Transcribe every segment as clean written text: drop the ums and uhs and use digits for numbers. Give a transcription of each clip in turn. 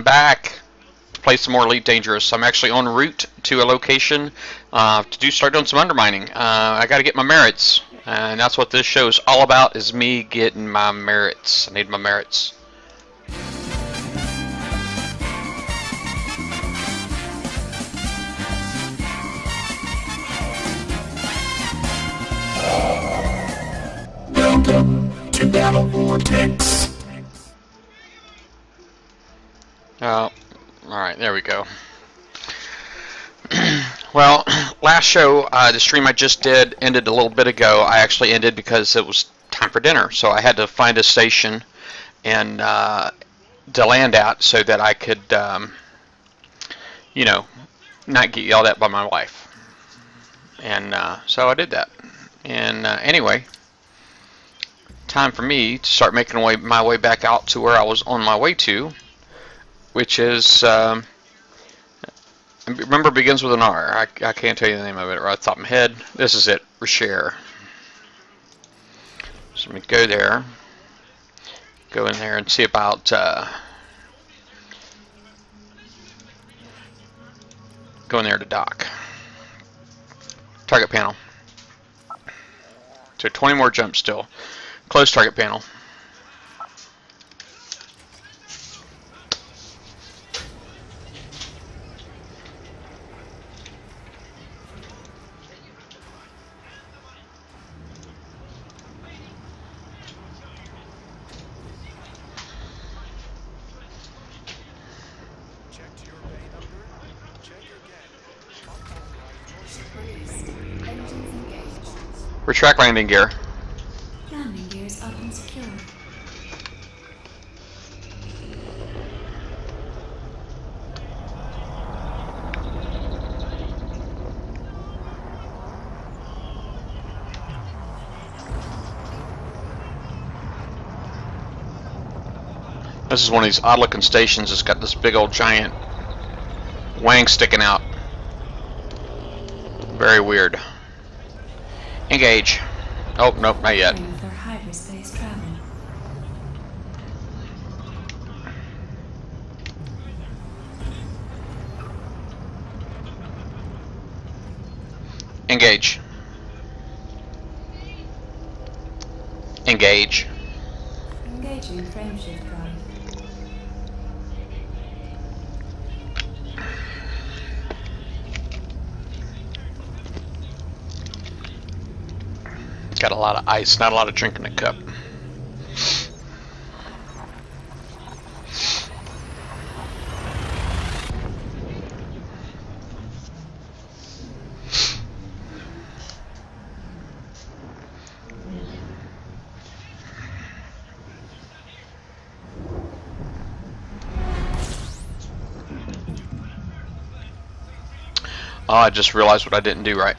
I'm back to play some more Elite Dangerous. I'm actually en route to a location to start doing some undermining. I got to get my merits, and that's what this show is all about, is me getting my merits. I need my merits. Welcome to Battle Vortex. Alright, there we go. Well, last show, the stream I just did ended a little bit ago. I actually ended because it was time for dinner, so I had to find a station and to land at so that I could, you know, not get yelled at by my wife. And so I did that. And anyway, time for me to start making my way back out to where I was on my way to, which is, remember, begins with an R. I can't tell you the name of it right off the top of my head. This is it, Rashare. So let me go there, go in there and see about going there to dock. Target panel. So 20 more jumps still. Close target panel. Retract landing gear. Landing gears up and secure. This is one of these odd looking stations that's got this big old giant wang sticking out. Very weird. Engage. Oh, nope, not yet. For hyperspace travel. Engage. Engage. Engaging frameshift drive. Got a lot of ice, not a lot of drink in the cup. Oh, I just realized what I didn't do right.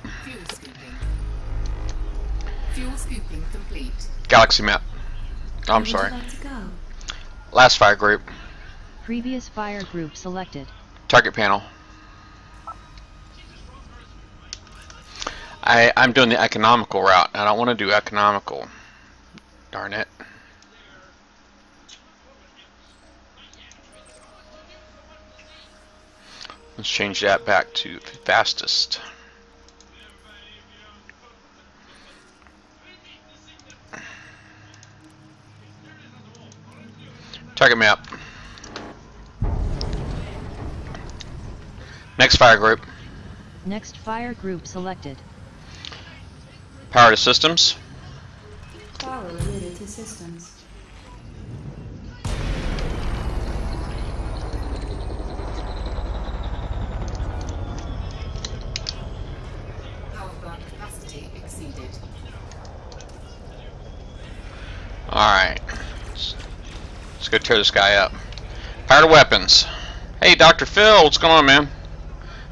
Galaxy map. Oh, I'm sorry. Last fire group. Previous fire group selected. Target panel. I'm doing the economical route. I don't want to do economical. Darn it. Let's change that back to fastest. Target map. Next fire group. Next fire group selected. Power to systems. Power related to systems. Power plant capacity exceeded. Alright. Let's go tear this guy up. Power to weapons. Hey, Dr. Phil, what's going on, man?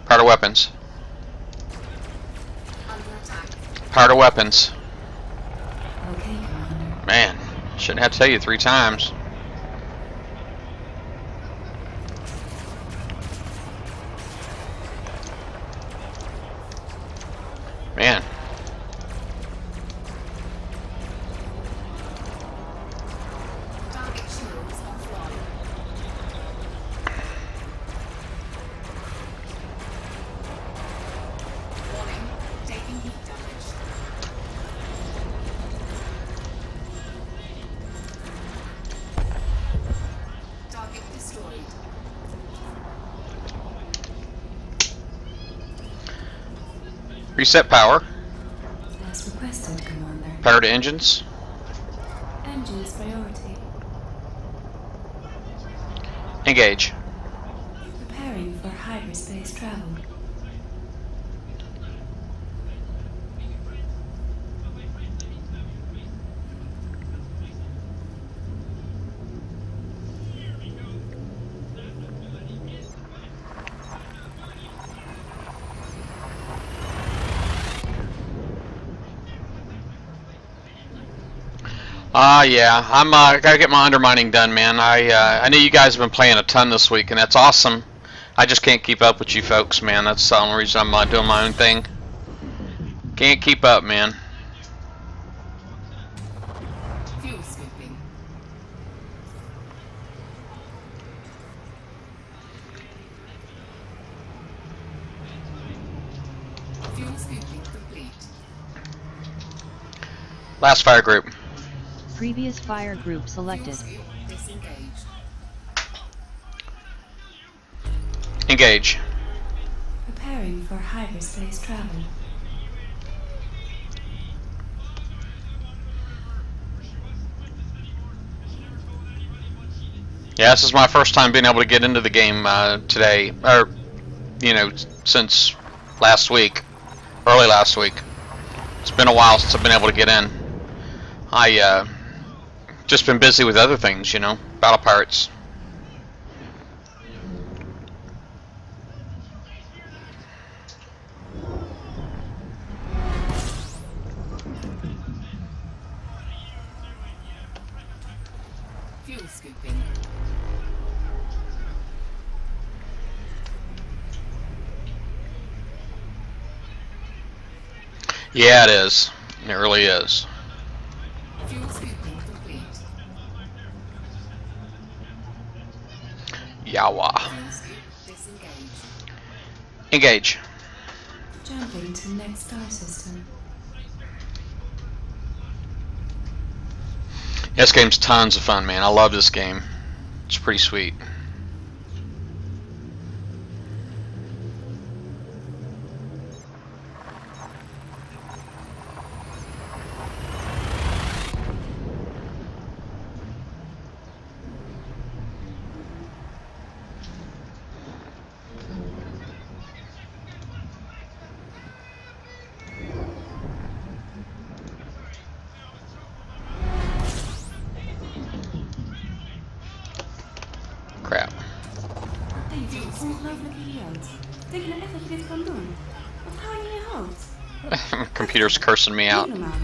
Power to weapons. Power to weapons. Okay, Commander. Man, shouldn't have to tell you 3 times. Man. Target shields offline. Reset power. As requested, Commander. Power to engines. Engines priority. Engage. Preparing for hyperspace travel. Yeah, I'm gotta get my undermining done, man. I know you guys have been playing a ton this week, and that's awesome. I just can't keep up with you folks, man. That's the only reason I'm doing my own thing. Can't keep up, man. Fuel scooping. Fuel scooping complete. Last fire group. Previous fire group selected. Fuel scoop disengaged. Engage. Preparing for hyperspace travel. Yeah, this is my first time being able to get into the game today, or since last week, early last week. It's been a while since I've been able to get in. I just been busy with other things, battle pirates. Fuel scooping. Yeah, it is. It really is. Fuel scooping complete. Yawa. Fuel scoop disengaged. Engage. Jumping to next star system. This game's tons of fun, man. I love this game. It's pretty sweet. Crap. Wat denk je, ongelooflijk idioot. Denk je nou echt dat je dit kan doen? Wat hou je in je hoofd? Computer's cursing me out. Niet normaal.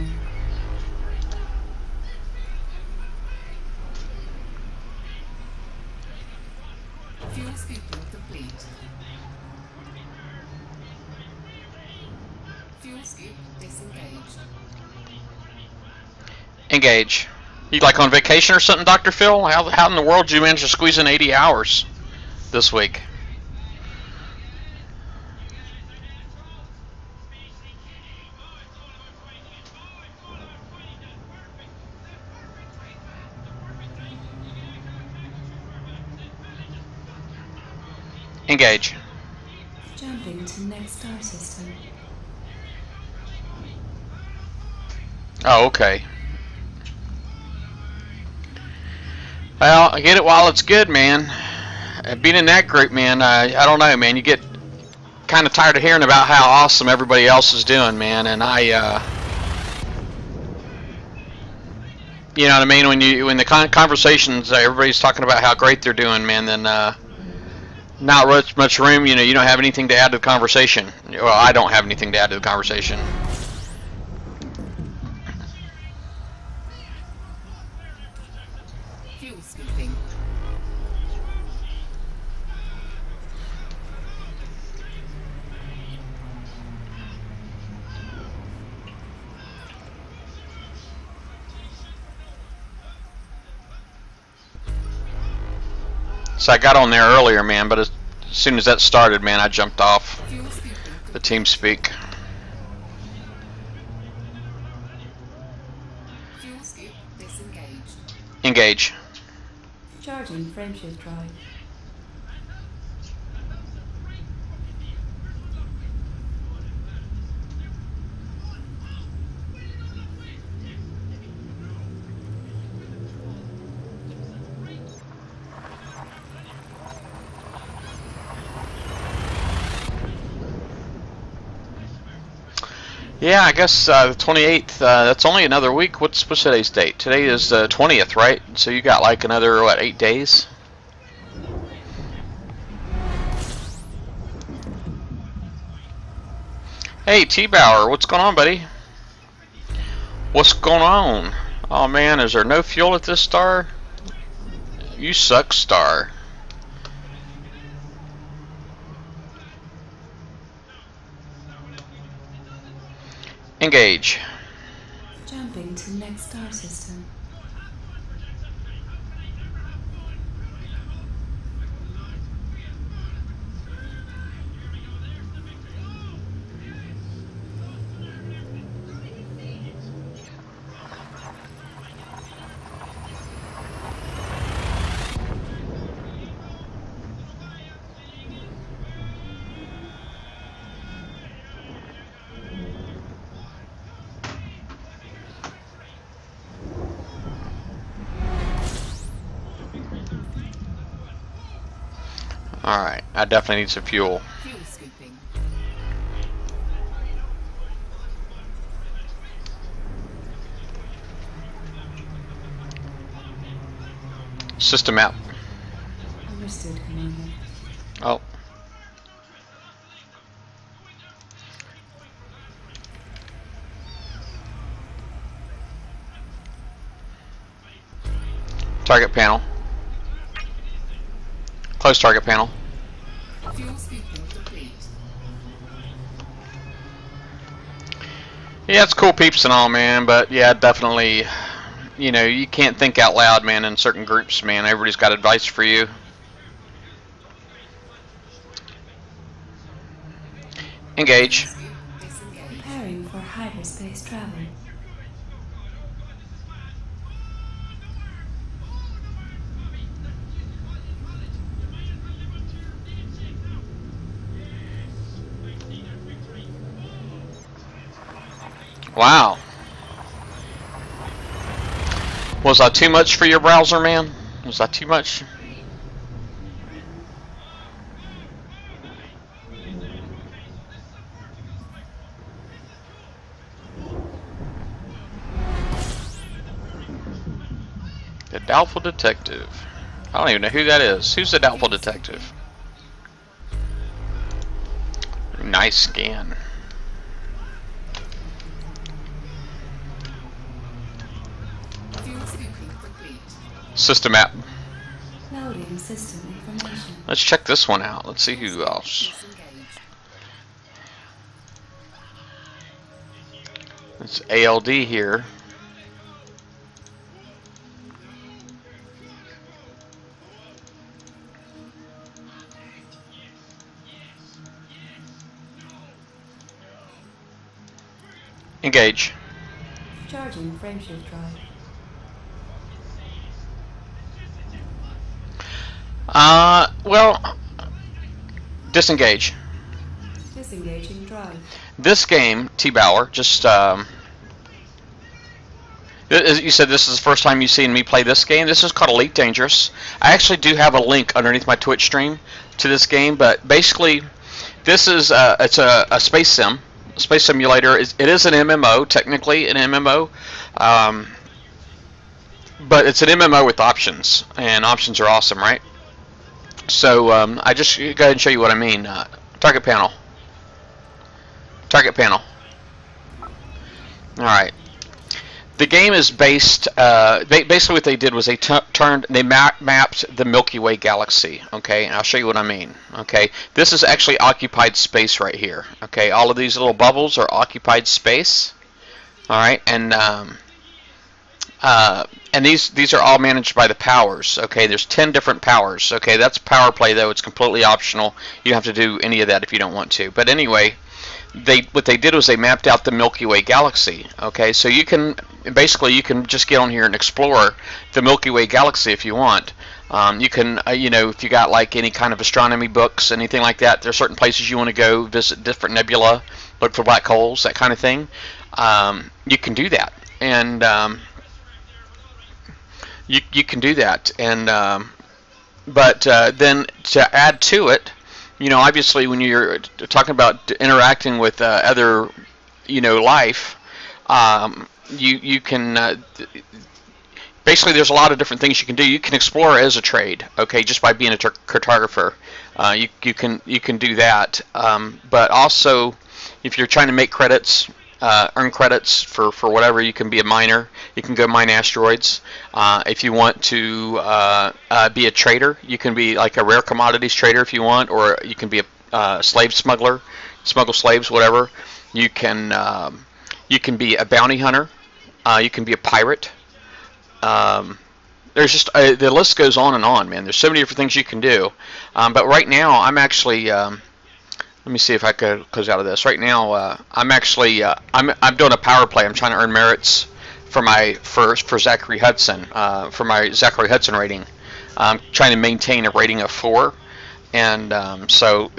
Fuel scooping complete. Fuel scoop disengaged. Engage. You like on vacation or something, Dr. Phil? How in the world did you manage to squeeze in 80 hours this week? Engage. Jumping to next star system. Oh, okay. Well, I get it while it's good, man. Being in that group, man, I don't know, man. You get kind of tired of hearing about how awesome everybody else is doing, man. And you know what I mean? When the conversations, everybody's talking about how great they're doing, man. Then not much room. You don't have anything to add to the conversation. Well, I don't have anything to add to the conversation. Fuel scooping. So I got on there earlier, man, but as soon as that started, man, I jumped off Fuel scooping the TeamSpeak. Fuel scoop disengaged. Engage. Charging frameshift drive. Yeah, I guess the 28th. That's only another week. What's today's date? Today is the 20th, right? So you got like another what, 8 days? Hey, T-Bauer, what's going on, buddy? What's going on? Oh man, is there no fuel at this star? You suck, star. Engage. Jumping to next star system. Alright, I definitely need some fuel. Fuel scooping. System map. Understood, Commander. Oh. Target panel. Close target panel. Fuel scooping complete. Yeah, it's cool peeps and all, man, but yeah, definitely, you know, you can't think out loud, man, in certain groups, man. Everybody's got advice for you. Engage. Disengage. Preparing for hyperspace travel. Wow. Was that too much for your browser, man? Was that too much? The Doubtful Detective. I don't even know who that is. Who's the Doubtful Detective? Nice scan. Fuel scooping complete. System map. Loading system information. Let's check this one out. Let's see who else. Disengage. It's ALD here. Engage. Charging frameshift drive. Well, disengage. Disengaging drive. This game, T-Bauer, just, you said this is the first time you've seen me play this game. This is called Elite Dangerous. I actually do have a link underneath my Twitch stream to this game, but basically, this is, it's a space sim. Space simulator. It is an MMO, technically an MMO, but it's an MMO with options, and options are awesome, right? So I just go ahead and show you what I mean. Target panel. Target panel. All right. The game is based. Basically, what they did was they mapped the Milky Way galaxy. Okay, and I'll show you what I mean. Okay, this is actually occupied space right here. Okay, all of these little bubbles are occupied space. All right, and these are all managed by the powers. Okay, there's 10 different powers. Okay, that's power play though. It's completely optional. You don't have to do any of that if you don't want to. But anyway, what they did was they mapped out the Milky Way galaxy. Okay, so you can just get on here and explore the Milky Way galaxy if you want. You can, you know, if you got like any kind of astronomy books, anything like that, there are certain places you want to go visit, different nebula, look for black holes, that kind of thing. You can do that, and you can do that, and but then to add to it, you know, obviously when you're talking about interacting with other life, you can basically, there's a lot of different things you can do. You can explore as a trade, okay, just by being a cartographer. You can do that. But also, if you're trying to make credits, earn credits for whatever, you can be a miner. You can go mine asteroids. If you want to be a trader, you can be like a rare commodities trader if you want, or you can be a slave smuggler, smuggle slaves, whatever. You can be a bounty hunter. You can be a pirate. There's just the list goes on, man. There's so many different things you can do. But right now, I'm actually let me see if I could close out of this. Right now, I'm actually I'm doing a power play. I'm trying to earn merits for for Zachary Hudson for my Zachary Hudson rating. I'm trying to maintain a rating of 4, and so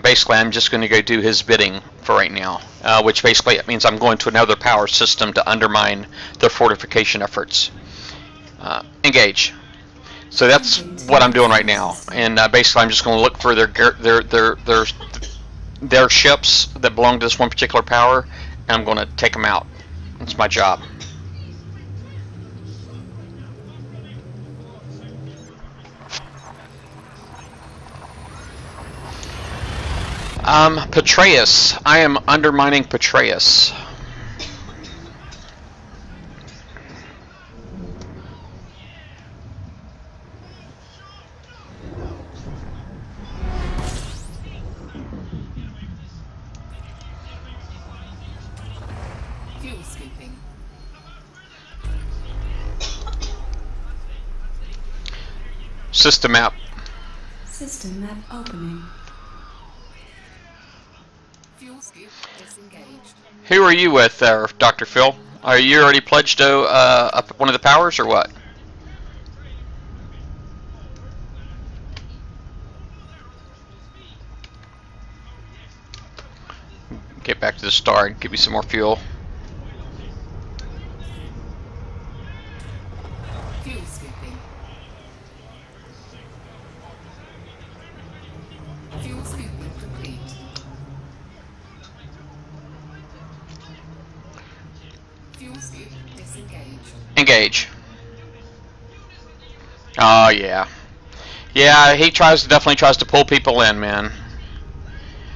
basically I'm just going to go do his bidding for right now, which basically it means I'm going to another power system to undermine their fortification efforts. Engage. So that's what I'm doing right now, and basically I'm just going to look for their ships that belong to this one particular power, and I'm going to take them out. That's my job. Petraeus. I am undermining Petraeus. Fuel scooping. System map. System map opening. Fuel scoop disengaged. Who are you with there, Dr. Phil? Are you already pledged to one of the powers, or what? Get back to the star and give me some more fuel. Fuel scooping. Fuel scooping complete. Fuel scoop disengaged. Engage. Oh yeah, yeah. He definitely tries to pull people in, man.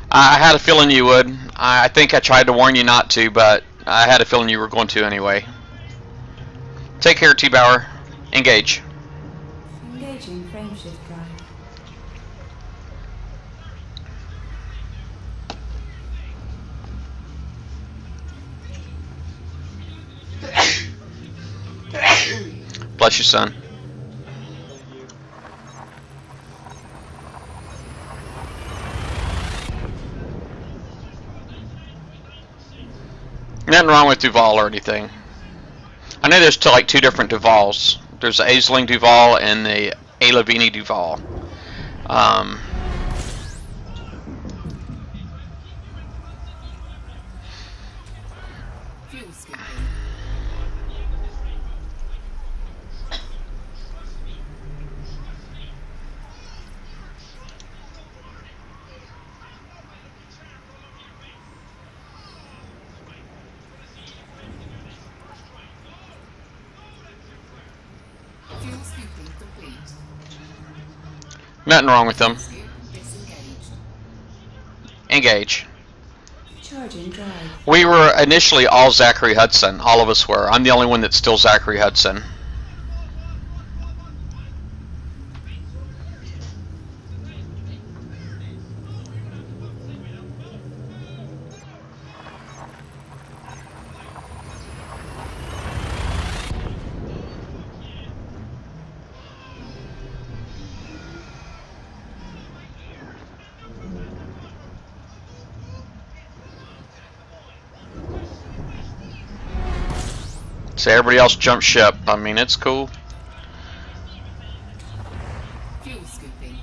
I had a feeling you would. I think I tried to warn you not to, but I had a feeling you were going to anyway. Take care, T-Bauer. Engage. Engaging frameshift drive. Bless you, son. Nothing wrong with Duval or anything. I know there's like 2 different Duvals. There's the Aisling Duval and the Alavini Duval. Fuel scooping. Fuel scooping complete. Nothing wrong with them. Scoop disengaged. Engage. Charging drive. We were initially all Zachary Hudson. All of us were. I'm the only one that's still Zachary Hudson. So everybody else jumped ship. I mean, it's cool. Fuel scooping.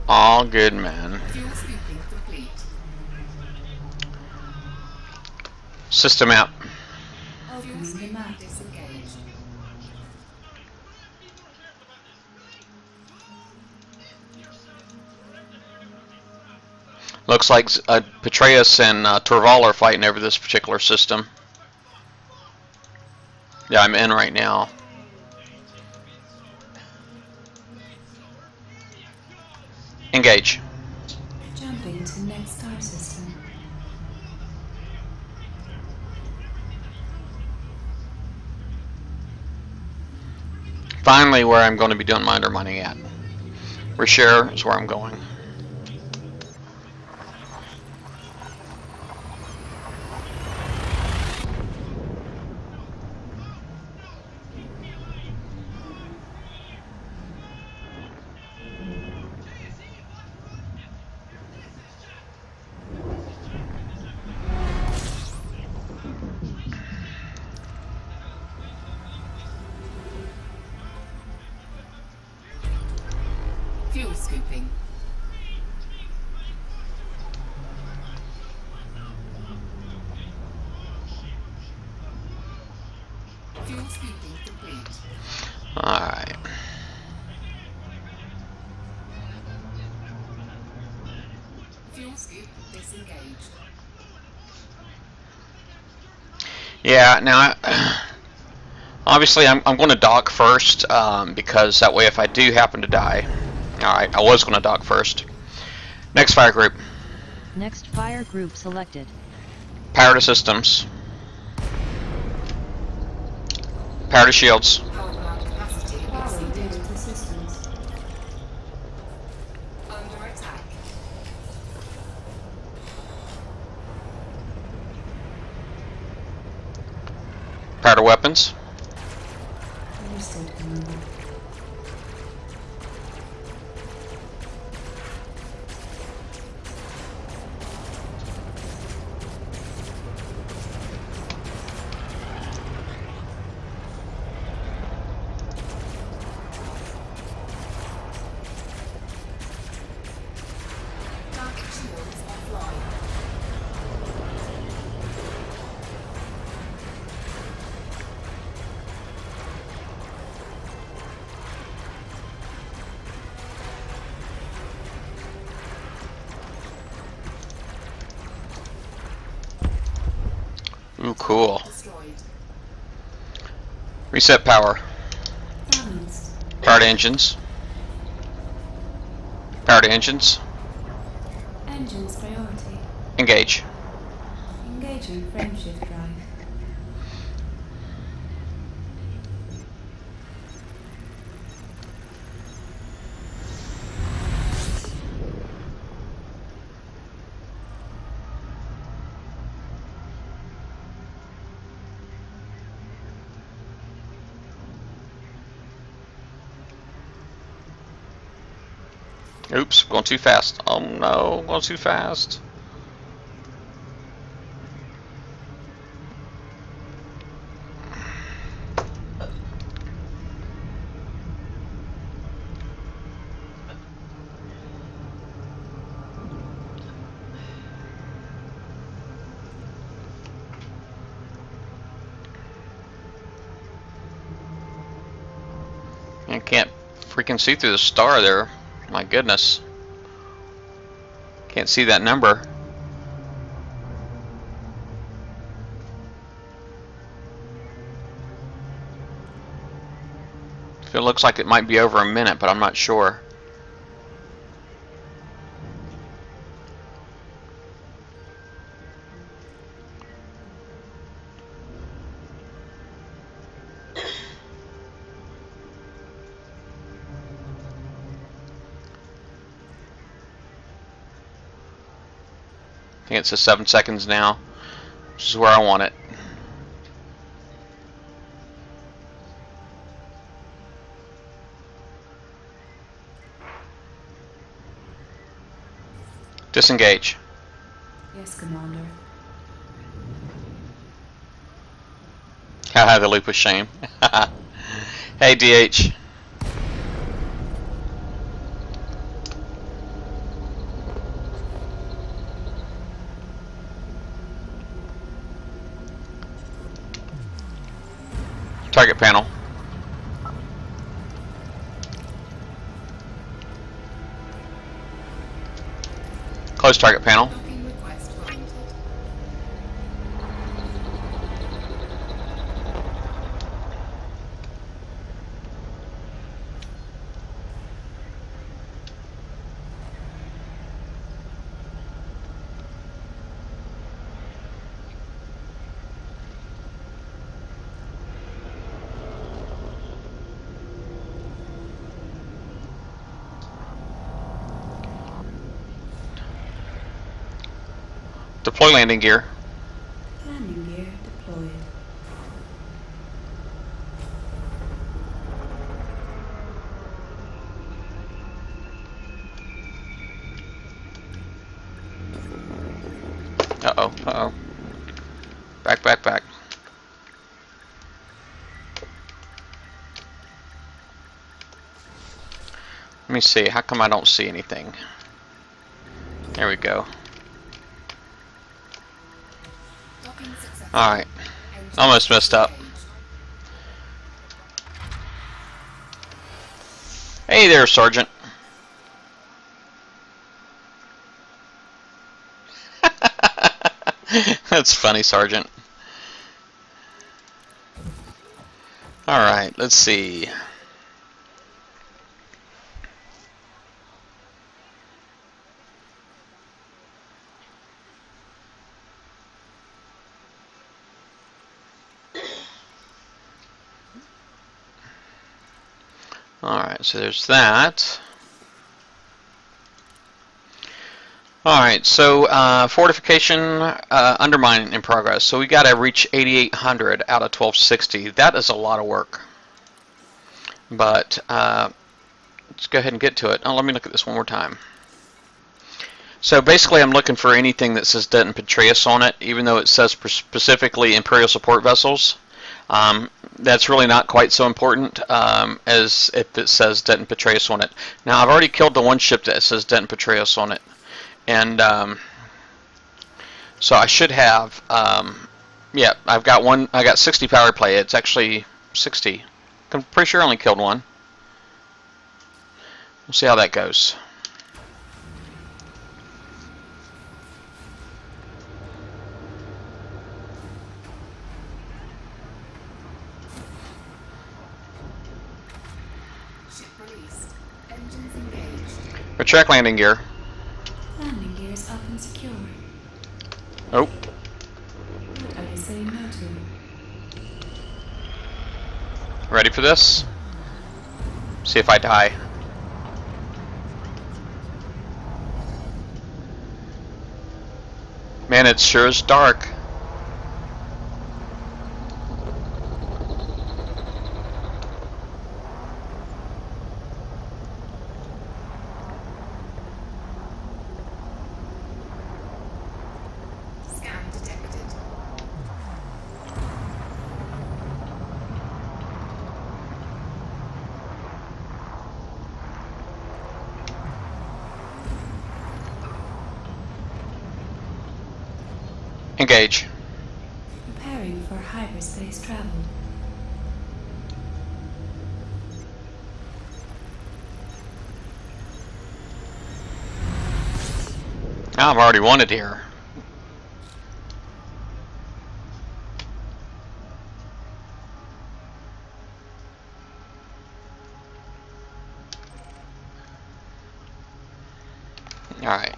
All good, man. Fuel scooping complete. System out. Fuel Opening the scoop map. disengaged. Looks like Petraeus and Torval are fighting over this particular system. Yeah, I'm in right now. Engage. Jumping to next star system. Finally, where I'm going to be doing my undermining at. Reshare is where I'm going. Fuel scooping. Fuel scooping complete. Alright. Fuel scoop disengaged. Yeah, now, obviously I'm going to dock first, because that way if I do happen to die, alright, I was going to dock first. Next fire group. Next fire group selected. Power to systems. Power to shields. Power plant capacity Power exceeded. data to systems. Under attack. Power to weapons. Understood, Commander. Dark shields offline. Ooh, cool. Destroyed. Reset power. Balanced. Power to engines. Power to engines. Engines priority. Engage. Engaging frameshift drive. Oops, going too fast. Oh no, going too fast. I can't freaking see through the star there. My goodness. Can't see that number. It looks like it might be over a minute, but I'm not sure. I think it says 7 seconds now, which is where I want it. Disengage. Yes, Commander. Haha, the loop of shame. Hey, DH. Target panel. Close target panel. Docking request granted. Deploy landing gear. Landing gear deployed. Uh-oh, uh-oh. Back, back, back. Let me see. How come I don't see anything? There we go. Docking successful. Alright. Engines Almost messed up. engaged. Hey there, Sergeant. That's funny, Sergeant. Alright, let's see. Alright, so there's that. Alright, so fortification undermining in progress. So we got to reach 8,800 out of 1260. That is a lot of work. But let's go ahead and get to it. Oh, let me look at this one more time. So basically I'm looking for anything that says Det and Petraeus on it, even though it says specifically Imperial support vessels. That's really not quite so important as if it says Det and Petraeus on it. Now I've already killed the one ship that says Det and Petraeus on it. And so I should have, yeah, I've got one. I got 60 power play. It's actually 60. I'm pretty sure I only killed one. We'll see how that goes. Ship released. Engines engaged. Retract landing gear. Landing gear is up and secure. Oh, What are you saying no to? ready for this? See if I die. Man, it sure is dark. Scan detected. Engage. Preparing for hyperspace travel. I'm already wanted here. Alright.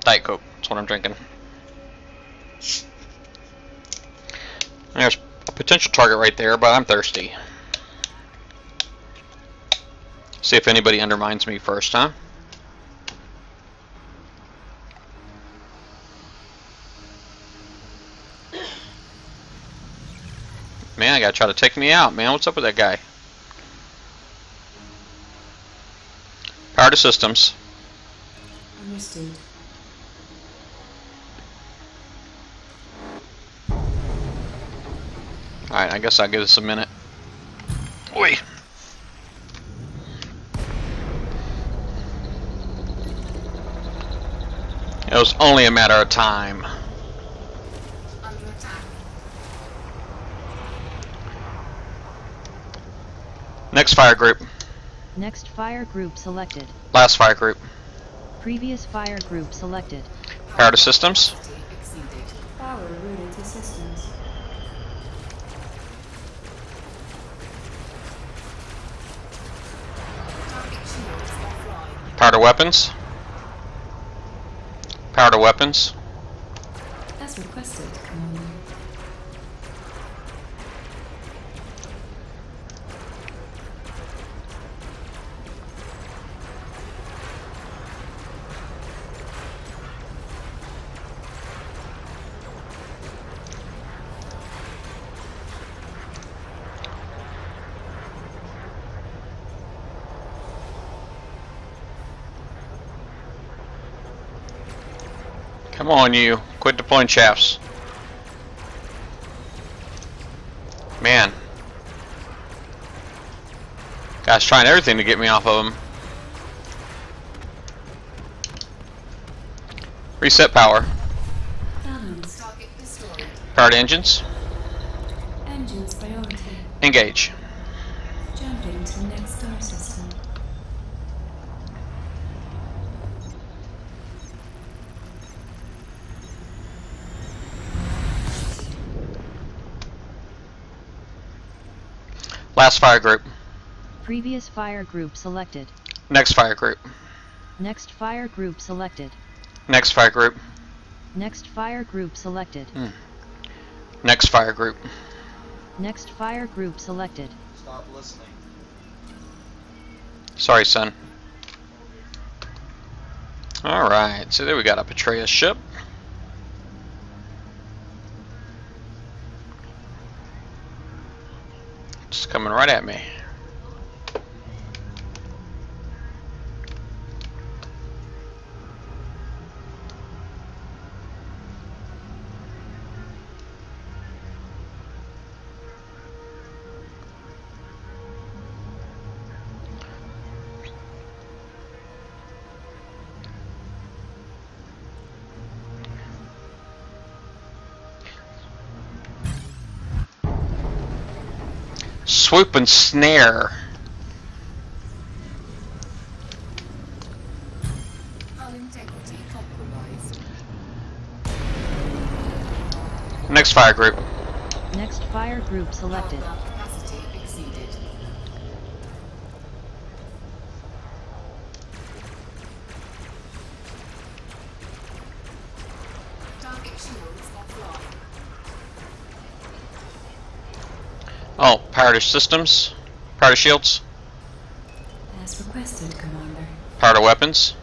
Diet Coke, that's what I'm drinking. There's a potential target right there, but I'm thirsty. See if anybody undermines me first, huh? Man, I gotta try to take me out, man. What's up with that guy? Power to systems. Understood. Alright, I guess I'll give this a minute. Oi! It was only a matter of time. Under attack. Next fire group. Next fire group selected. Last fire group. Previous fire group selected. Power to systems. Capacity exceeded. Power routed to systems. Target shields offline. Power to weapons. Power to weapons. As requested, Commander. Come on, you. Quit deploying shafts. Man. Guy's trying everything to get me off of him. Reset power. Balance. Target destroyed. Power to engines. Engines priority. Engage. Jumping to next star system. Last fire group. Previous fire group selected. Next fire group. Next fire group selected. Next fire group. Next fire group selected. Next fire group. Next fire group selected. Stop listening. Sorry, son. Alright, so there we got a Patreus ship. It's coming right at me. Swoop and snare. Hull integrity compromised. Next fire group. Next fire group selected. Power capacity exceeded. Target shields offline. Oh, power to systems. Power to shields. As requested, Commander. Power to weapons.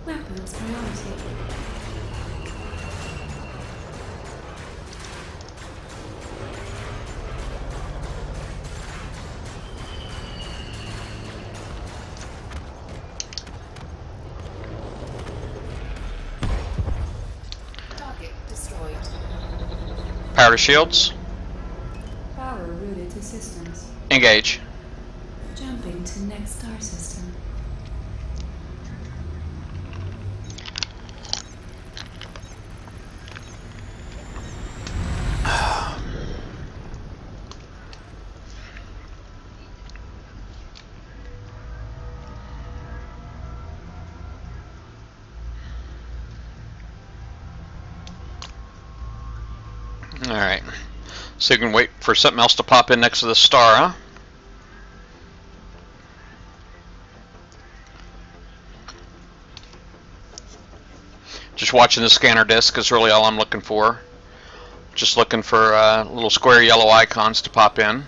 Weapons priority. Target destroyed. Power to shields. Power routed to systems. Engage. Jumping to next star system. Alright. So you can wait for something else to pop in next to the star, huh? Just watching the scanner disk is really all I'm looking for. Just looking for little square yellow icons to pop in.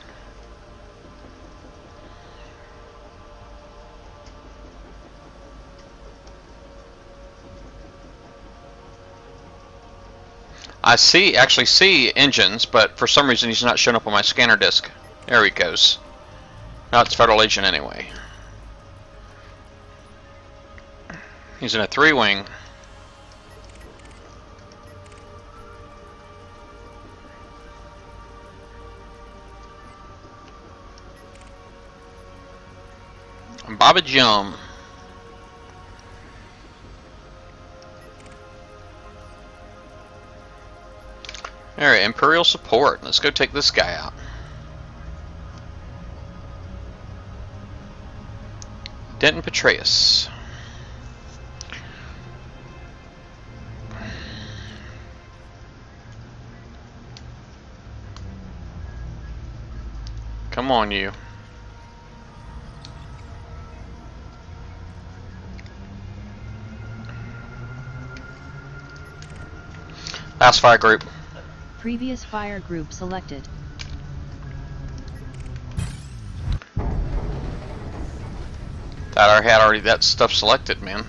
Actually see engines, but for some reason he's not showing up on my scanner disk. There he goes. No, it's Federal Agent anyway. He's in a 3-wing. Baba Jum. Alright, Imperial support. Let's go take this guy out. Denton Petraeus. Come on, you. Last fire group. Previous fire group selected. That I had already that stuff selected, man.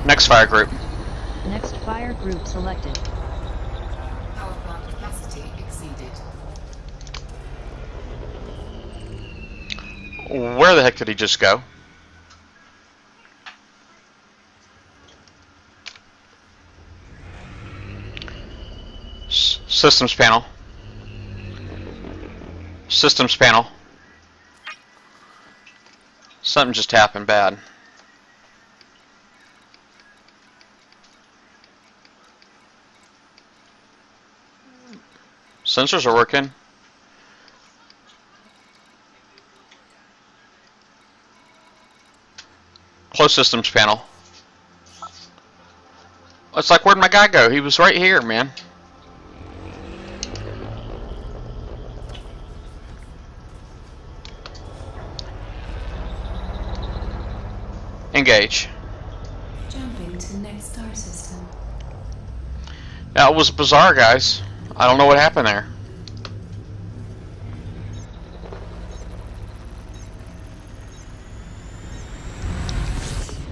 Next fire group. Next fire group selected. Power plant capacity exceeded. Where the heck did he just go? Systems panel. Systems panel. Something just happened bad. Sensors are working. Close systems panel. It's like, where'd my guy go? He was right here, man. Engage. Jumping to next star system. That was bizarre, guys. I don't know what happened there.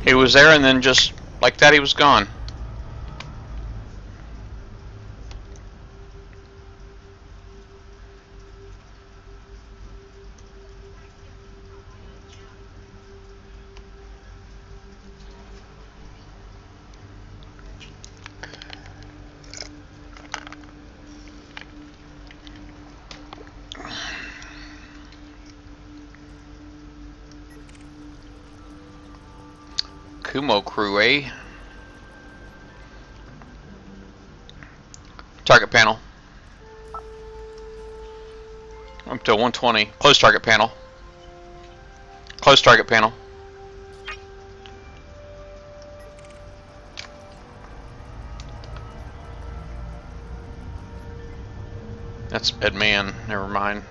He was there and then just like that he was gone. Kumo crew, eh? Target panel. Up to 120. Close target panel. Close target panel. That's Ed Man. Never mind.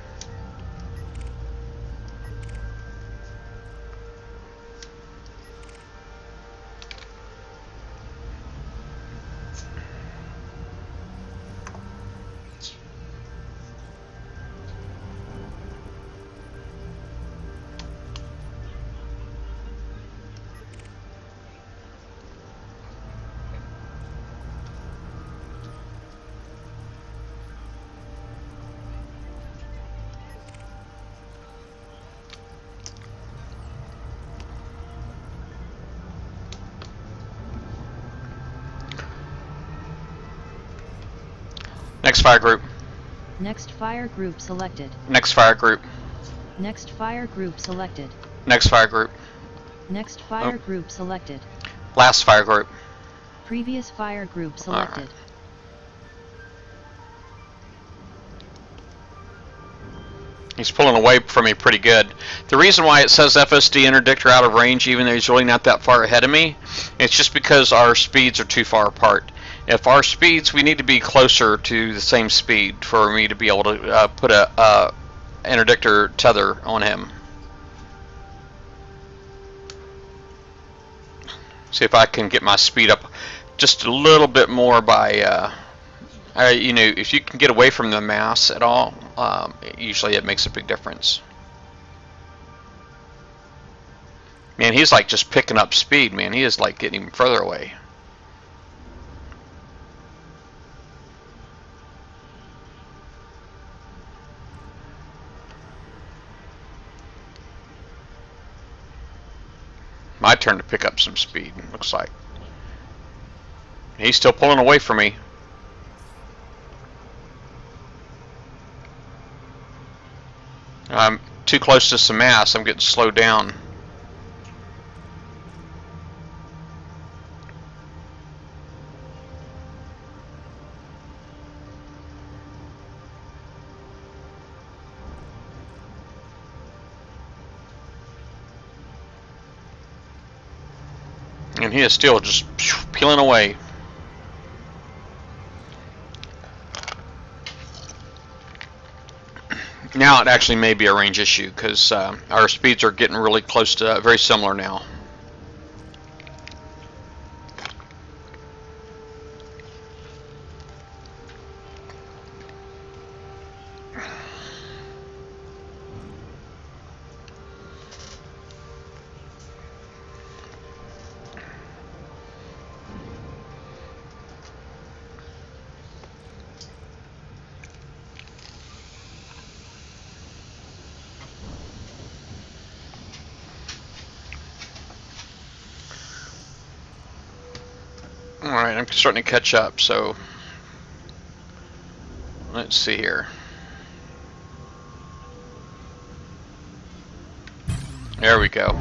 Next fire group. Next fire group selected. Next fire group. Next fire group selected. Next fire group. Next fire group selected. Last fire group. Previous fire group selected. He's pulling away from me pretty good. The reason why it says FSD interdictor out of range, even though he's really not that far ahead of me, it's just because our speeds are too far apart. If our speeds, we need to be closer to the same speed for me to be able to put a interdictor tether on him. See if I can get my speed up just a little bit more by, you know, if you can get away from the mass at all, usually it makes a big difference. Man, he's like just picking up speed, man. He is like getting even further away. My turn to pick up some speed, looks like. He's still pulling away from me. I'm too close to some mass. I'm getting slowed down. And he is still just peeling away. Now it actually may be a range issue because our speeds are getting really close to very similar now. Alright, I'm starting to catch up, so let's see here. There we go.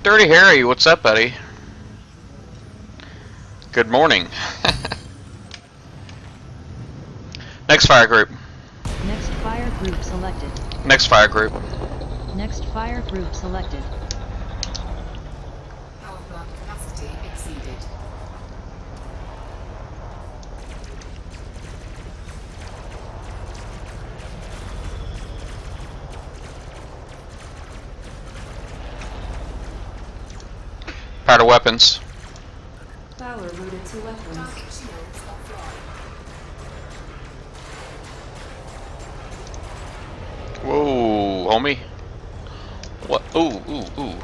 Dirty Harry, what's up, buddy? Good morning. Next fire group. Next fire group selected. Next fire group. Next fire group selected. Power plant capacity exceeded. Power to weapons. Power routed to weapons. Target shields offline. Whoa, homie. What? Ooh, ooh, ooh.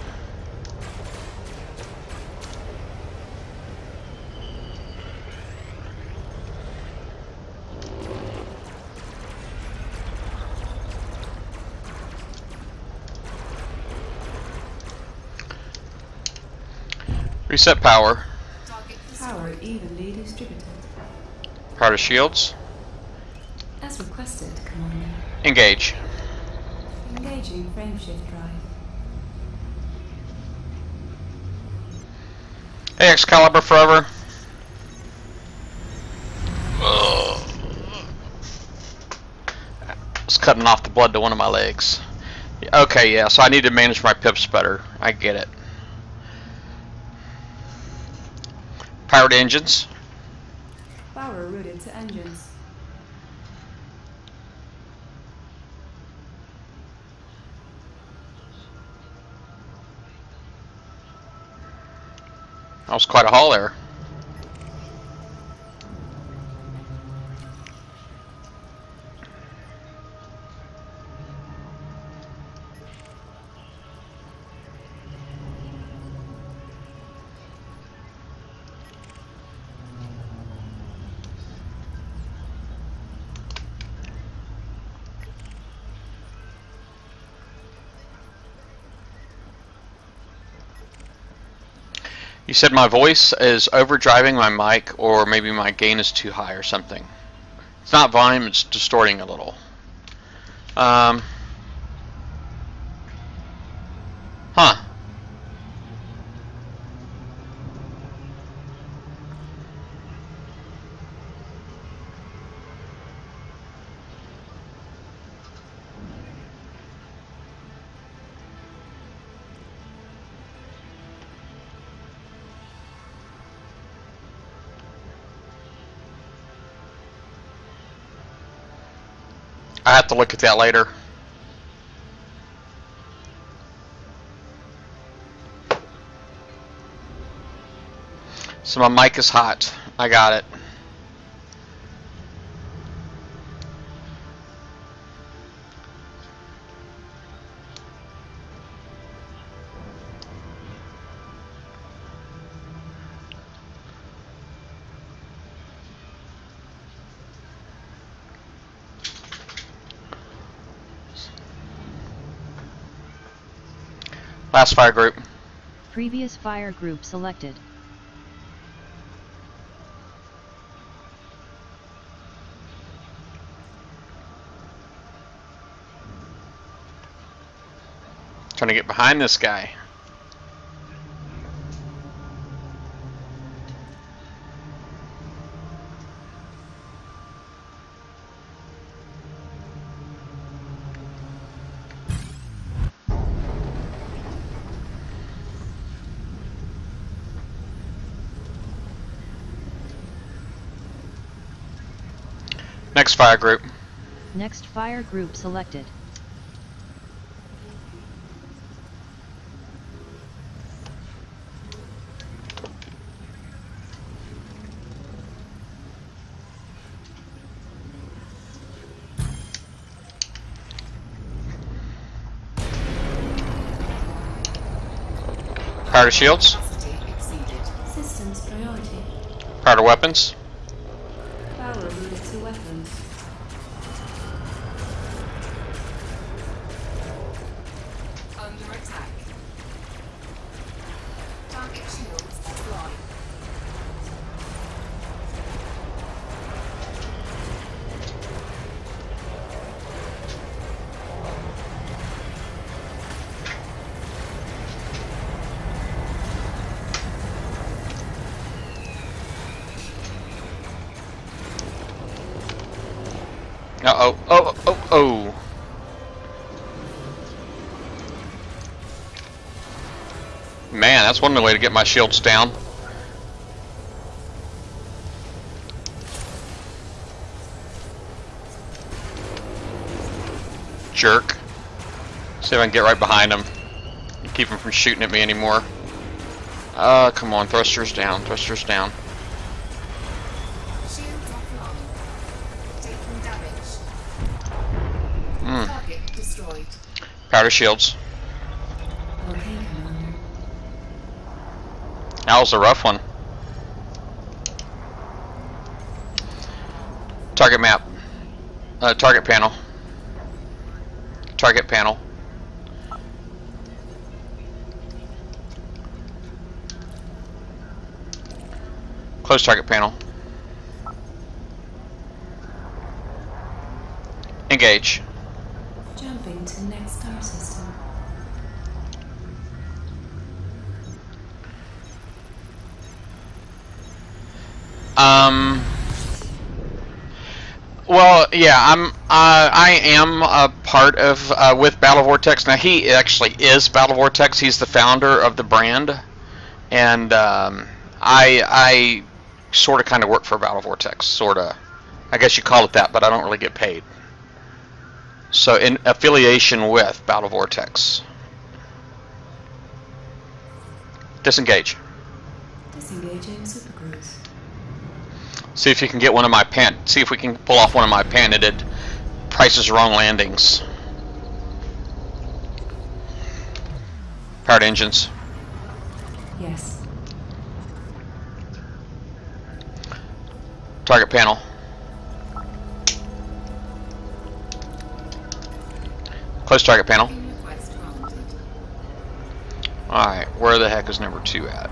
Reset power. Target Power destroyed. evenly distributed. Power to shields. As requested, Commander. Engage. Engaging frameshift drive. Hey, Excalibur forever. Ugh. It's cutting off the blood to one of my legs. Okay, yeah, so I need to manage my pips better. I get it. Powered engines. Power routed to engines. That was quite a haul there. You said my voice is overdriving my mic, or maybe my gain is too high or something. It's not volume, it's distorting a little. Huh. I have to look at that later. So my mic is hot. I got it. Last fire group. Previous fire group selected. Trying to get behind this guy. Next fire group. Next fire group selected. Power to shields. Capacity exceeded. Systems priority. Power to weapons. Power routed to weapons. Under attack. Target shields offline. Uh-oh. Oh, oh, oh. Man, that's one way to get my shields down. Jerk. See if I can get right behind him. Keep him from shooting at me anymore. Come on, thrusters down, thrusters down. Shields offline. Taking damage. Hmm. Target destroyed. Powder shields. Okay, Commander. That was a rough one. Target map. Target panel. Target panel. Close target panel. Engage. Jumping to next star system. Well, yeah, I am a part of with Battle Vortex. Now he actually is Battle Vortex. He's the founder of the brand, and I sort of kind of work for Battle Vortex, sort of. I guess you call it that, but I don't really get paid. So in affiliation with Battle Vortex. Disengage. Disengaging supercruise. See if you can get one of my see if we can pull off one of my patented Price's Wrong landings. Powered engines. Yes. Target panel. Close target panel. Request granted. Alright, where the heck is number 2 at?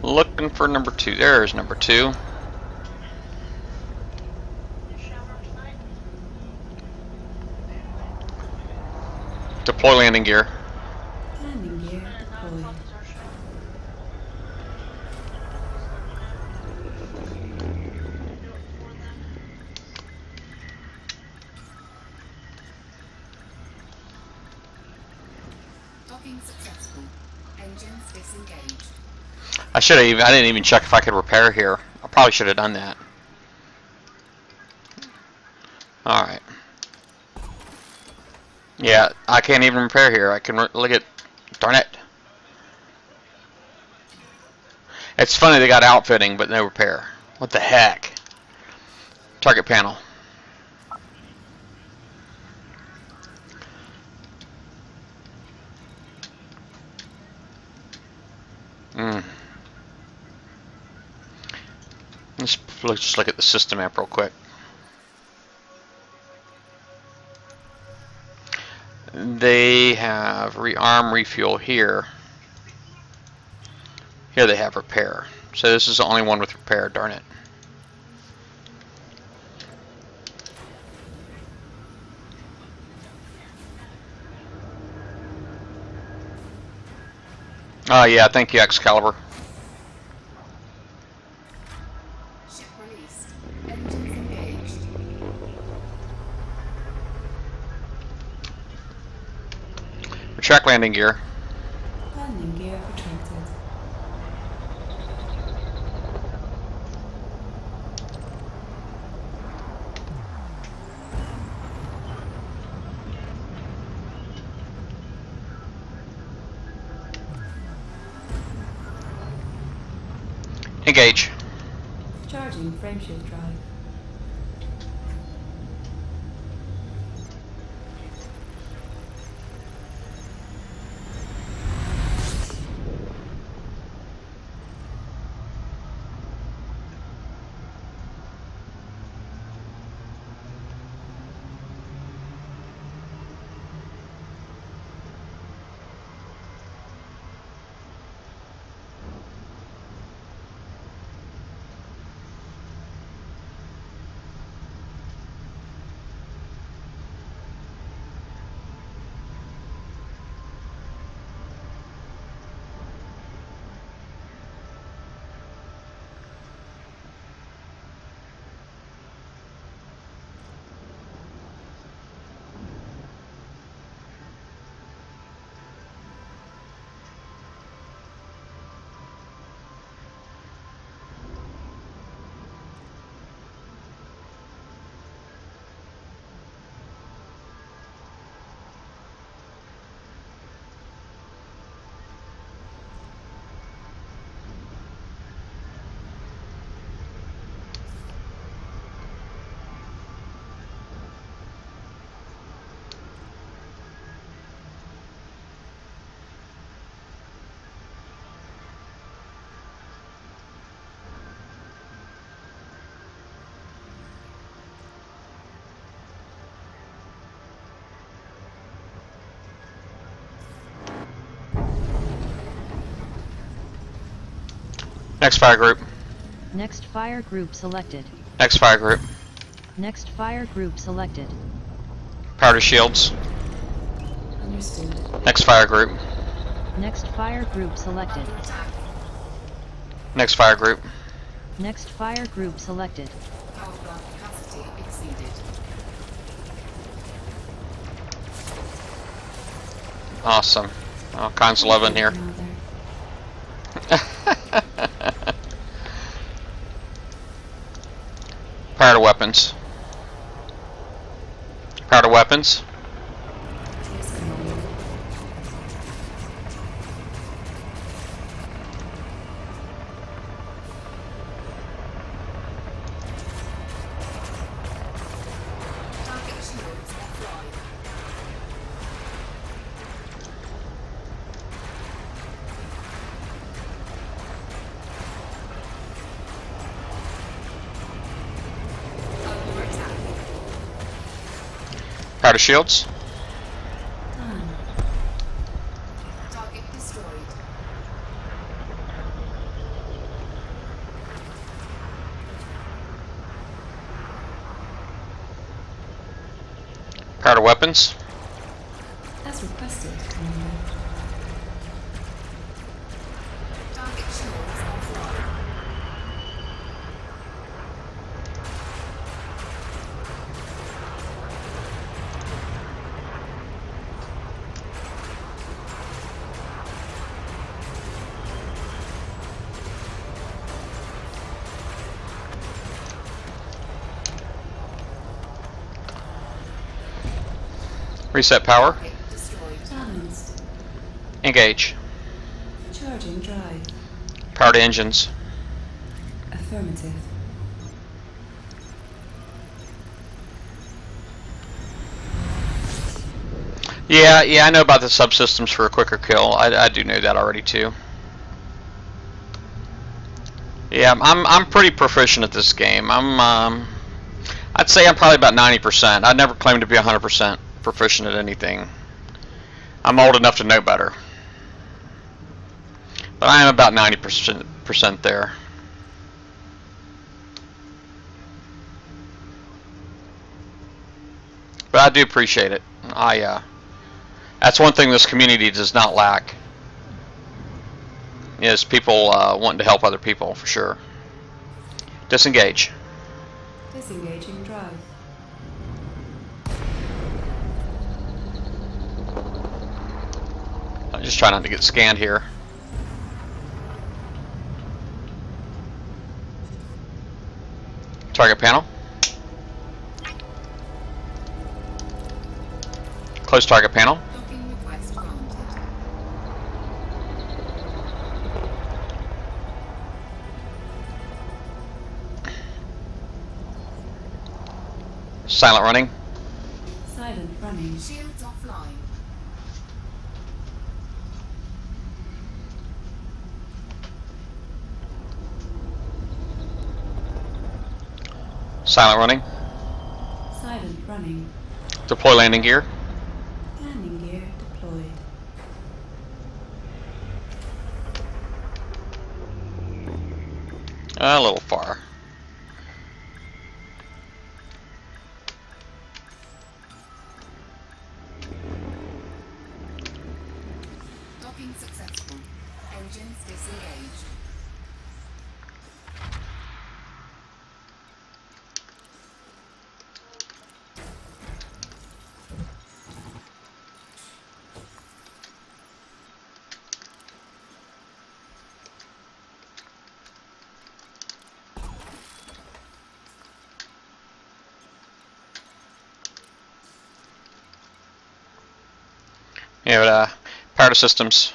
Looking for number 2. There's number 2. Deploy landing gear. Landing gear deployed. Docking successful. Engines disengaged. I didn't even check if I could repair here. I probably should have done that. Alright. Yeah, I can't even repair here. I can look at, darn it. It's funny they got outfitting but no repair. What the heck? Target panel. Let's just look at the system map real quick. They have rearm refuel here. Here they have repair. So this is the only one with repair, darn it. Oh yeah, thank you, Excalibur. Ship released. Engines engaged. Retract landing gear. Landing gear retracted. Engage. Charging frameshift drive. Next fire group. Next fire group selected. Next fire group. Next fire group selected. Power to shields. Understood. Next fire group. Next fire group selected. Under attack. Next fire group. Next fire group selected. Power plant capacity exceeded. Awesome. All kinds of love in here. Now there. Power to weapons. Power to weapons. Yes, Commander. Target shields offline. Under attack. Power to shields. Done. Target destroyed. Power to weapons. As requested, Commander. Target shields offline. Reset power. Target destroyed. Balanced. Engage. Charging drive. Power to engines. Affirmative. Yeah, I know about the subsystems for a quicker kill. I do know that already too. Yeah, I'm pretty proficient at this game. I'd say I'm probably about 90%. I'd never claim to be 100% proficient at anything. I'm old enough to know better. But I am about 90% there. But I do appreciate it. That's one thing this community does not lack. Is people wanting to help other people for sure. Disengage. Disengaging drive. I'm just trying not to get scanned here. Target panel. Close target panel. Docking request granted. Silent running. Silent running. Shields offline. Silent running. Silent running. Deploy landing gear. Landing gear deployed. A little far. Docking successful. Engines disengaged. Yeah, but, power to systems.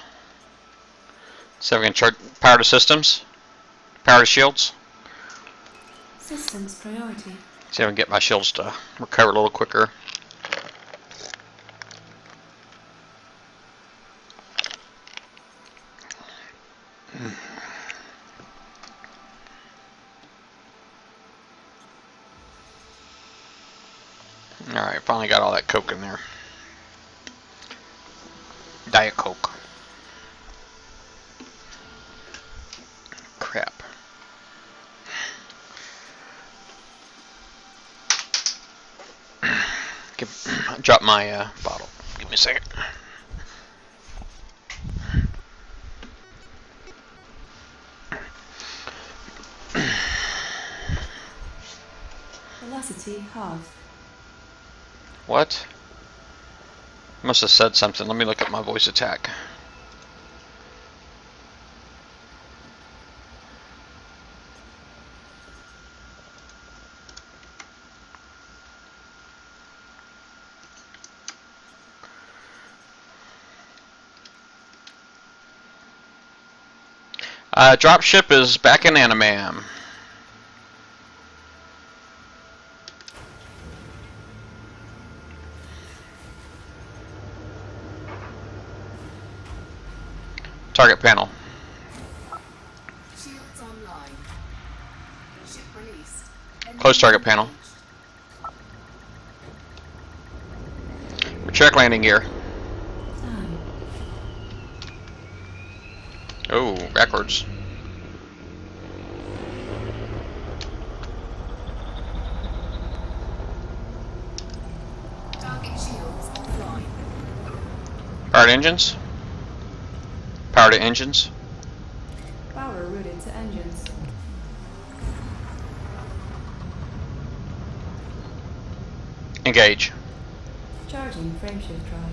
So we can chart power to systems. Power to shields. Systems priority. See if I can get my shields to recover a little quicker. Alright, finally got all that Coke in there. Diet Coke. Crap. Drop my bottle. Give me a second. Velocity half. What? Must have said something. Let me look at my voice attack. Dropship is back in Animam. Target panel. Shields online. Ship released. Close target panel. Check landing gear. Time. Oh, backwards. Target shields offline. Powered engines. Power to engines. Power routed to engines. Engage. Charging frameshift drive.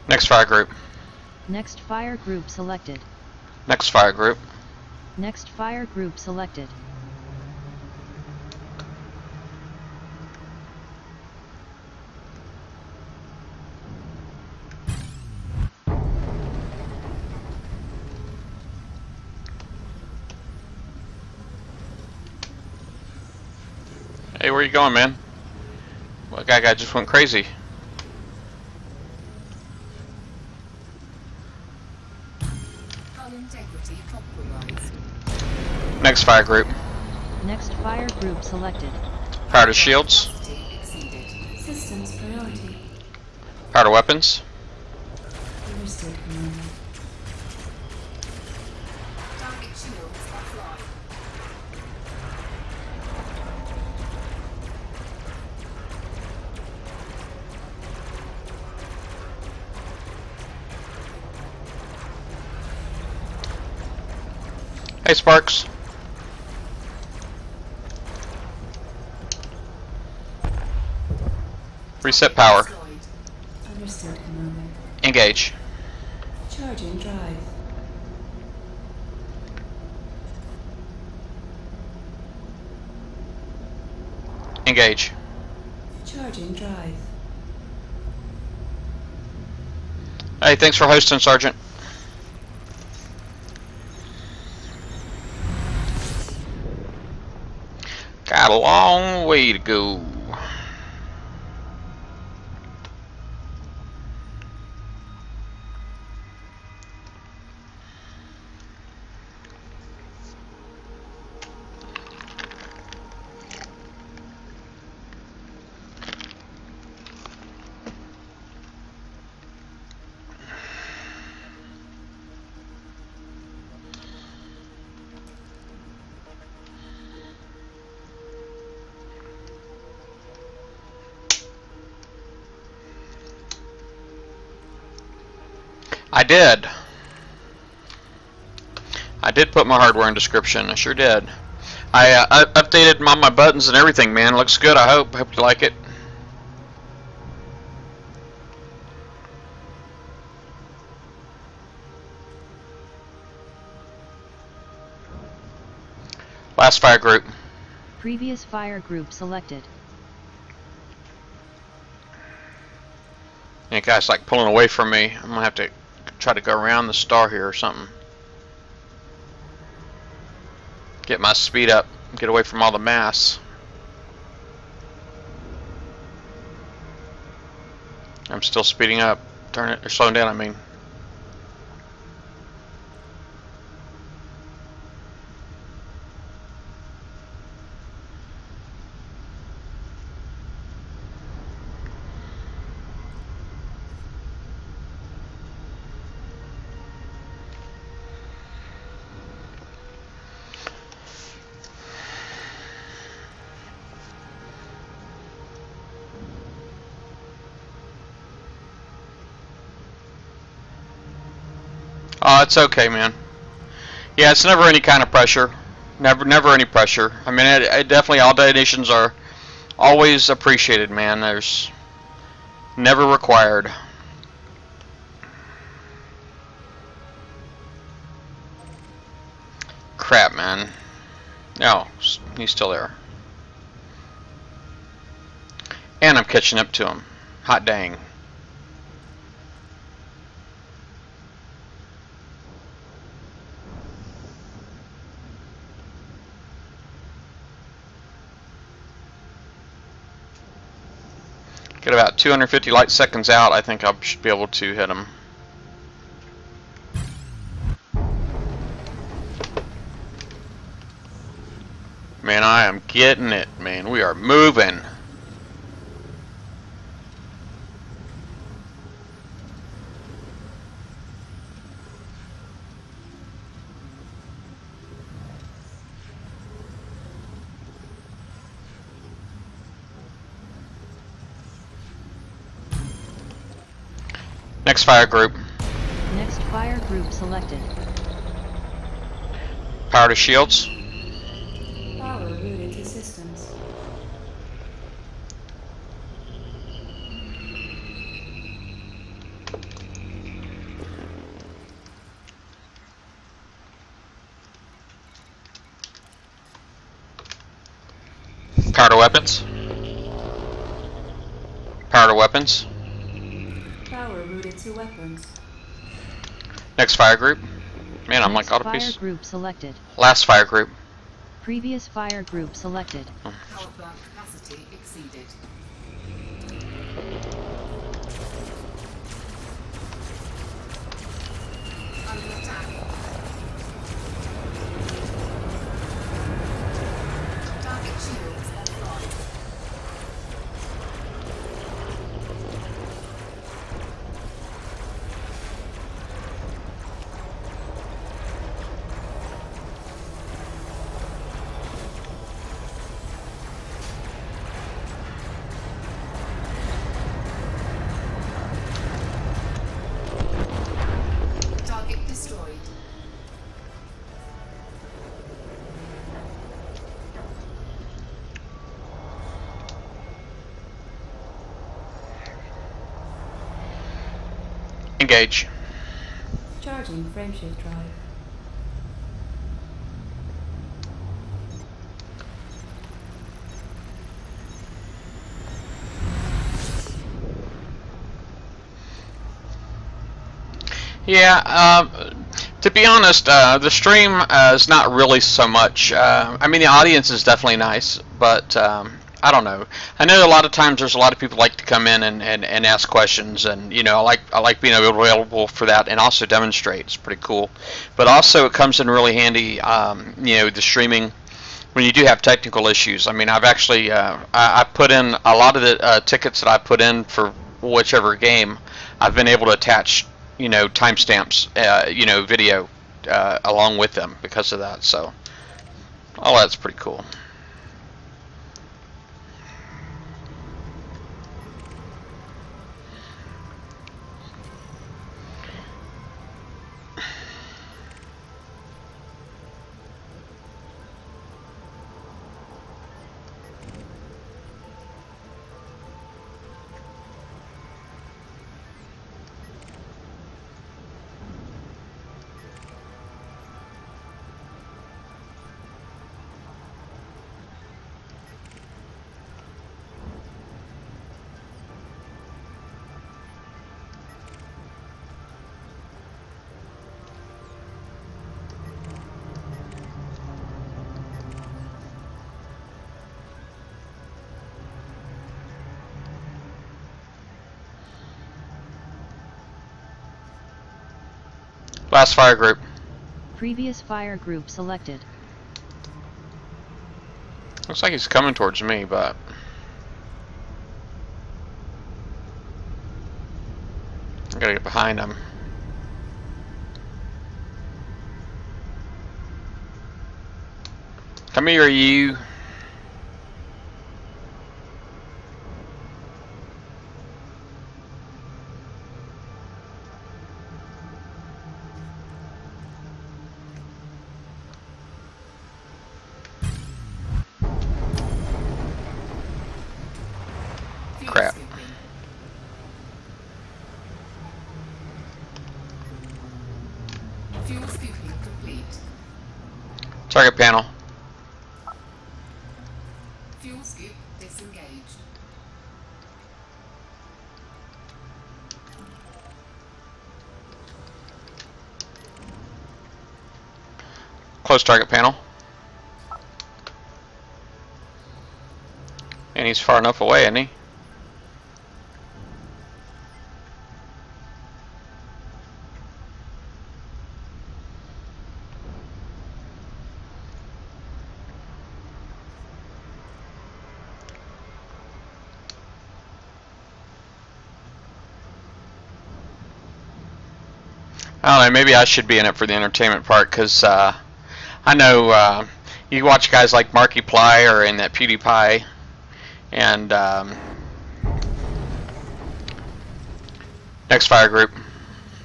Next fire group. Next fire group selected. Next fire group. Next fire group selected. Hey, where you going, man? Well, that guy just went crazy. Hull integrity compromised. Next fire group. Next fire group selected. Power to shields. Capacity exceeded. Systems priority. Power to weapons. Understood, Commander. Target shields offline. Hey, Sparks. Reset power. Destroyed. Understood, Commander. Engage. Charging drive. Engage. Charging drive. Hey, thanks for hosting, Sergeant. Got a long way to go. I did. I did put my hardware in description. I sure did. I updated my buttons and everything, man. Looks good. I hope. Hope you like it. Last fire group. Previous fire group selected. Yeah, guy's like pulling away from me. I'm gonna have to try to go around the star here or something. Get my speed up. Get away from all the mass. I'm still speeding up. Turn it or slowing down, I mean. Oh, it's okay, man. Yeah, it's never any kind of pressure. Never any pressure. I mean, it definitely all donations are always appreciated, man. There's never required. Crap, man. No, he's still there. And I'm catching up to him. Hot dang. Get about 250 light seconds out. I think I should be able to hit him. Man, I am getting it, man. We are moving. Next fire group. Next fire group selected. Power to shields. Power routed to systems. Power to weapons. Power to weapons. Power routed to weapons. Next fire group. Man, I'm like Next out of fire piece. group selected. Last fire group. Previous fire group selected. Power plant capacity exceeded. Under attack. Target shields offline. Target destroyed. Engage. Charging frameshift drive. Yeah, to be honest, the stream is not really so much. I mean, the audience is definitely nice, but I don't know. I know a lot of times there's a lot of people like to come in and ask questions, and you know, I like being available for that, and also demonstrate. It's pretty cool. But also, it comes in really handy. You know, the streaming when you do have technical issues. I mean, I've actually I put in a lot of the tickets that I put in for whichever game. I've been able to attach, you know, timestamps, you know, video along with them because of that. So all that's pretty cool. Last fire group. Previous fire group selected. Looks like he's coming towards me, but I gotta get behind him. Come here, you. Crap. Fuel scooping complete. Target panel. Fuel scoop disengaged. Close target panel. And he's far enough away, isn't he? I don't know, maybe I should be in it for the entertainment part, because I know you watch guys like Markiplier and that PewDiePie, and next fire group.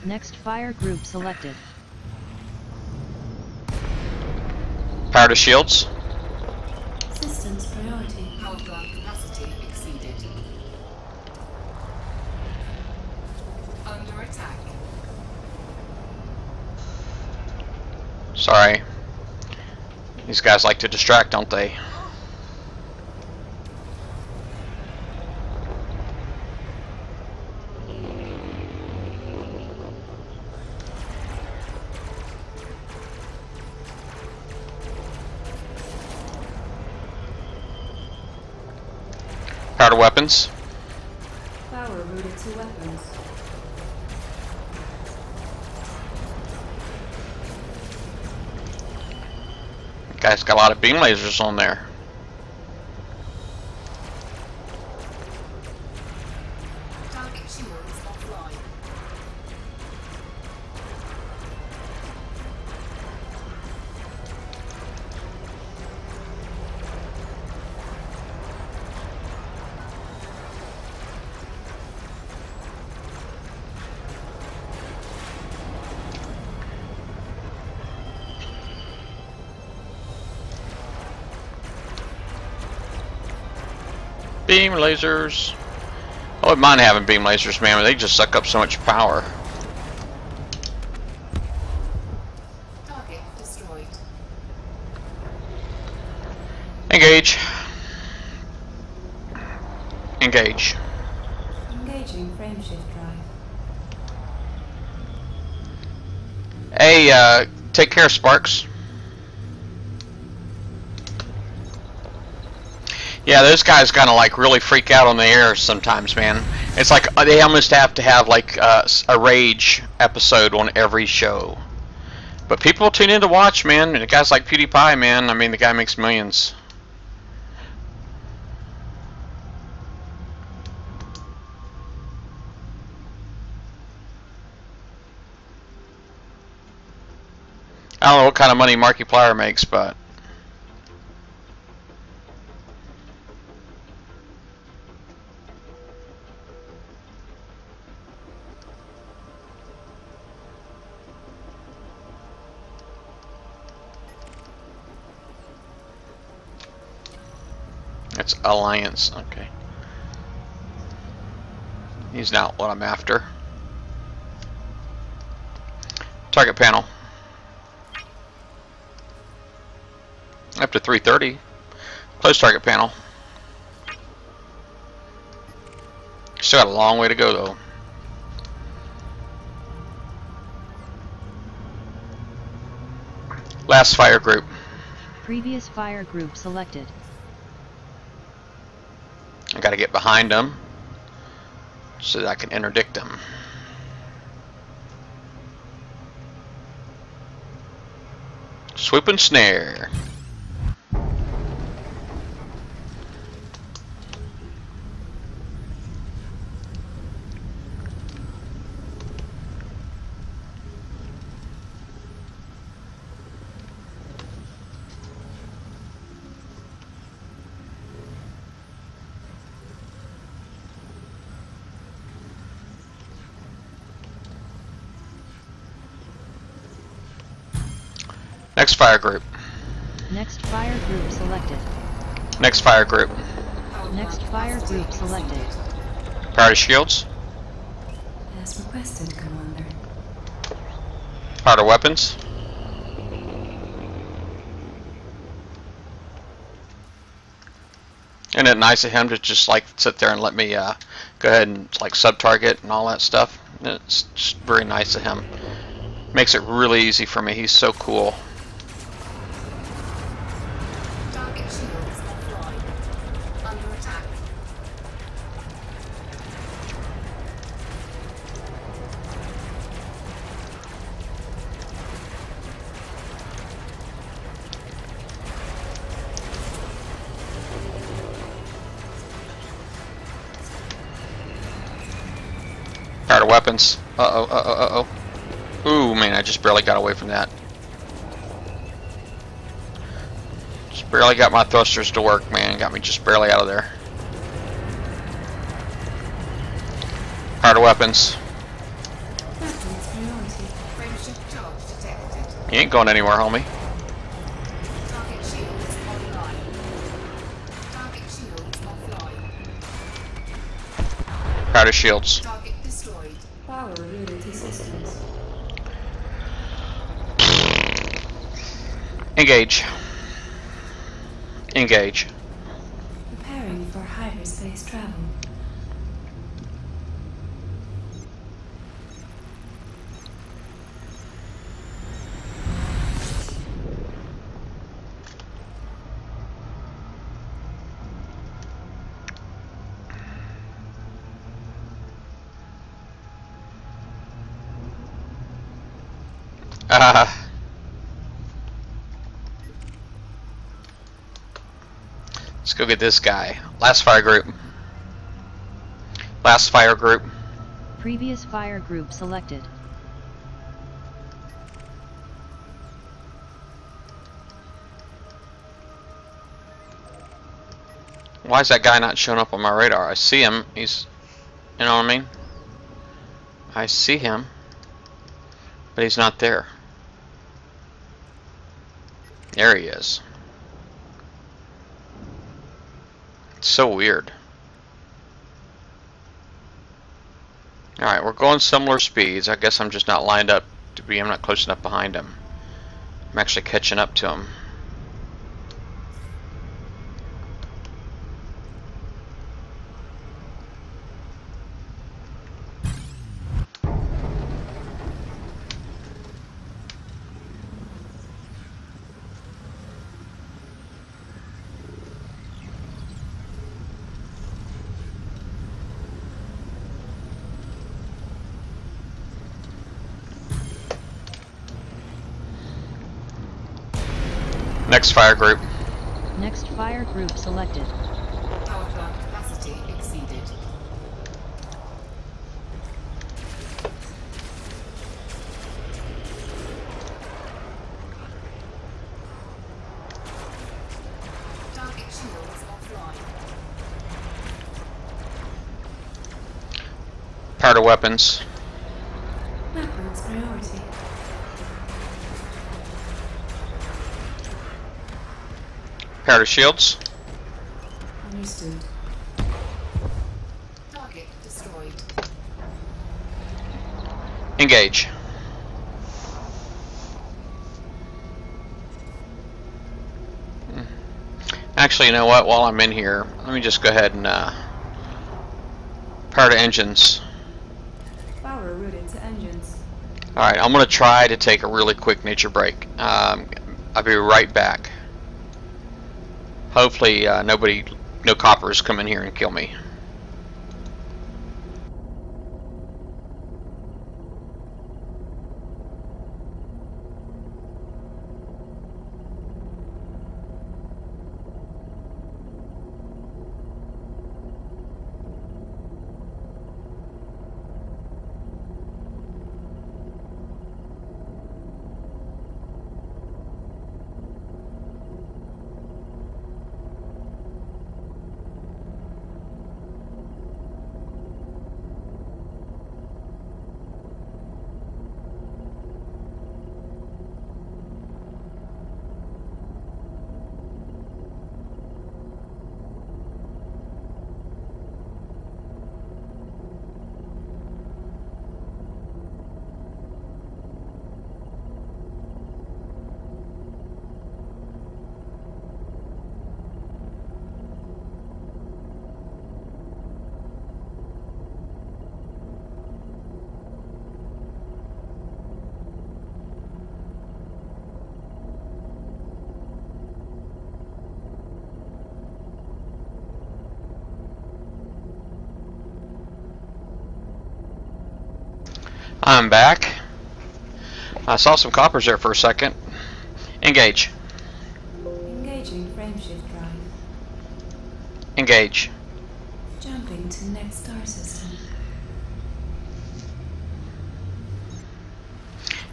Next fire group selected. Power to shields. Systems priority. Power plant capacity exceeded. Under attack. Sorry. These guys like to distract, don't they? Power to weapons. Power routed to weapons. Guy's got a lot of beam lasers on there. Target shields offline. Beam lasers. I wouldn't mind having beam lasers, man, but they just suck up so much power. Target destroyed. Engage. Engage. Engaging frameshift drive. Hey, take care, Sparks. Yeah, those guys kind of like really freak out on the air sometimes, man. It's like they almost have to have like a rage episode on every show. But people tune in to watch, man. And guys like PewDiePie, man. I mean, the guy makes millions. I don't know what kind of money Markiplier makes, but it's Alliance. Okay. He's not what I'm after. Target panel. Up to 330. Close target panel. Still got a long way to go though. Last fire group. Previous fire group selected. I gotta get behind them so that I can interdict them. Swoop and snare. Next fire group. Next fire group selected. Next fire group. Next fire group selected. Power to shields. As requested, Commander. Power to weapons. Isn't it nice of him to just like sit there and let me go ahead and like sub-target and all that stuff? It's just very nice of him. Makes it really easy for me. He's so cool. Target shields offline. Under attack. Power to weapons. Uh-oh, uh-oh, uh-oh. Ooh, man, I just barely got away from that. Just barely got my thrusters to work, man. Got me just barely out of there. Power to weapons. Weapons priority. Frameshift charge detected. You ain't going anywhere, homie. Target shields online. Target shields offline. Power to shields. Target destroyed. Power routed to systems. Engage. Engage. Preparing for hyperspace travel. Let's go get this guy. Last fire group. Last fire group. Previous fire group selected. Why is that guy not showing up on my radar? I see him. He's, you know what I mean? I see him, but he's not there. There he is. It's so weird. Alright, we're going similar speeds. I guess I'm just not lined up to be, I'm not close enough behind him. I'm actually catching up to him. Next fire group. Next fire group selected. Power plant capacity exceeded. Target shields offline. Powder weapons. Weapons priority. Powder shields. Understood. Target destroyed. Engage. Actually, you know what? While I'm in here, let me just go ahead and power to engines. Power routed to engines. Alright, I'm going to try to take a really quick nature break. I'll be right back. Hopefully no coppers come in here and kill me. I'm back. I saw some coppers there for a second. Engage. Engaging frameshift drive. Engage. Jumping to next star system.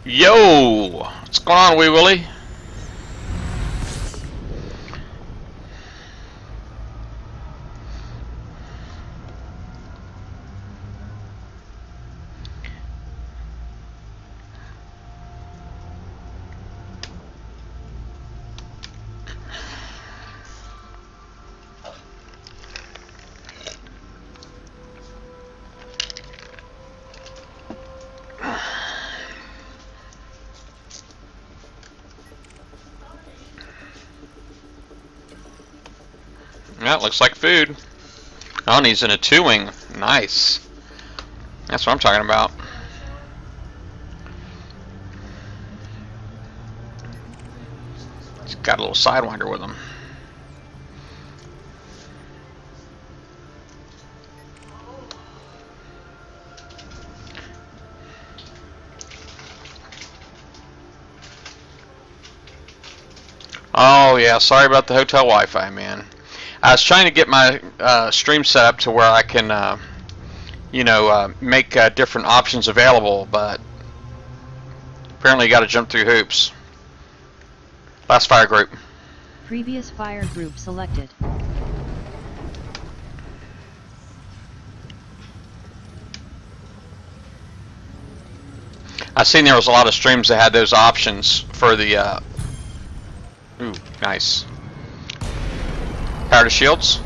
Yo! What's going on, Wee Willie? That looks like food. Oh, and he's in a two-wing. Nice. That's what I'm talking about. He's got a little sidewinder with him. Oh yeah, sorry about the hotel Wi-Fi, man. I was trying to get my stream set up to where I can, make different options available, but apparently you got to jump through hoops. Last fire group. Previous fire group selected. I seen there was a lot of streams that had those options for the. Ooh, nice. Power to shields.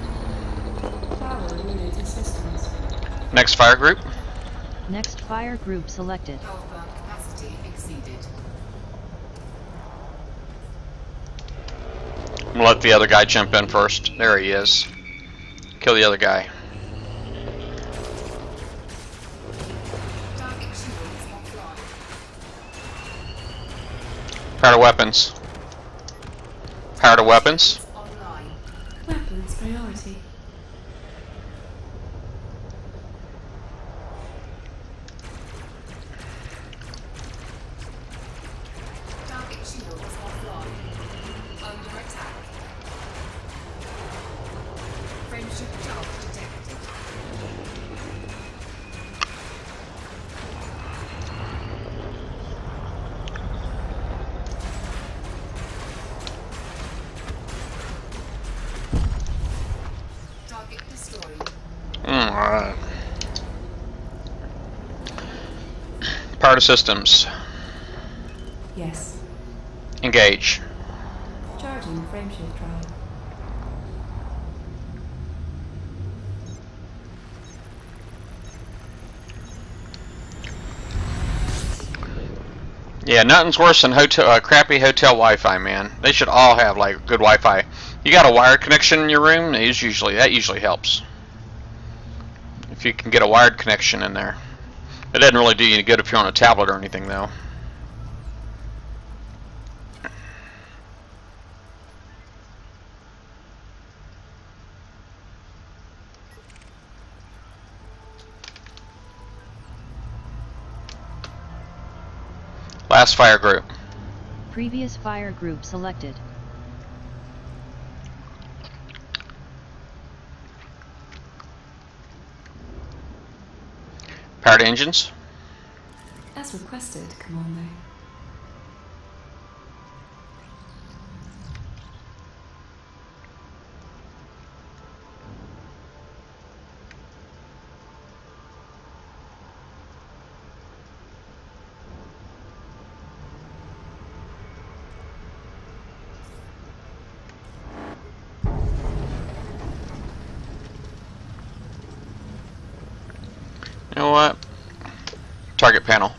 Power unit to systems. Next fire group. Next fire group selected. Power plant capacity exceeded. I'm gonna let the other guy jump in first. There he is. Kill the other guy. Target shields offline. Power to weapons. Power to weapons. Online. Weapons priority. Target shields offline. Under attack. Frameshift charge detected. Target destroyed. Alright. Power to systems. Yes. Engage. Charging frameshift drive. Yeah, nothing's worse than crappy hotel Wi-Fi, man. They should all have like good Wi-Fi. You got a wired connection in your room? That usually helps. If you can get a wired connection in there. It doesn't really do you any good if you're on a tablet or anything, though. Last fire group. Previous fire group selected. Power to engines. As requested, Commander. You know what? Target panel.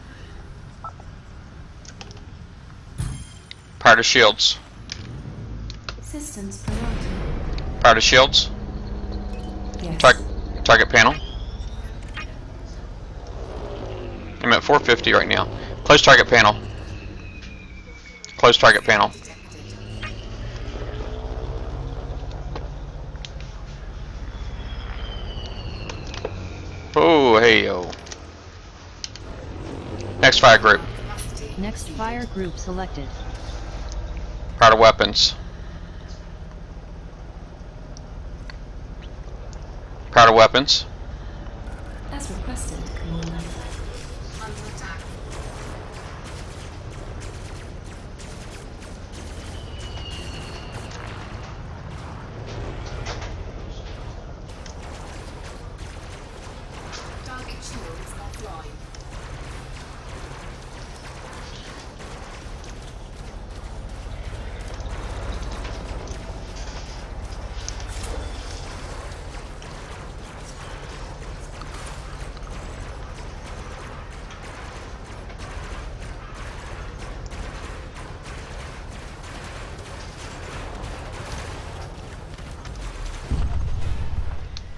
Power to shields. Systems priority. Power to shields. Yes. Target panel. I'm at 450 right now. Close target panel. Close target panel. Oh, hey yo. Next fire group. Next fire group selected. Power to weapons. Power to weapons. As requested, Commander. Under attack. Target shields offline.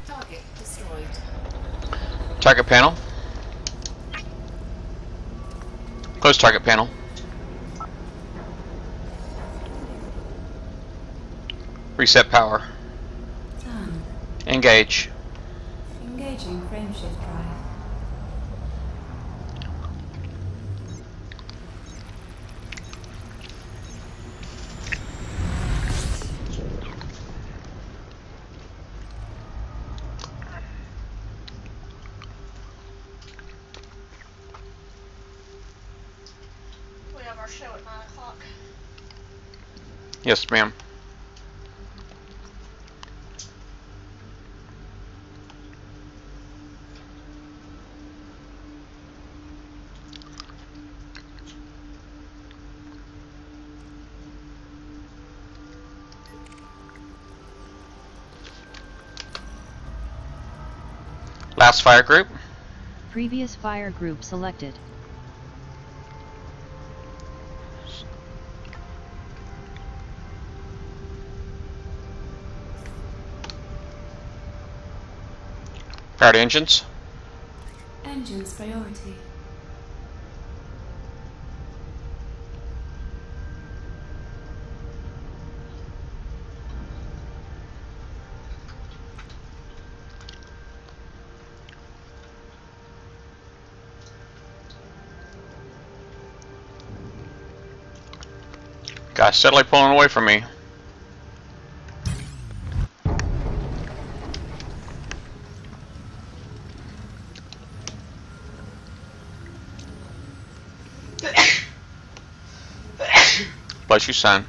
Target destroyed. Target panel. Close target panel. Reset power. Done. Engage. Engaging frameshift drive. Yes, ma'am. Last fire group. Previous fire group selected. Powered engines. Engines priority. Guy's steadily pulling away from me. Bless you, son.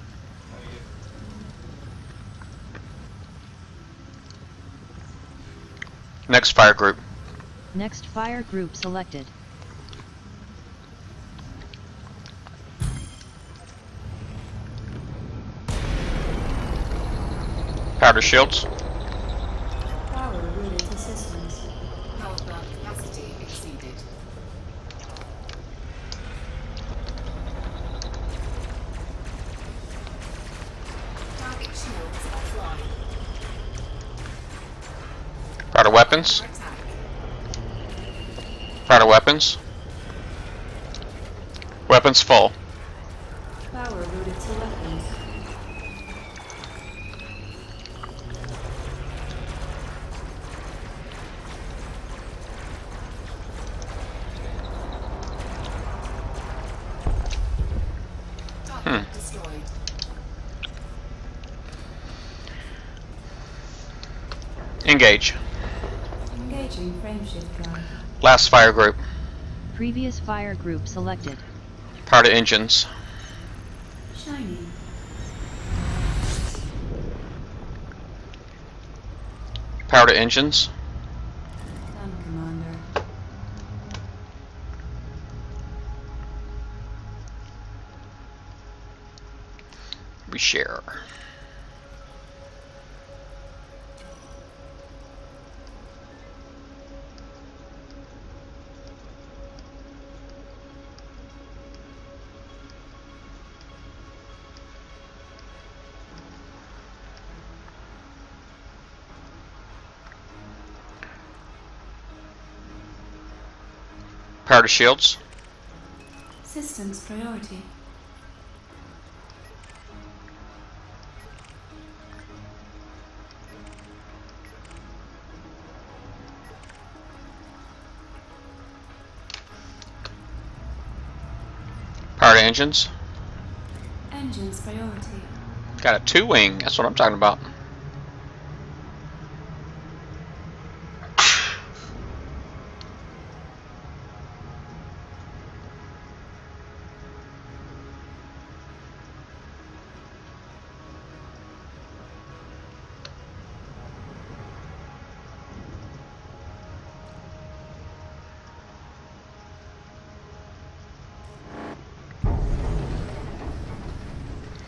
Next fire group. Next fire group selected. Powder shields. Power routed to systems. Power plant capacity exceeded. Target shields offline. Powder weapons. Attack. Powder weapons. Weapons full. Power routed to weapons. Target destroyed. Engage. Engaging frameshift drive. Last fire group. Previous fire group selected. Powder engines. Shiny. Powder engines. Done, Commander. We share. Powder shields. Systems priority. Powder engines. Engines priority. Got a two-wing. That's what I'm talking about.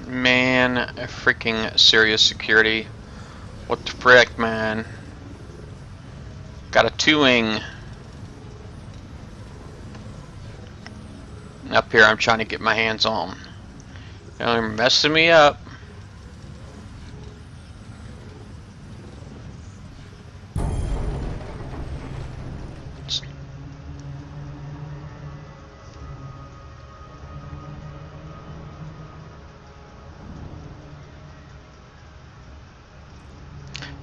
Man, freaking serious security. What the frick, man? Got a two-wing. Up here, I'm trying to get my hands on. They're messing me up.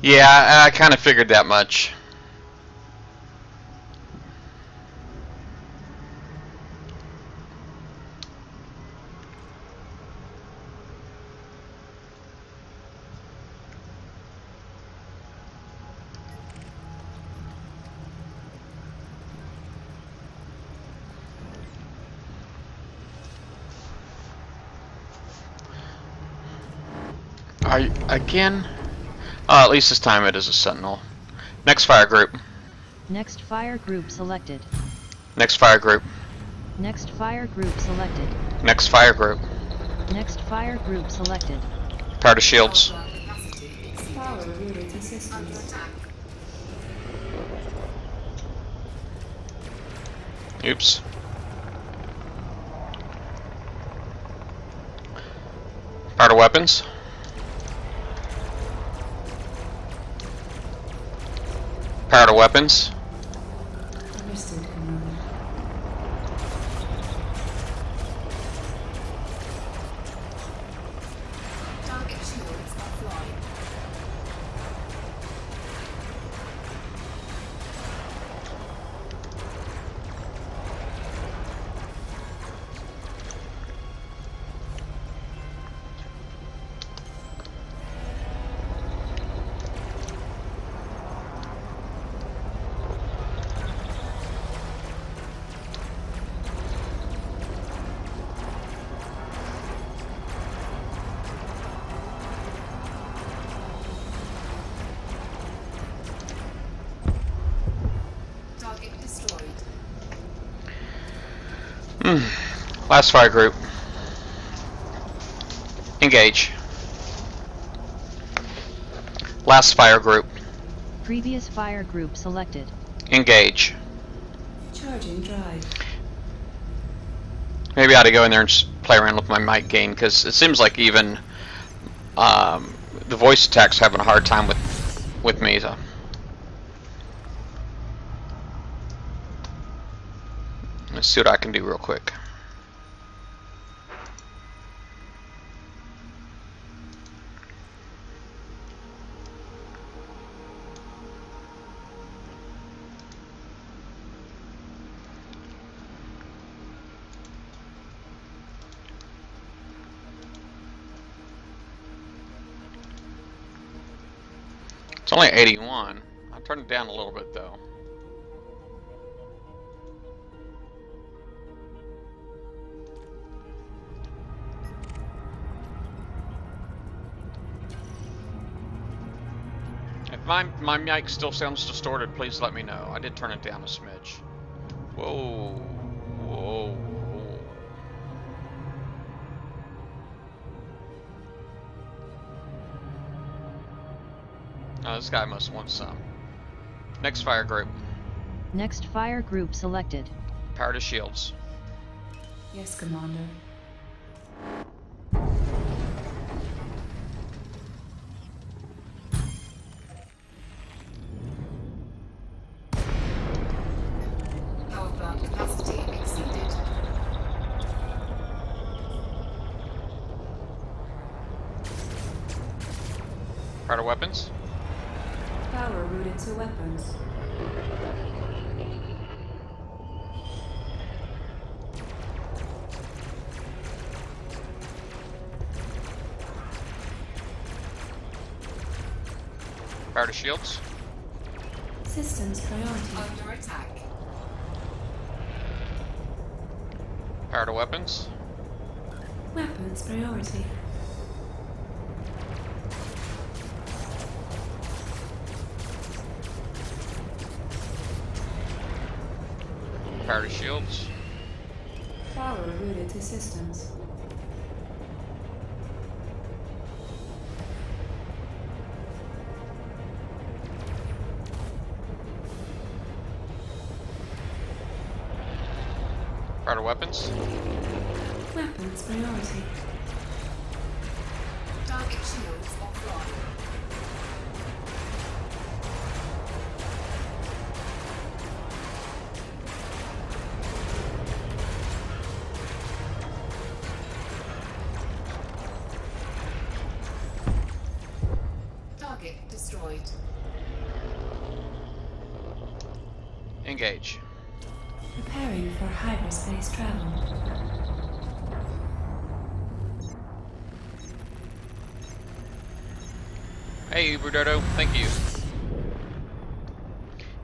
Yeah, I kind of figured that much. Again? At least this time it is a sentinel. Next fire group. Next fire group selected. Next fire group. Next fire group selected. Next fire group. Next fire group selected. Power to shields. Power plant capacity exceeded. Power unit Under systems. attack. Oops. Power to weapons. Power to weapons. Understood, Commander. Target shields offline. Target destroyed. Last fire group. Engage. Last fire group. Previous fire group selected. Engage. Charging drive. Maybe I ought to go in there and play around with my mic gain, because it seems like even the voice attack's having a hard time with me. So. Let's see what I can do real quick. It's only 81. I turned it down a little bit though. If my mic still sounds distorted, please let me know. I did turn it down a smidge. Whoa. Whoa. Oh, this guy must want some. Next fire group. Next fire group selected. Power to shields. Yes, Commander. Power plant capacity exceeded. Power to weapons. Power routed to weapons. Power to shields. Systems priority. Under attack. Power to weapons. Weapons priority. Power to shields. Power routed to systems. Power to weapons. Weapons priority. Target shields offline. Target destroyed. Engage. Preparing for hyperspace travel. Hey, Uberdodo, thank you.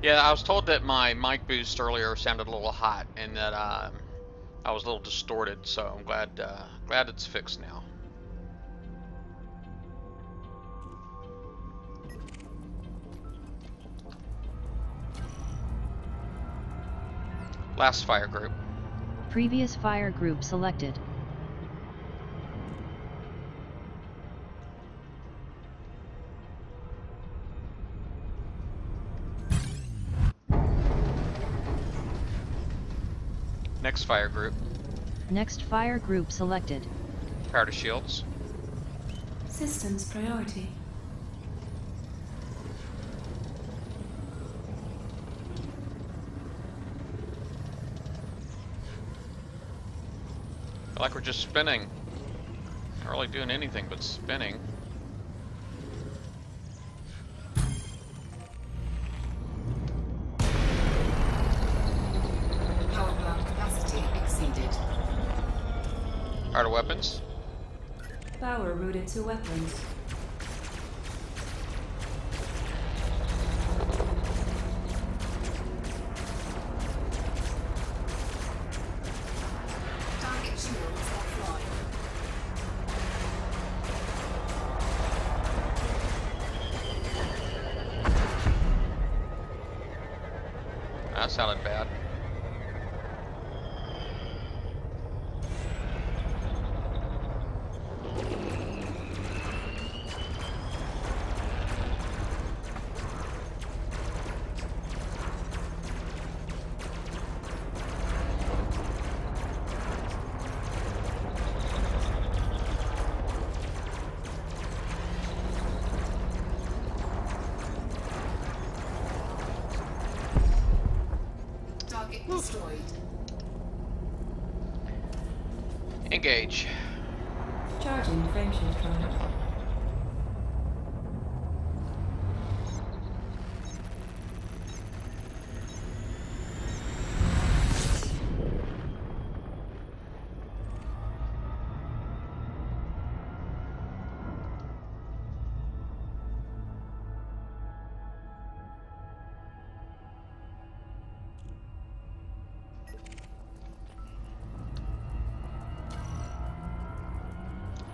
Yeah, I was told that my mic boost earlier sounded a little hot and that I was a little distorted, so I'm glad it's fixed now. Last fire group. Previous fire group selected. Next fire group. Next fire group selected. Power to shields. Systems priority. Feel like we're just spinning. Not really doing anything but spinning. Power plant capacity exceeded. Power to weapons. Power routed to weapons. Target shields offline. That sounded bad. Target destroyed. Engage. Charging frameshift drive.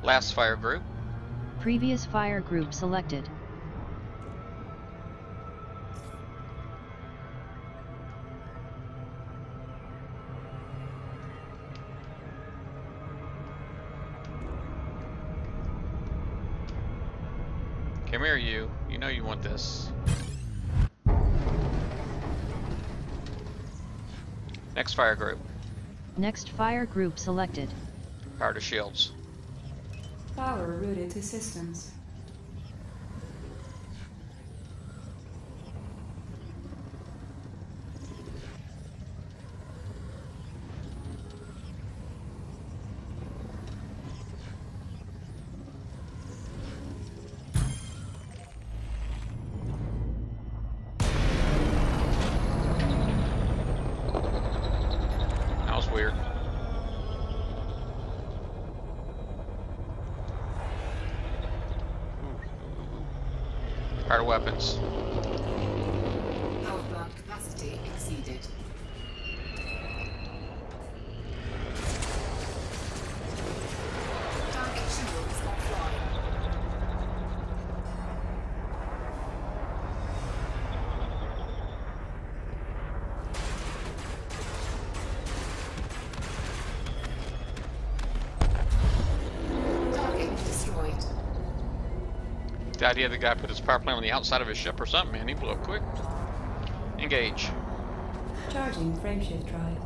Last fire group. Previous fire group selected. Come here, you. You know you want this. Next fire group. Next fire group selected. Power to shields. Power routed to systems. That was weird. Power to weapons. Power plant capacity exceeded. Target shields offline. Target destroyed. The idea the guy put his power plant on the outside of his ship or something, man. He blew up quick. Engage. Charging frameshift drive.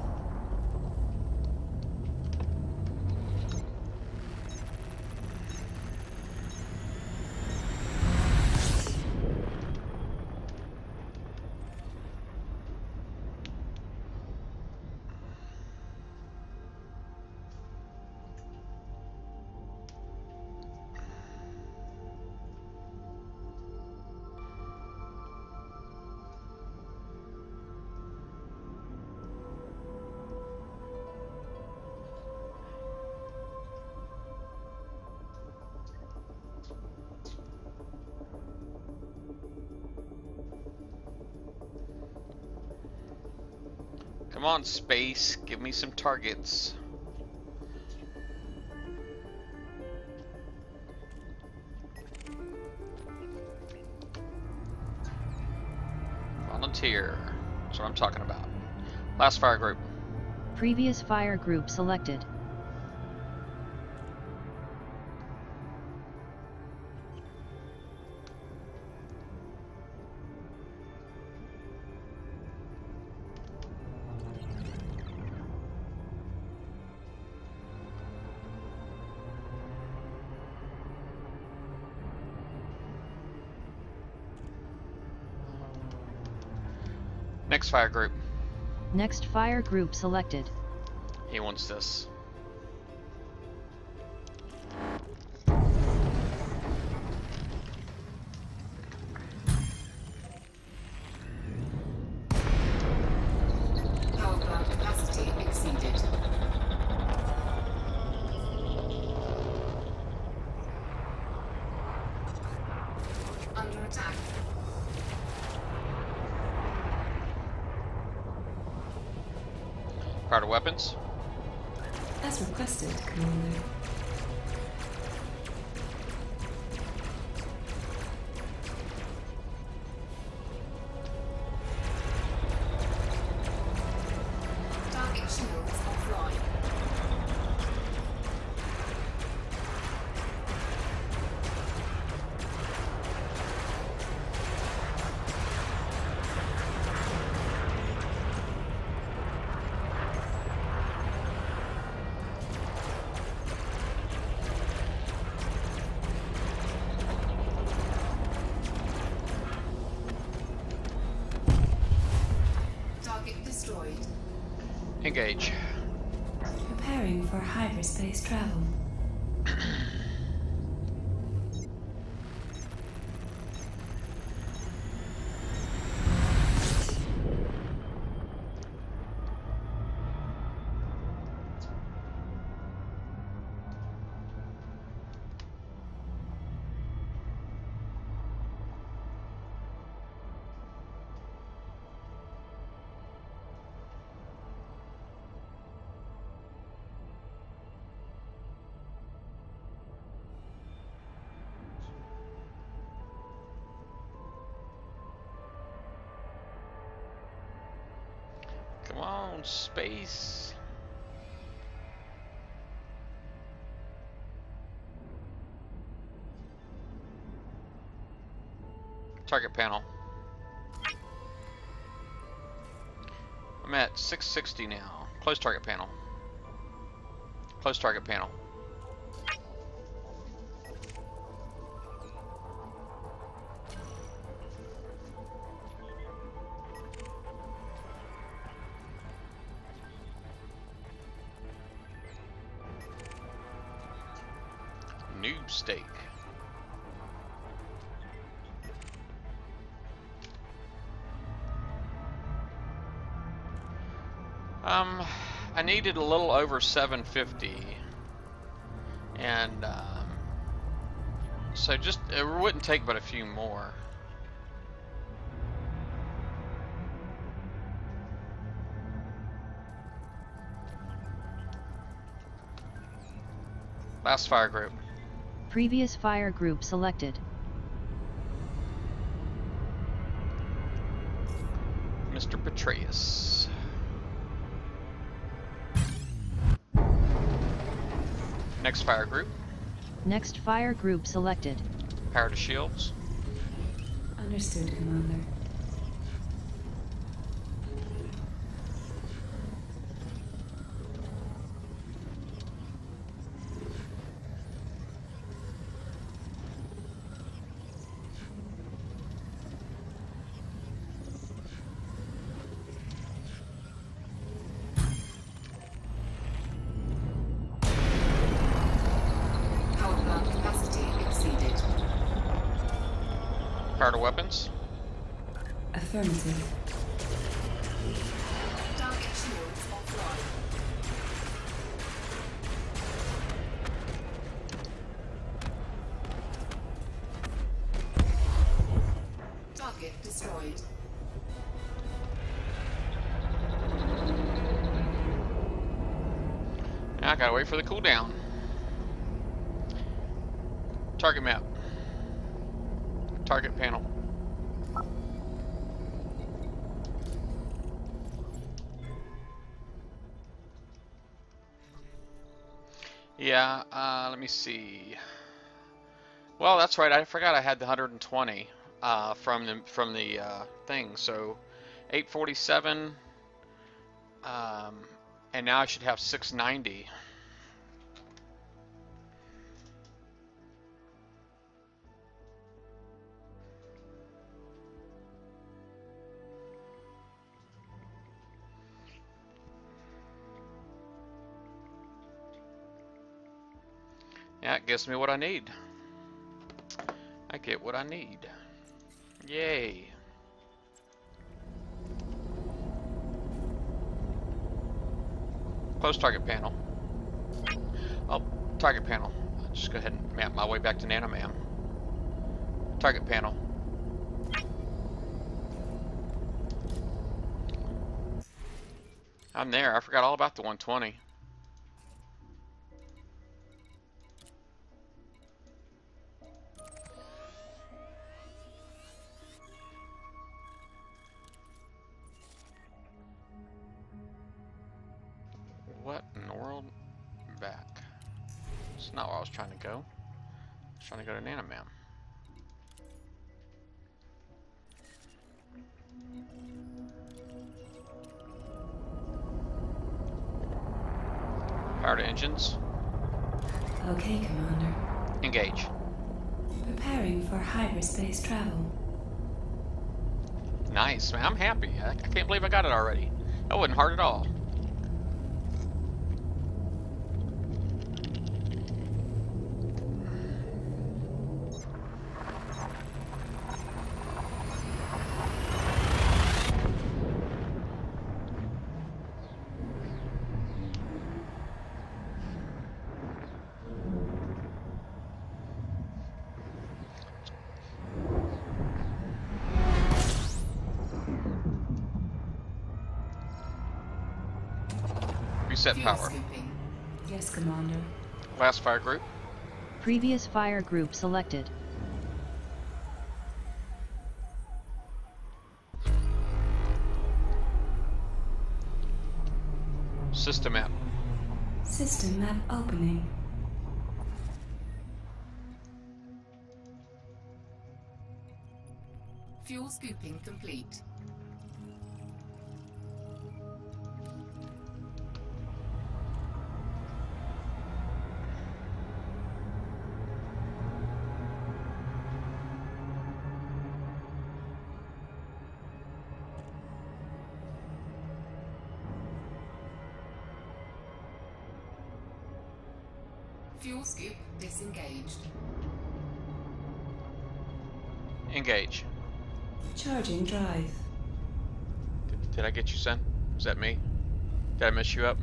Come on, space. Give me some targets. Volunteer. That's what I'm talking about. Last fire group. Previous fire group selected. Next fire group. Next fire group selected. He wants this. Power plant capacity exceeded. Under attack. Fire to weapons. As requested, Commander. Target shields offline. Target destroyed. Engage. Preparing for hyperspace travel. Come on, space. Target panel. I'm at 660 now. Close target panel. Close target panel. Noob steak. I needed a little over 750, and so just it wouldn't take but a few more. Last fire group. Previous fire group selected. Mr. Petraeus. Next fire group. Next fire group selected. Power to shields. Understood, Commander. Power plant capacity exceeded. Power to weapons. Affirmative. Target shields offline. Target destroyed. Now I gotta wait for the cooldown. Target map. Target panel. Yeah, let me see. Well, that's right. I forgot I had the 120 from the thing. So 847, and now I should have 690. Yeah, it gives me what I need. I get what I need. Yay. Close target panel. Oh, target panel. I'll just go ahead and map my way back to Nanomam. Target panel. I'm there. I forgot all about the 120. What in the world? Back. That's not where I was trying to go. I was trying to go to Nanomam. Power to engines. Okay, Commander. Engage. Preparing for hyperspace travel. Nice, man. I'm happy. I can't believe I got it already. That wasn't hard at all. Reset Fuel power. scooping. Yes, Commander. Last fire group. Previous fire group selected. System map. System map opening. Fuel scooping complete. Fuel scoop disengaged. Engage. Charging drive. Did I get you, son? Was that me? Did I mess you up?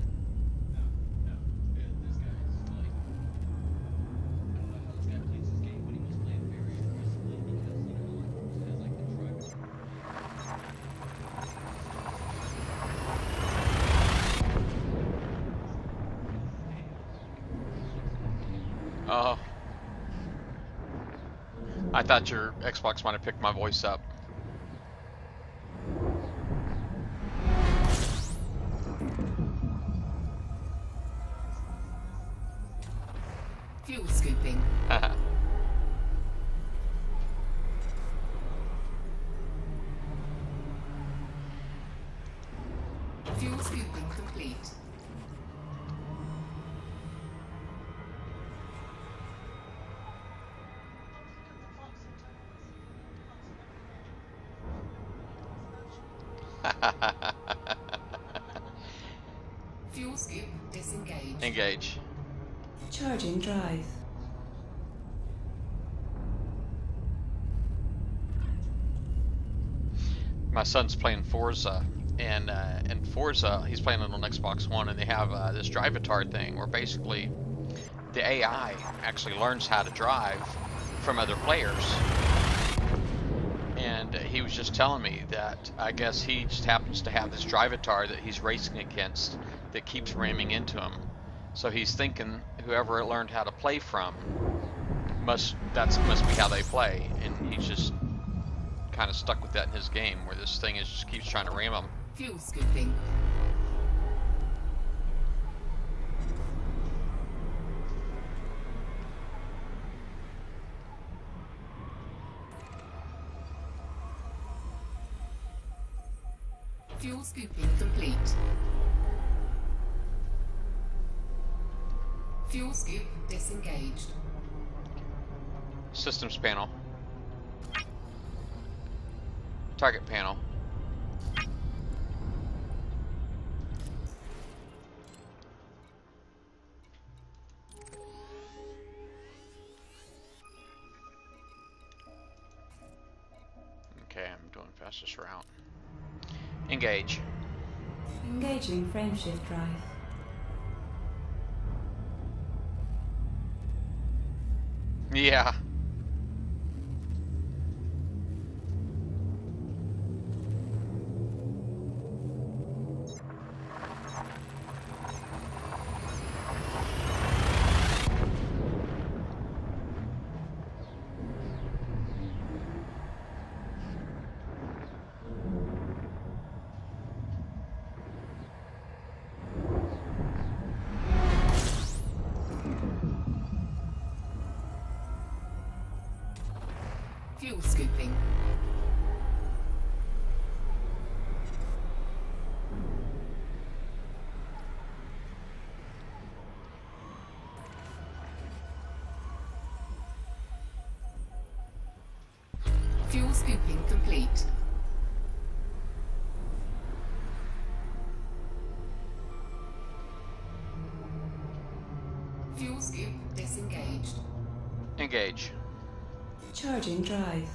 Oh. I thought your Xbox might have picked my voice up. Fuel scooping. Fuel scooping complete. Fuel scoop disengaged. Engage. Charging drive. My son's playing Forza, and in Forza, he's playing it on Xbox One, and they have this drive-a-tar thing where basically the AI actually learns how to drive from other players. And he was just telling me that I guess he just happens to have this drive-a-tar that he's racing against that keeps ramming into him. So he's thinking whoever learned how to play from must be how they play, and he's just kind of stuck with that in his game, where this thing is just keeps trying to ram him. Fuel scooping. Fuel scooping complete. Fuel scoop disengaged. Systems panel. Target panel. Okay, I'm doing fastest route. Engage. Engaging frameshift drive. Yeah. Fuel scooping. Fuel scooping complete. Fuel scoop disengaged. Engage. Charging drive.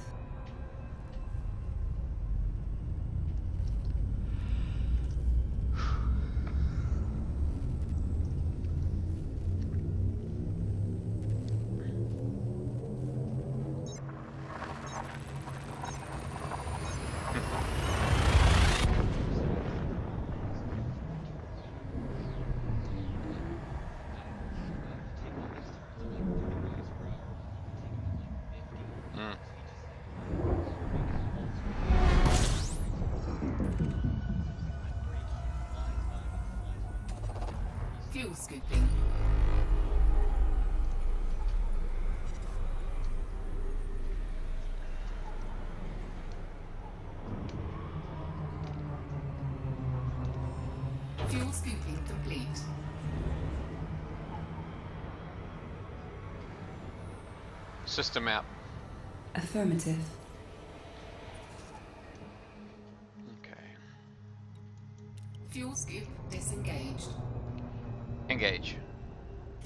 Fuel scooping. Fuel scooping complete. System map. Affirmative. Okay. Fuel scoop disengaged. Engage.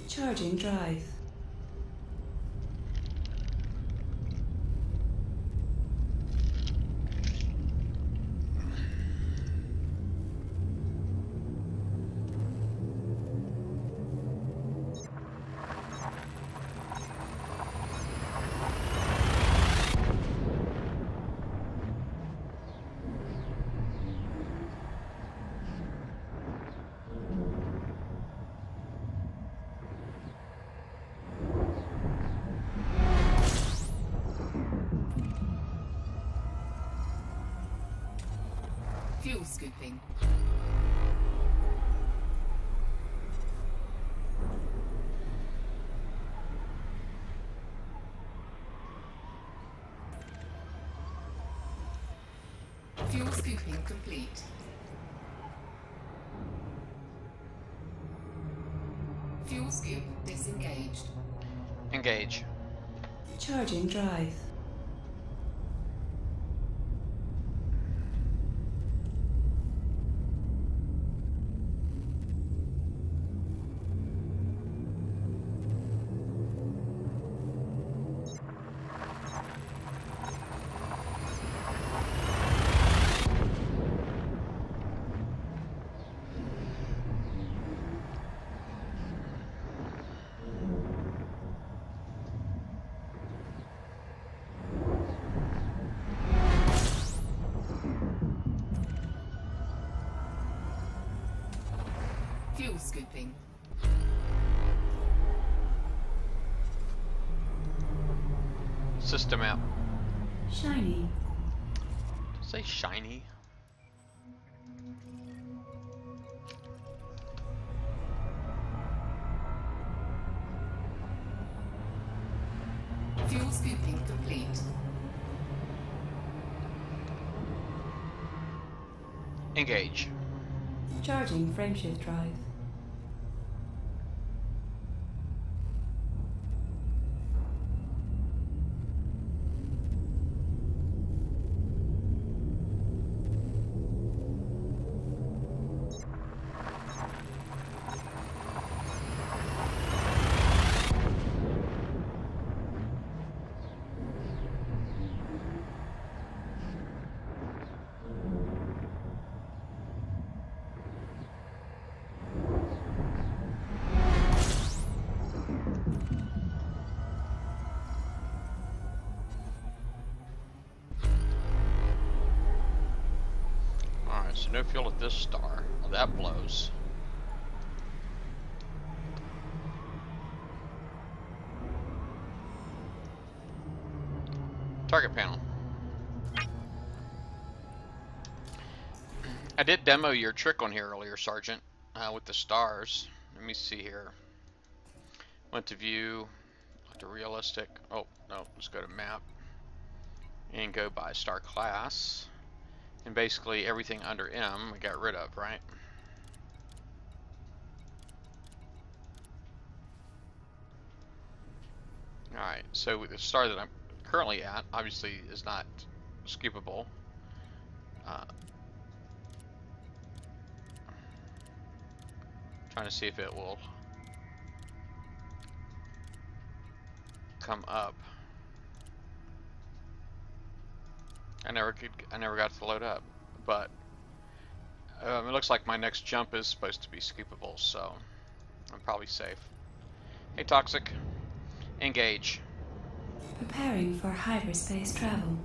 Charging drive. Fuel scooping. Fuel scooping complete. Fuel scoop disengaged. Engage. Charging drive. Fuel scooping. System map. Shiny. Say shiny. Fuel scooping complete. Engage. Charging frameshift drive. Alright, so no fuel at this star. Well, that blows. Target panel. I did demo your trick on here earlier, Sergeant, with the stars. Let me see here. Went to view, went to realistic. Oh, no, let's go to map. And go by star class. And basically everything under M we got rid of, right? Alright, so the star that I'm currently at obviously is not scoopable. Trying to see if it will come up. I never got to load up, but it looks like my next jump is supposed to be scoopable, so I'm probably safe. Hey, Toxic. Engage. Preparing for hyperspace travel.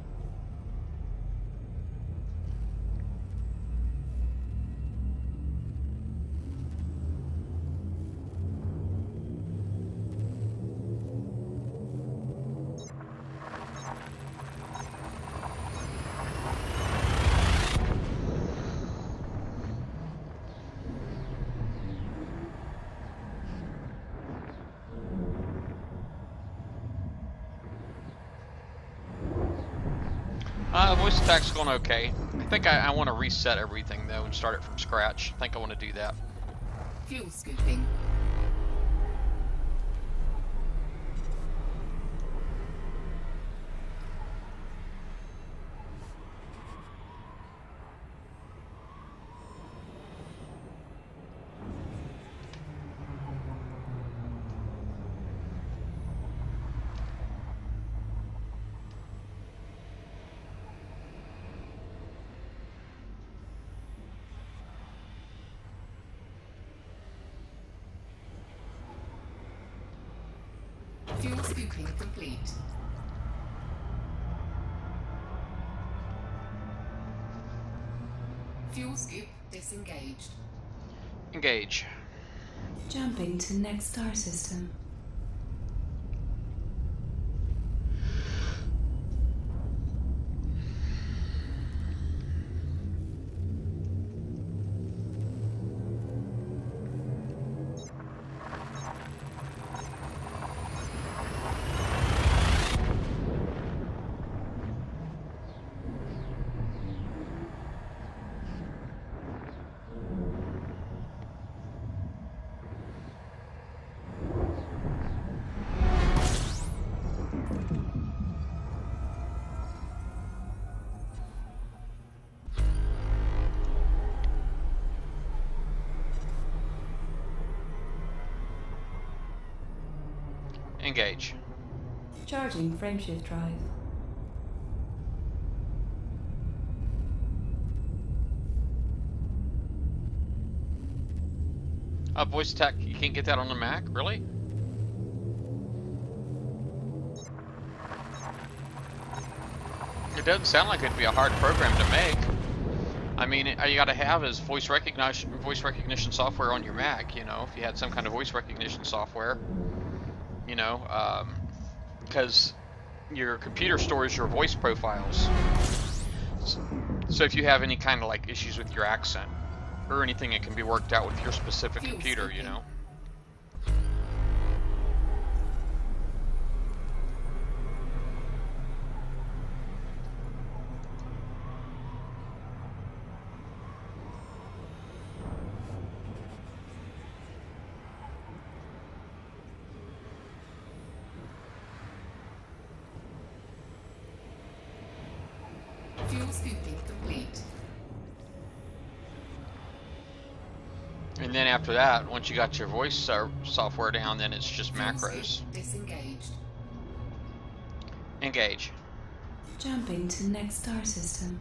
Voice attack's going okay. I think I want to reset everything though and start it from scratch. I think I want to do that. Fuel scooping. Fuel scooping complete. Fuel scoop disengaged. Engage. Jumping to next star system. Engage. Charging frameshift drive. Voice attack, you can't get that on the Mac? Really? It doesn't sound like it'd be a hard program to make. I mean, all you gotta have is voice recognition software on your Mac, you know, if you had some kind of voice recognition software, you know, because your computer stores your voice profiles. So if you have any kind of like issues with your accent or anything, it can be worked out with your specific computer, you know. Fuel scooping complete. And then after that, once you got your voice software down, then it's just Fuel macros. skip disengaged. Engage. Jumping to next star system.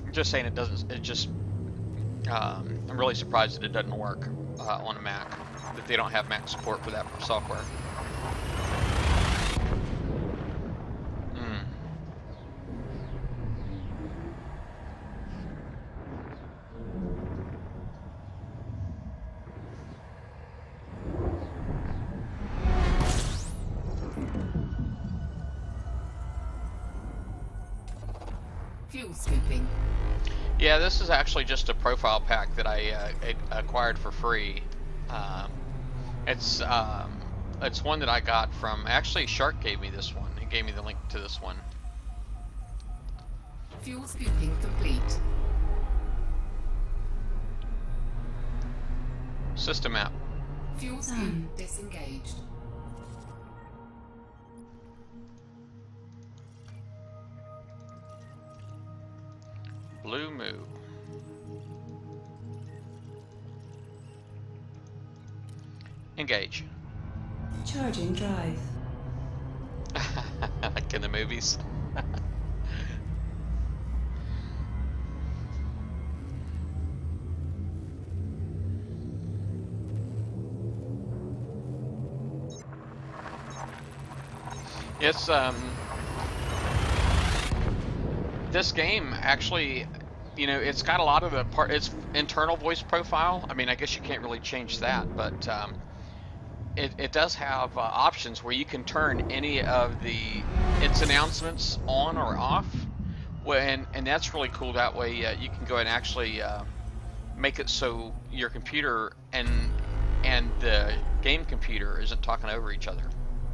I'm just saying it doesn't. It just. I'm really surprised that it doesn't work on a Mac. That they don't have Mac support for that software. Hmm. Fuel scooping. Yeah, this is actually just a profile pack that I acquired for free. It's one that I got from, actually Shark gave me this one. He gave me the link to this one. Fuel scooping complete. System map. Fuel scoop disengaged. Blue Moo. Engage. Charging drive. Like in the movies. It's this game actually, you know, it's got a lot of the its internal voice profile. I mean, I guess you can't really change that, but it does have options where you can turn any of its announcements on or off. And that's really cool. That way you can go and actually make it so your computer and the game computer isn't talking over each other.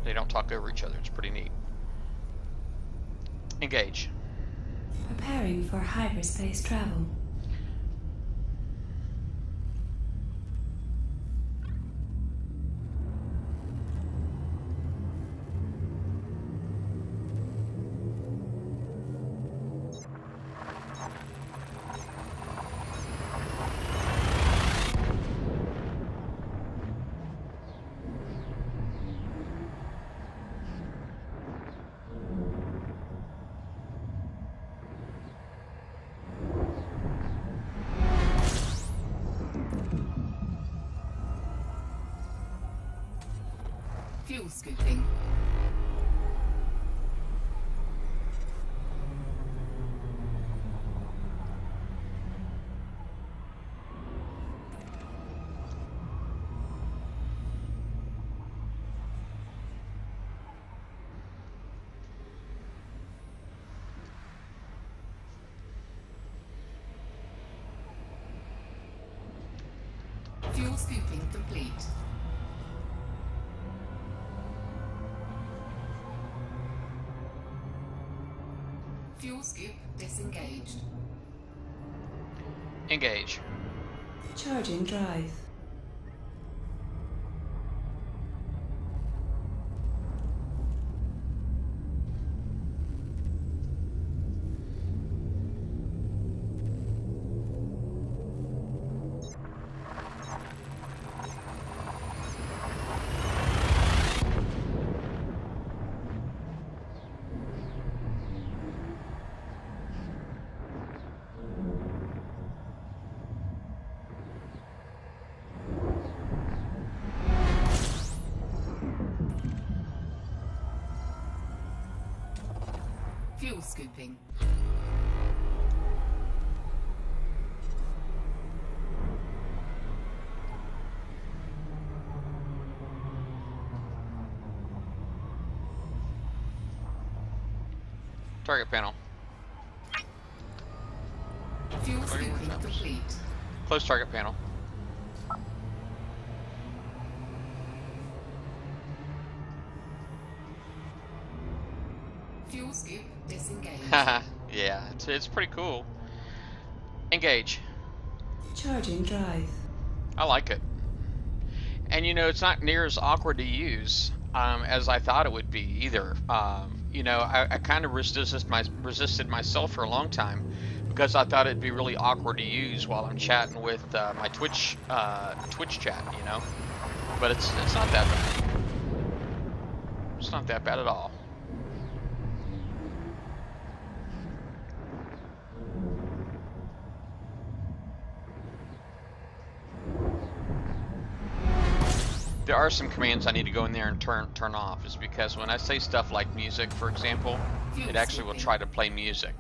They don't talk over each other. It's pretty neat. Engage. Preparing for hyperspace travel. Fuel scooping. Fuel scooping complete. Fuel scoop disengaged. Engage. Charging drive. Fuel scooping. Target panel. Fuel scooping complete. Close target panel. Fuel scoop disengaged. Yeah, it's pretty cool. Engage. Charging drive. I like it. And you know, it's not near as awkward to use as I thought it would be either. You know, I kind of resisted myself for a long time because I thought it'd be really awkward to use while I'm chatting with my Twitch chat. You know, but it's not that bad. It's not that bad at all. There are some commands I need to go in there and turn off, is because when I say stuff like music, for example, it actually will try to play music.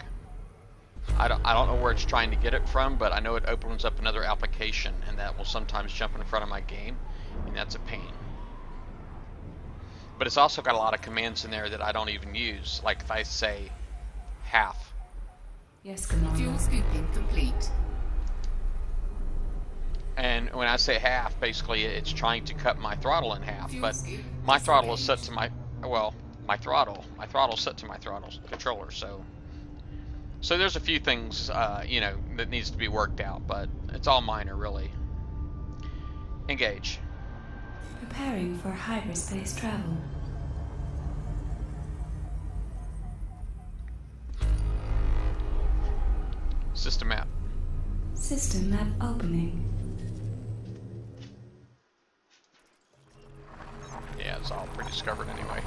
I don't know where it's trying to get it from, but I know it opens up another application, and that will sometimes jump in front of my game, and that's a pain. But it's also got a lot of commands in there that I don't even use, like if I say half. Yes, Commander. Fuel scooping complete. And when I say half, basically it's trying to cut my throttle in half. But my throttle is set to my throttle set to my throttle controller. So there's a few things you know, that needs to be worked out, but it's all minor really. Engage. Preparing for hyperspace travel. System map. System map opening. Yeah, it's all pre-discovered anyway.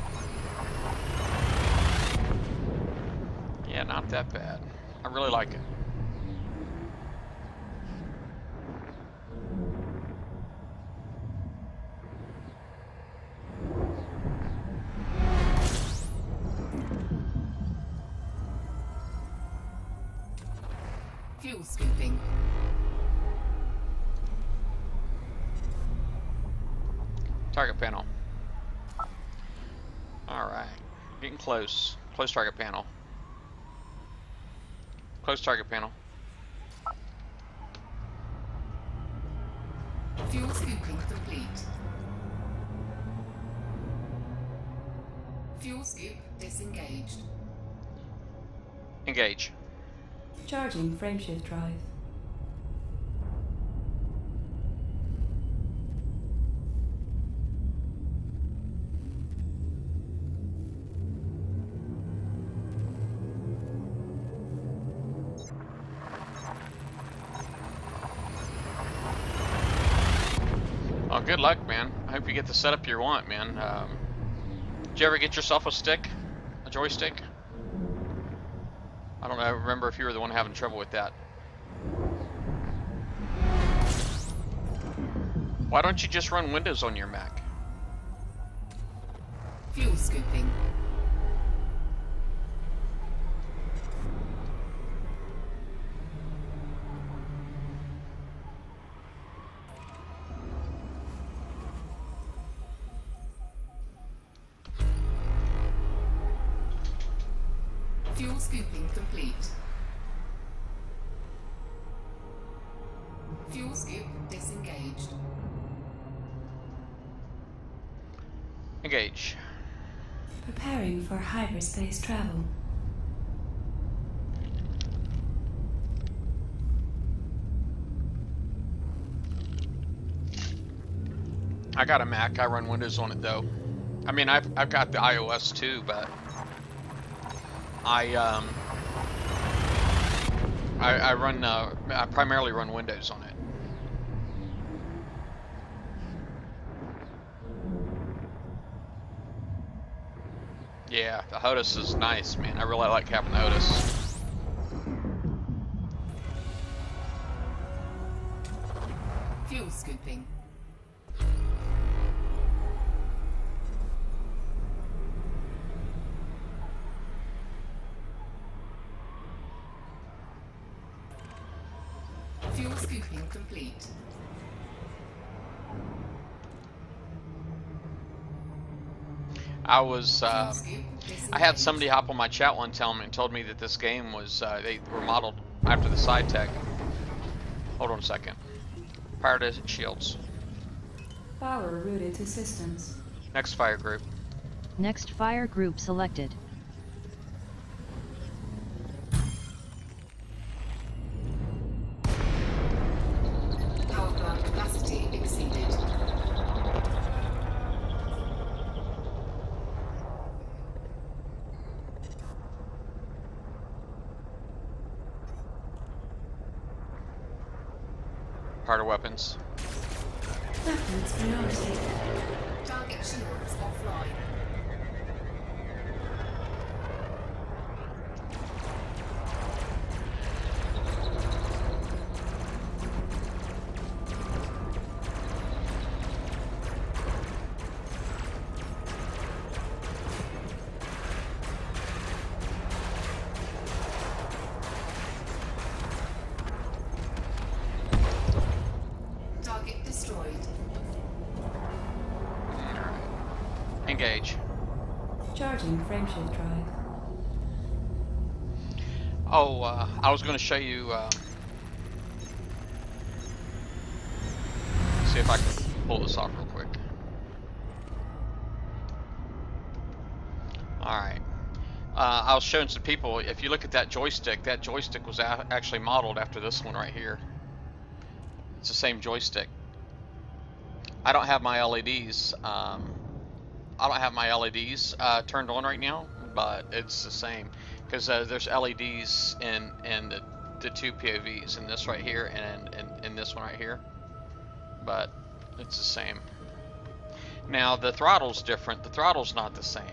Yeah, not that bad. I really like it. Fuel scooping. Target panel. Alright. Getting close. Close target panel. Close target panel. Fuel scooping complete. Fuel scoop disengaged. Engage. Charging frameshift drive. Well, good luck, man. I hope you get the setup you want, man. Did you ever get yourself a stick? A joystick? I don't know. I remember if you were the one having trouble with that. Why don't you just run Windows on your Mac? Fuel scooping. Fuel scooping complete. Fuel scoop disengaged. Engage. Preparing for hyperspace travel. I got a Mac. I run Windows on it though. I mean, I've got the iOS too, but I primarily run Windows on it. Yeah, the HOTAS is nice, man. I really like having the HOTAS. Fuel scooping. Fuel scooping complete. I was, Fuel scoop I had disengaged. somebody hop on my chat one time and told me that this game was, they were modeled after the side tech. Hold on a second. Power to shields. Power routed to systems. Next fire group. Next fire group selected. Power plant capacity exceeded. Harder weapons. Weapons priority. Target shields offline. Target destroyed. Engage. Charging frameshift drive. Oh, I was going to show you. See if I can pull this off real quick. All right. I was showing some people. If you look at that joystick was actually modeled after this one right here. It's the same joystick. I don't have my LEDs. Turned on right now, but it's the same because there's LEDs in the two POVs, in this right here and in this one right here. But it's the same. Now the throttle's different. The throttle's not the same.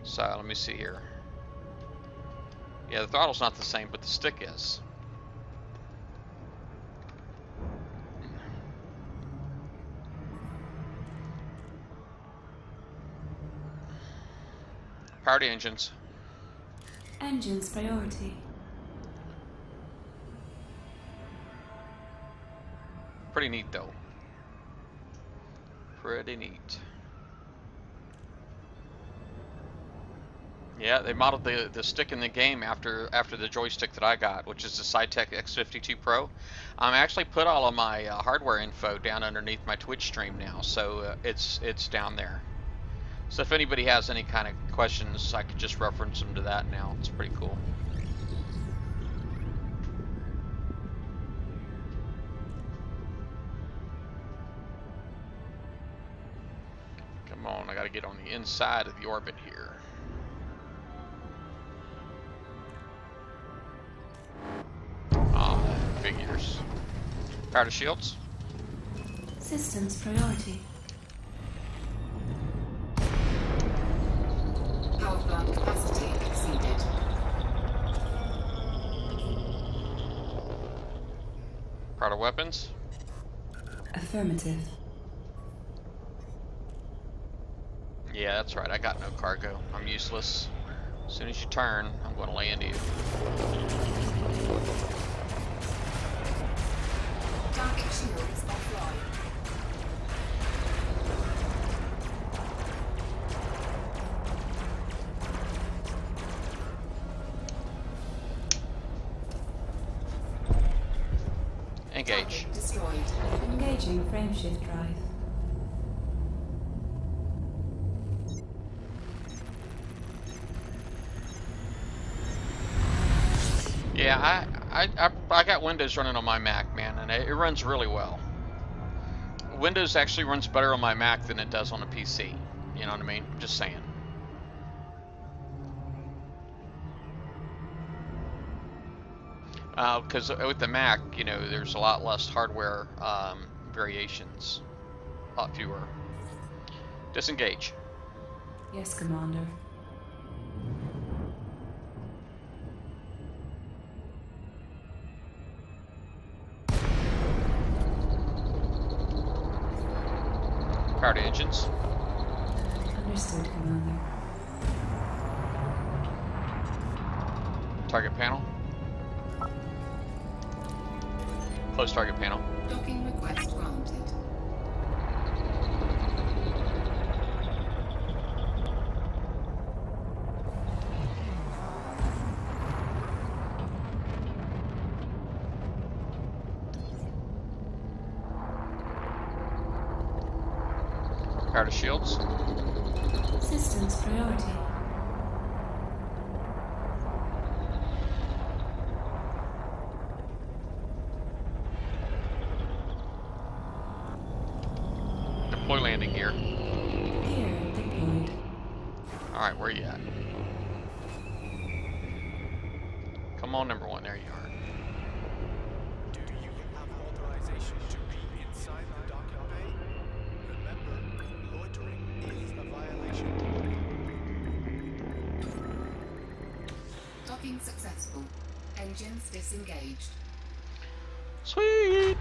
So let me see here. Yeah, the throttle's not the same, but the stick is. Power to engines. Engines priority. Pretty neat though. Pretty neat. Yeah, they modeled the stick in the game after the joystick that I got, which is the Cytec X52 Pro. I actually put all of my hardware info down underneath my Twitch stream now, so it's down there. So if anybody has any kind of questions, I could just reference them to that now. It's pretty cool. Come on, I gotta get on the inside of the orbit here. Ah, figures. Power to shields. Systems priority. Power plant capacity exceeded. Power to weapons. Affirmative. Yeah, that's right. I got no cargo. I'm useless. As soon as you turn, I'm going to land you. Target shields offline. Engage. Target destroyed. Engaging frameshift drive. Yeah, I got Windows running on my Mac, man, and it runs really well. Windows actually runs better on my Mac than it does on a PC. You know what I mean? Just saying. Because with the Mac, you know, there's a lot less hardware variations, a lot fewer. Disengage. Yes, Commander. Power to engines. Understood, Commander. Target panel. Close target panel. Docking request granted. Power to shields. Systems priority. Deploy landing gear. Here, deployed. Alright, where you at? Come on, number one. There you are. Unsuccessful. Engines disengaged. Sweet.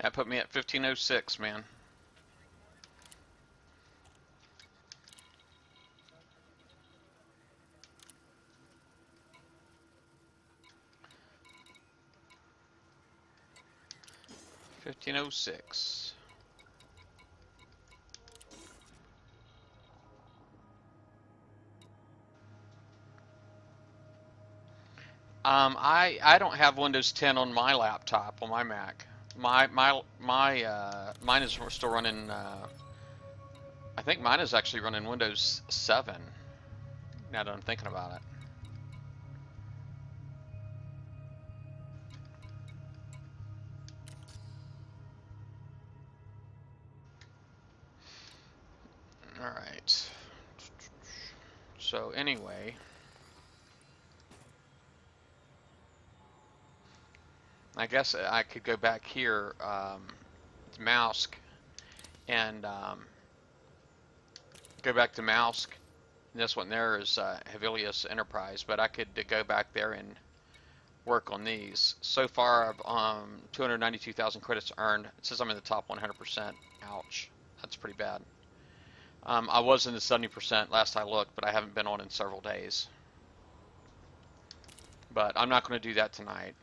That put me at 1506, man. $15.06. I don't have Windows 10 on my laptop on my Mac. Mine is still running. I think mine is actually running Windows 7. Now that I'm thinking about it. All right. So anyway, I guess I could go back here to Mausk and go back to Mausk. This one there is Hevilius Enterprise, but I could go back there and work on these. So far, I've 292,000 credits earned. It says I'm in the top 100%. Ouch, that's pretty bad. I was in the 70% last I looked, but I haven't been on in several days. But I'm not going to do that tonight.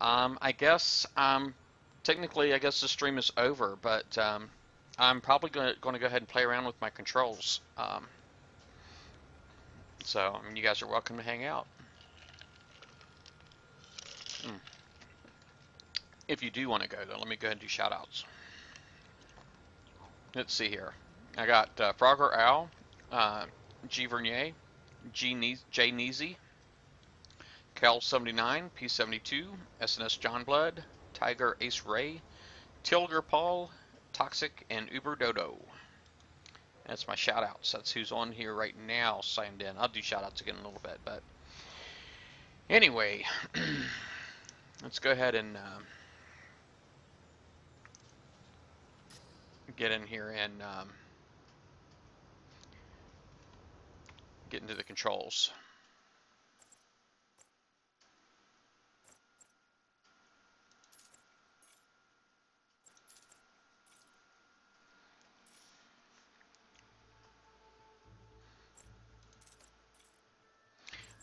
I guess technically, I guess the stream is over, but I'm probably going to go ahead and play around with my controls. So, I mean, you guys are welcome to hang out. If you do want to go, though, let me go ahead and do shout-outs. Let's see here. I got Frogger Owl, G. Vernier, J. Neasy, Cal79, P72, SNS Johnblood, Tiger Ace Ray, Tilger Paul, Toxic, and Uber Dodo. That's my shout-outs. That's who's on here right now signed in. I'll do shout-outs again in a little bit, but anyway, let's go ahead and get in here and get into the controls.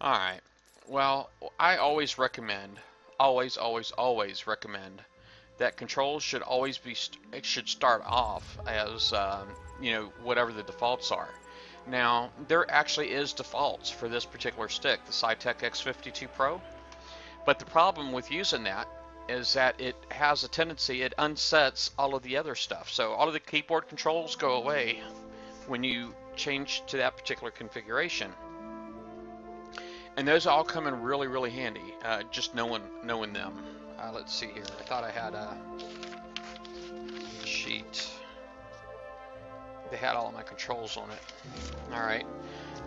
Alright, well, I always recommend, always recommend that controls should always be, it should start off as, you know, whatever the defaults are. Now, there actually is defaults for this particular stick, the Cytec X52 Pro, but the problem with using that is that it has a tendency, it unsets all of the other stuff. So all of the keyboard controls go away when you change to that particular configuration. And those all come in really handy, just knowing them. Let's see here. I thought I had a sheet. They had all of my controls on it. All right,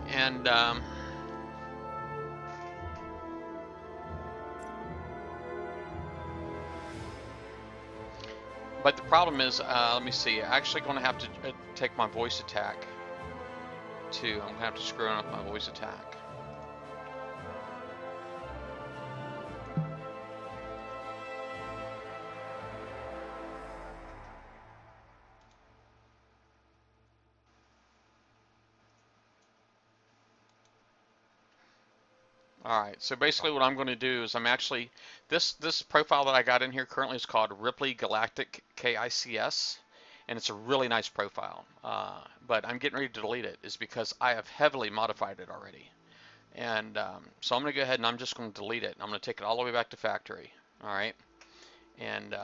and but the problem is, let me see. I'm actually going to have to take my voice attack too. I'm going to have to screw in with my voice attack. Alright, so basically what I'm going to do is I'm actually, this profile that I got in here currently is called Ripley Galactic KICS, and it's a really nice profile, but I'm getting ready to delete it is because I have heavily modified it already. And so I'm going to go ahead and I'm just going to delete it. I'm going to take it all the way back to factory, alright? And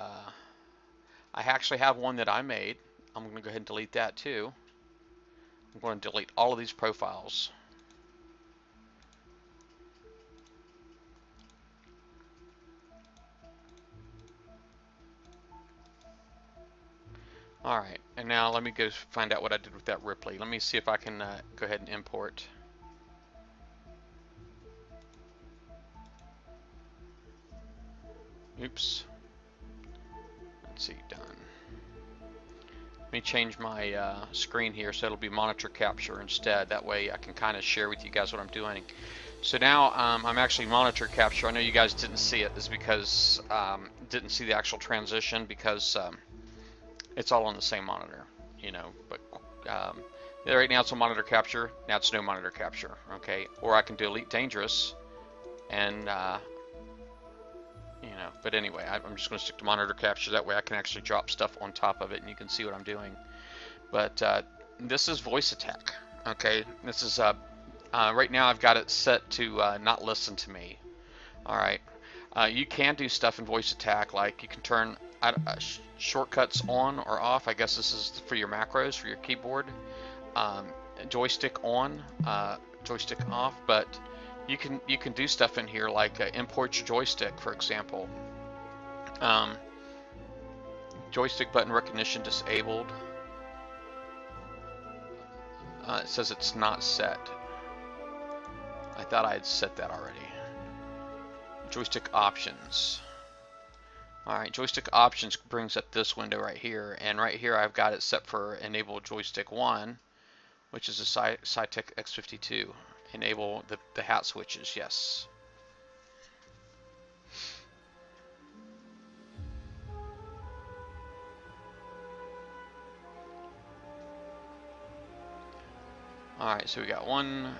I actually have one that I made. I'm going to go ahead and delete that too. I'm going to delete all of these profiles. Alright, and now let me go find out what I did with that Ripley. Let me see if I can go ahead and import. Oops. Let's see, done. Let me change my screen here so it'll be monitor capture instead. That way I can kind of share with you guys what I'm doing. So now I'm actually monitor capture. I know you guys didn't see it. It's because didn't see the actual transition because it's all on the same monitor, you know. But right now it's on monitor capture. Now it's no monitor capture. Okay, or I can delete dangerous, and you know. But anyway, I'm just going to stick to monitor capture. That way I can actually drop stuff on top of it, and you can see what I'm doing. But this is voice attack. Okay, this is right now I've got it set to not listen to me. All right, you can do stuff in voice attack, like you can turn shortcuts on or off. I guess this is for your macros for your keyboard. Joystick on, joystick off. But you can do stuff in here like import your joystick, for example. Joystick button recognition disabled. It says it's not set. I thought I had set that already. Joystick options. Alright, joystick options brings up this window right here, and right here I've got it set for enable joystick 1, which is a Cytec X52. Enable the hat switches, yes. Alright, so we got one.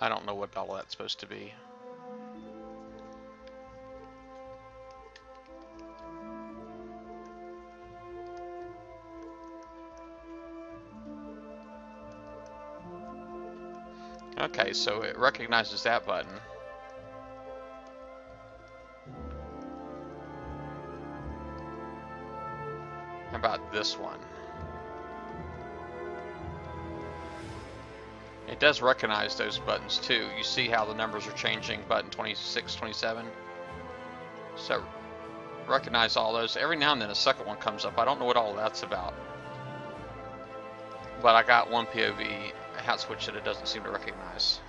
I don't know what all that's supposed to be. Okay, so it recognizes that button. How about this one? It does recognize those buttons too. You see how the numbers are changing, button 26, 27. So recognize all those. Every now and then a second one comes up. I don't know what all that's about. But I got one POV hat switch that it doesn't seem to recognize.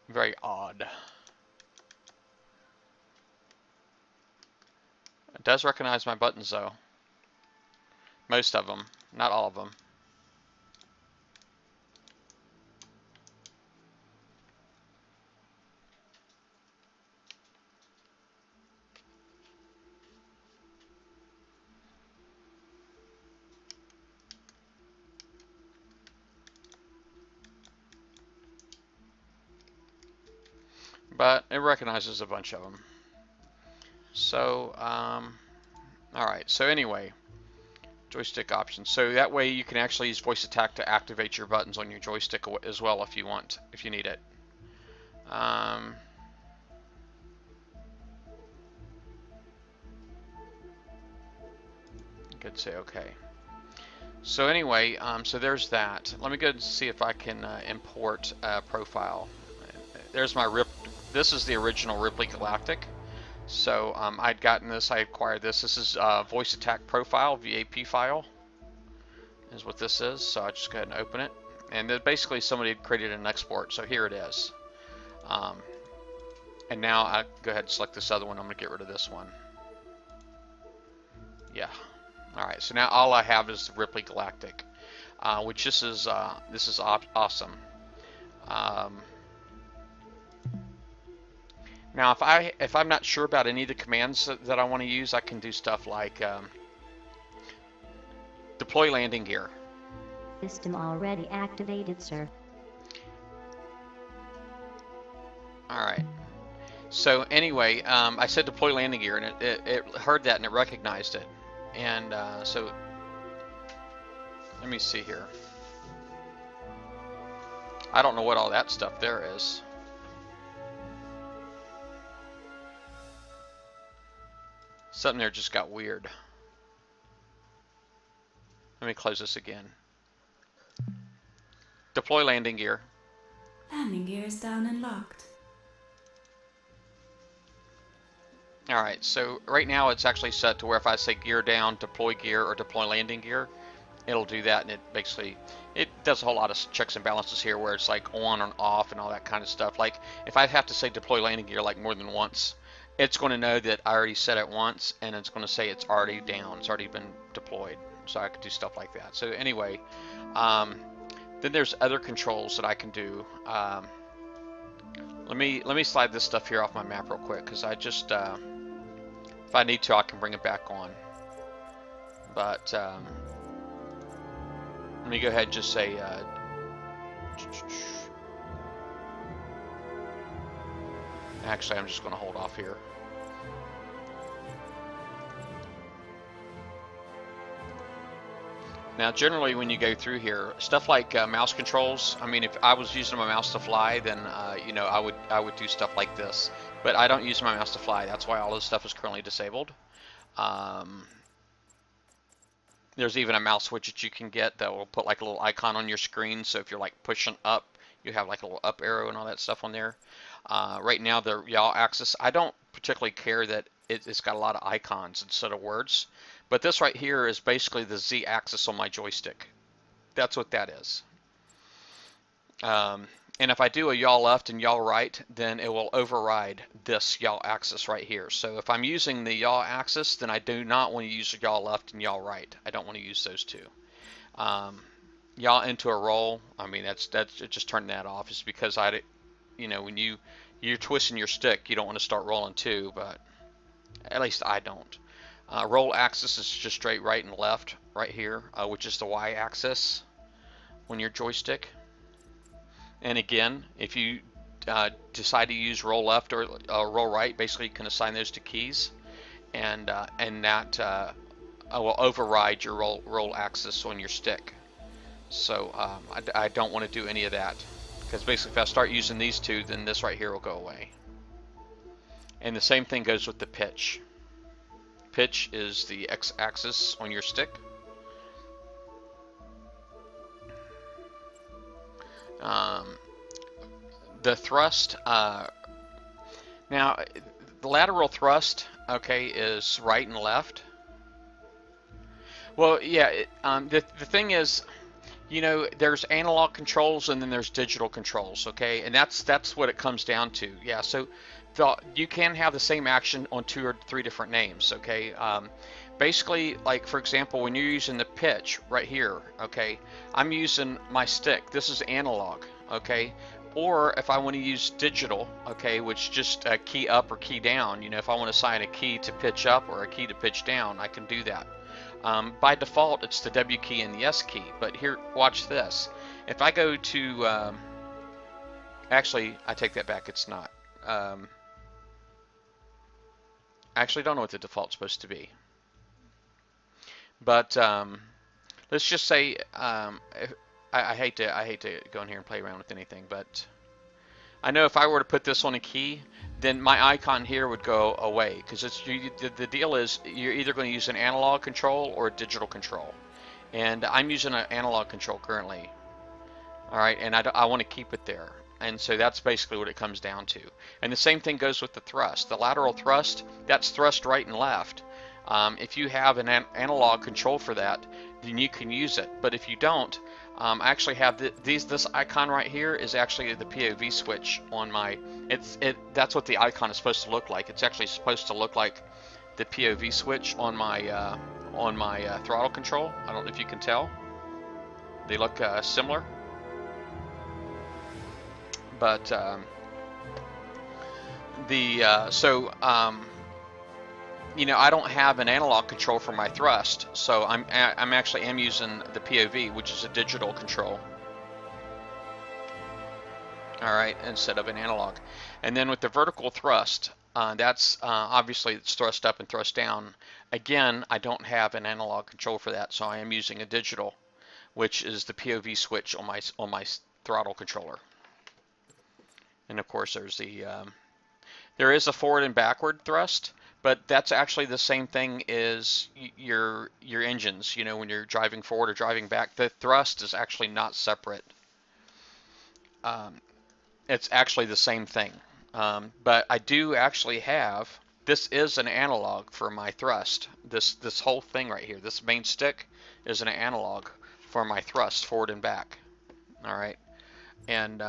Very odd. It does recognize my buttons though. Most of them, not all of them. But it recognizes a bunch of them. So, alright, so anyway, joystick options. So that way you can actually use voice attack to activate your buttons on your joystick as well if you want, if you need it. You could say okay. So anyway, so there's that. Let me go and see if I can import a profile. There's my this is the original Ripley Galactic. So I'd gotten this, I acquired this. This is voice attack profile, VAP file is what this is. So I just go ahead and open it. And then basically somebody had created an export, so here it is. And now I go ahead and select this other one. I'm going to get rid of this one. Yeah. Alright, so now all I have is the Ripley Galactic, which this is awesome. Now, if I'm not sure about any of the commands that I want to use, I can do stuff like deploy landing gear. System already activated, sir. All right. So anyway, I said deploy landing gear, and it heard that and it recognized it, and so Let me see here. I don't know what all that stuff there is. Something there just got weird. Let me close this again. Deploy landing gear. Landing gear is down and locked. Alright, so right now it's actually set to where if I say gear down, deploy gear, or deploy landing gear, it'll do that, and it basically, it does a whole lot of checks and balances here where it's like on and off and all that kind of stuff. Like if I have to say deploy landing gear like more than once, it's going to know that I already said it once, and it's going to say it's already down, it's already been deployed. So I could do stuff like that. So anyway, then there's other controls that I can do. Let me slide this stuff here off my map real quick, because I just if I need to, I can bring it back on. But let me go ahead and just say actually I'm just going to hold off here. Now generally when you go through here, stuff like mouse controls, I mean if I was using my mouse to fly, then you know, I would do stuff like this. But I don't use my mouse to fly, that's why all this stuff is currently disabled. There's even a mouse widget you can get that will put like a little icon on your screen, so if you're like pushing up, you have like a little up arrow and all that stuff on there. Right now the yaw axis, I don't particularly care that it's got a lot of icons instead of words. But this right here is basically the Z axis on my joystick. That's what that is. And if I do a yaw left and yaw right, then it will override this yaw axis right here. So if I'm using the yaw axis, then I do not want to use yaw left and yaw right. I don't want to use those two. Yaw into a roll, I mean that's just turning that off. It's because you know, when you're twisting your stick, you don't want to start rolling too, but at least I don't. Roll axis is just straight right and left right here, which is the Y axis on your joystick. And again, if you decide to use roll left or roll right, basically you can assign those to keys, and that will override your roll axis on your stick. So I don't want to do any of that, because basically if I start using these two, then this right here will go away. And the same thing goes with the pitch. Pitch is the x-axis on your stick. The thrust, now the lateral thrust, okay, is right and left. Well, yeah, the thing is, you know, there's analog controls and then there's digital controls, okay, and that's what it comes down to. Yeah, so you can have the same action on 2 or 3 different names, okay. Basically, like for example, when you're using the pitch right here, okay, I'm using my stick. This is analog, okay. Or if I want to use digital, okay, which just key up or key down, you know, if I want to assign a key to pitch up or a key to pitch down, I can do that. By default, it's the W key and the S key. But here, watch this. If I go to, actually, I take that back. It's not. I actually don't know what the default's supposed to be. But let's just say, I hate to go in here and play around with anything, but I know if I were to put this on a key, then my icon here would go away, because the deal is you're either going to use an analog control or a digital control, and I'm using an analog control currently. All right, and I want to keep it there, and so that's basically what it comes down to. And the same thing goes with the thrust. The lateral thrust, that's thrust right and left. If you have an analog control for that, then you can use it. But if you don't, I actually have this icon right here is actually the POV switch on my. That's what the icon is supposed to look like. It's actually supposed to look like the POV switch on my throttle control. I don't know if you can tell. They look similar, but you know, I don't have an analog control for my thrust, so I'm actually using the POV, which is a digital control. All right, instead of an analog. And then with the vertical thrust, that's obviously it's thrust up and thrust down. Again, I don't have an analog control for that, so I am using a digital. which is the POV switch on my throttle controller. And of course, there is a forward and backward thrust, but that's actually the same thing as your engines. You know, when you're driving forward or driving back, the thrust is actually not separate. It's actually the same thing. But I do actually have, this is an analog for my thrust. This whole thing right here, this main stick is an analog for my thrust forward and back. All right, and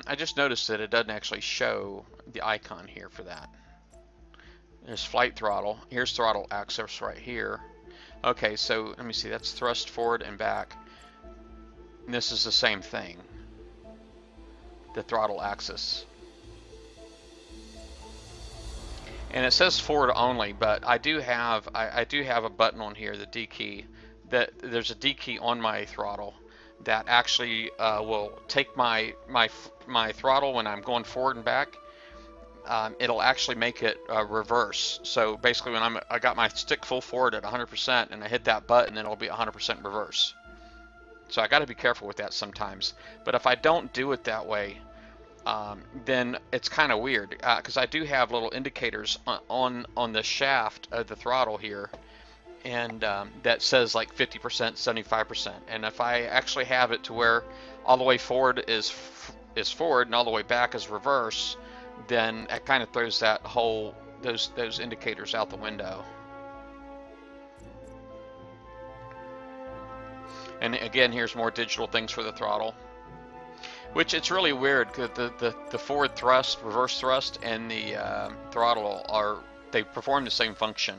I just noticed that it doesn't actually show the icon here for that. There's flight throttle. Here's throttle axis right here. Okay, so let me see. That's thrust forward and back. And this is the same thing. The throttle axis. And it says forward only, but I do have a button on here, the D key. That there's a D key on my throttle that actually will take my throttle when I'm going forward and back. It'll actually make it reverse. So basically, when I got my stick full forward at 100% and I hit that button, it'll be 100% reverse. So I got to be careful with that sometimes. But if I don't do it that way, then it's kind of weird because I do have little indicators on the shaft of the throttle here, and that says like 50%, 75%. And if I actually have it to where all the way forward is forward and all the way back is reverse, then it kind of throws that whole those indicators out the window. And again, here's more digital things for the throttle, which it's really weird because the forward thrust, reverse thrust, and the throttle they perform the same function.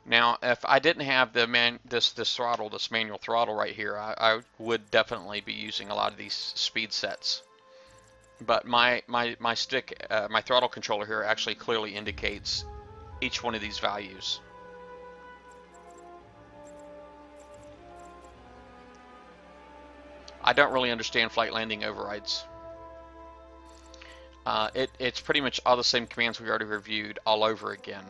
Now, if I didn't have this throttle, this manual throttle right here, I would definitely be using a lot of these speed sets. But my stick, my throttle controller here actually clearly indicates each one of these values. I don't really understand flight landing overrides. It's pretty much all the same commands we already reviewed all over again.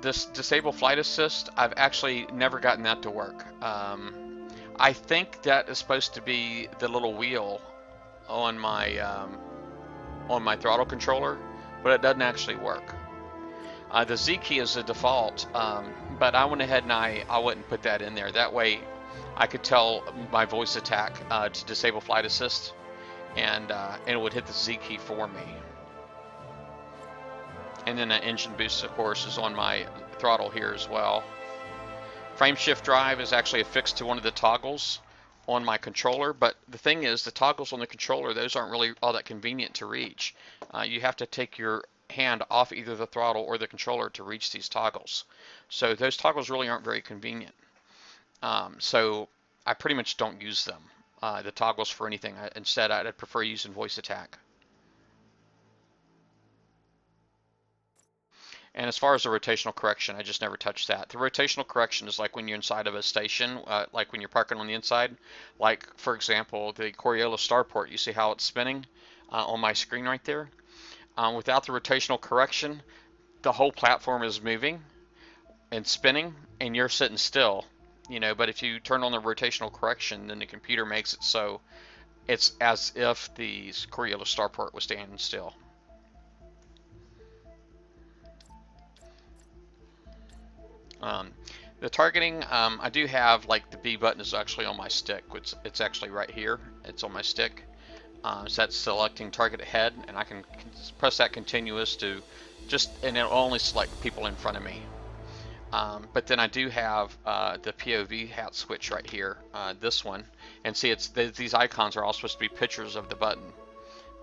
This disable flight assist, I've actually never gotten that to work. I think that is supposed to be the little wheel on my throttle controller, but it doesn't actually work. The Z key is the default, but I went ahead and I wouldn't put that in there. That way I could tell my voice attack to disable flight assist, and it would hit the Z key for me. And then the engine boost, of course, is on my throttle here as well. Frame shift drive is actually affixed to one of the toggles on my controller, but the thing is, the toggles on the controller, those aren't really all that convenient to reach. You have to take your hand off either the throttle or the controller to reach these toggles. So those toggles really aren't very convenient. So I pretty much don't use them, the toggles, for anything. Instead, I'd prefer using voice attack. And as far as the rotational correction, I just never touched that. The rotational correction is like when you're inside of a station, like when you're parking on the inside. Like, for example, the Coriolis starport, you see how it's spinning on my screen right there? Without the rotational correction, the whole platform is moving and spinning, and you're sitting still. You know, but if you turn on the rotational correction, then the computer makes it so it's as if the Coriolis starport was standing still. The targeting, I do have, like, the B button is actually on my stick. It's actually right here. It's on my stick. So that's selecting target ahead, and I can press that continuous to and it'll only select people in front of me. But then I do have the POV hat switch right here, this one. And see, these icons are all supposed to be pictures of the button.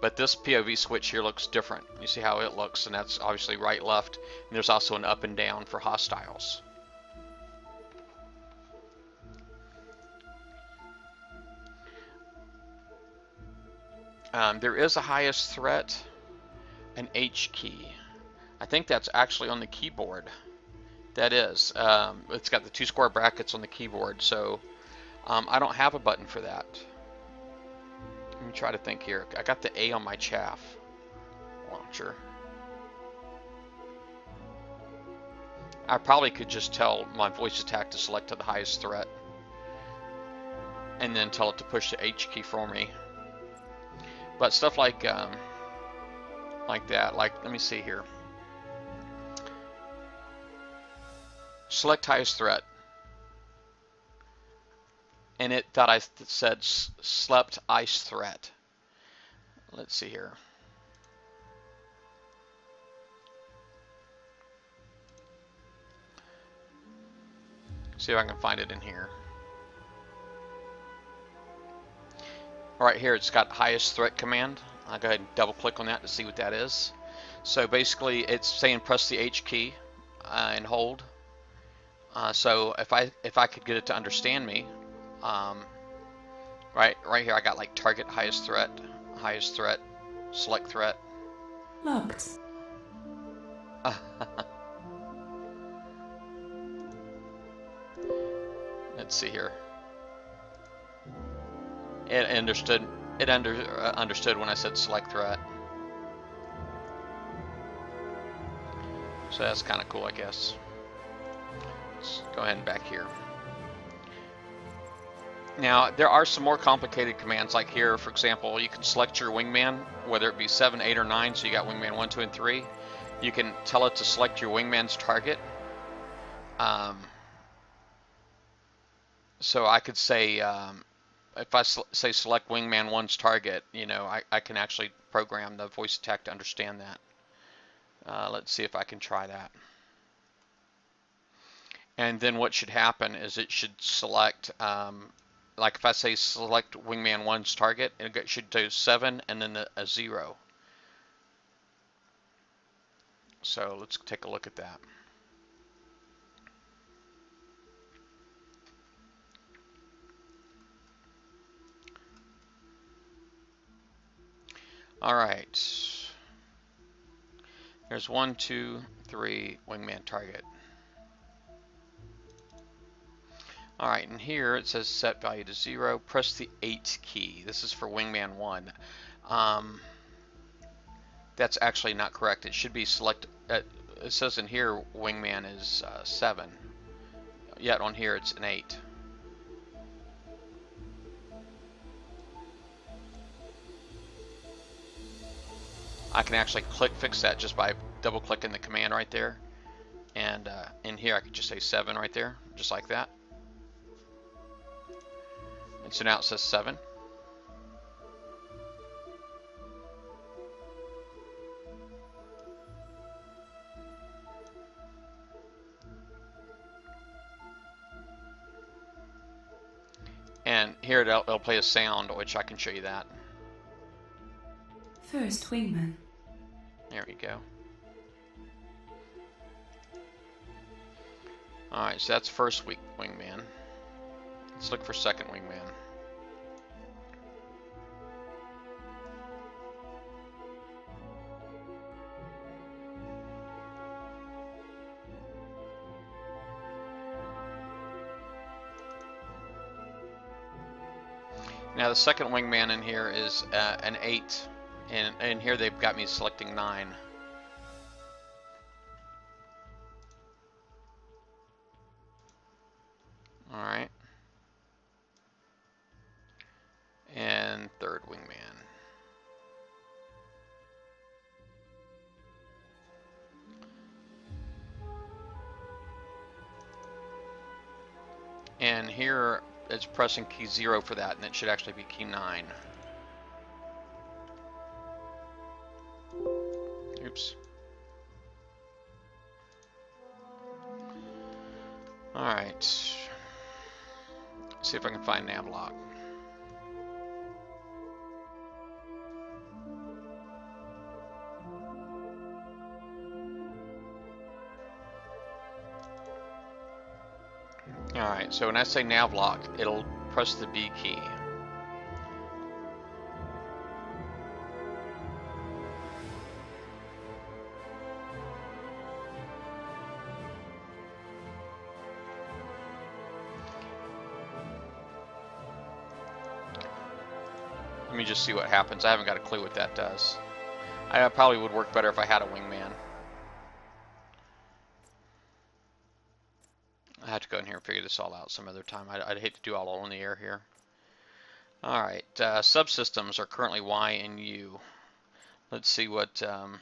But this POV switch here looks different. You see how it looks, and that's obviously right, left. And there's also an up and down for hostiles. There is a highest threat, an H key. I think that's actually on the keyboard. That is. It's got the 2 square brackets on the keyboard, so I don't have a button for that. Let me try to think here. I got the A on my chaff launcher. I probably could just tell my voice attack to select to the highest threat, and then tell it to push the H key for me. But stuff like that, like, let me see here. Select highest threat. And it thought I said slept ice threat. Let's see here. See if I can find it in here. Right here, it's got highest threat command. I'll go ahead and double click on that to see what that is. So basically, it's saying press the H key and hold. So if I could get it to understand me, right here I got like target, highest threat, select threat. Locked. Let's see here. It understood. It understood when I said select threat. So that's kind of cool, I guess. Let's go ahead and back here. Now, there are some more complicated commands, like here, for example, you can select your wingman, whether it be 7, 8, or 9, so you got wingman 1, 2, and 3. You can tell it to select your wingman's target. So I could say, if I say select wingman 1's target, you know, I can actually program the voice attack to understand that. Let's see if I can try that. And then what should happen is it should select, like if I say select wingman 1's target, it should do 7 and then a 0. So let's take a look at that. All right. There's 1, 2, 3 wingman target. All right, and here it says set value to 0. Press the 8 key. This is for wingman 1. That's actually not correct. It should be select. It says in here wingman is 7. Yet on here it's an 8. I can actually fix that just by double clicking the command right there. And in here I could just say 7 right there, just like that. And so now it says 7. And here it'll play a sound, which I can show you that. First wingman. There we go. Alright, so that's first wingman. Let's look for second wingman. Now the second wingman in here is an 8, and here they've got me selecting 9. All right, and third wingman. And here it's pressing key 0 for that, and it should actually be key 9. Oops. Alright. See if I can find navlock. Alright, so when I say navlock, it'll press the B key. Let me just see what happens. I haven't got a clue what that does. I probably would work better if I had a wingman. I have to go in here and figure this all out some other time. I'd hate to do all in the air here. Alright, subsystems are currently Y and U. Let's see what... let's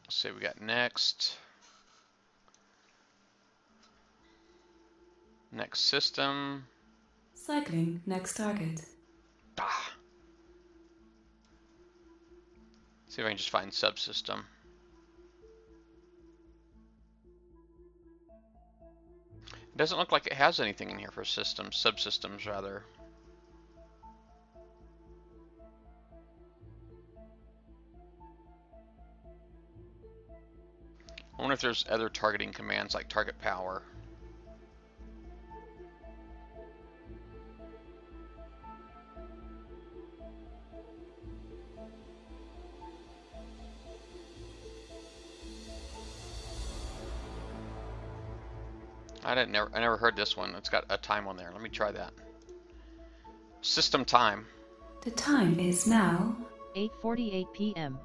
see, we got next. Next system. Cycling, next target. Ah. See if I can just find subsystem. It doesn't look like it has anything in here for systems, subsystems rather. I wonder if there's other targeting commands like target power. I never heard this one. It's got a time on there. Let me try that. System time. The time is now 8:48 p.m.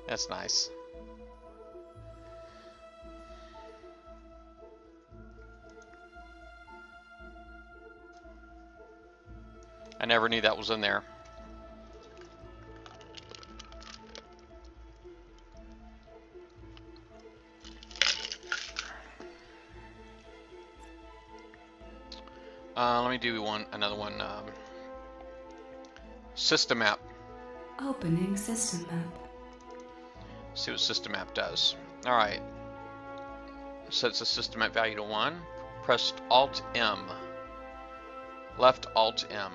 That's nice. I never knew that was in there. Let me do another one. System map. opening system map. See what system map does. All right. Sets the system map value to 1. Press Alt M. Left Alt M.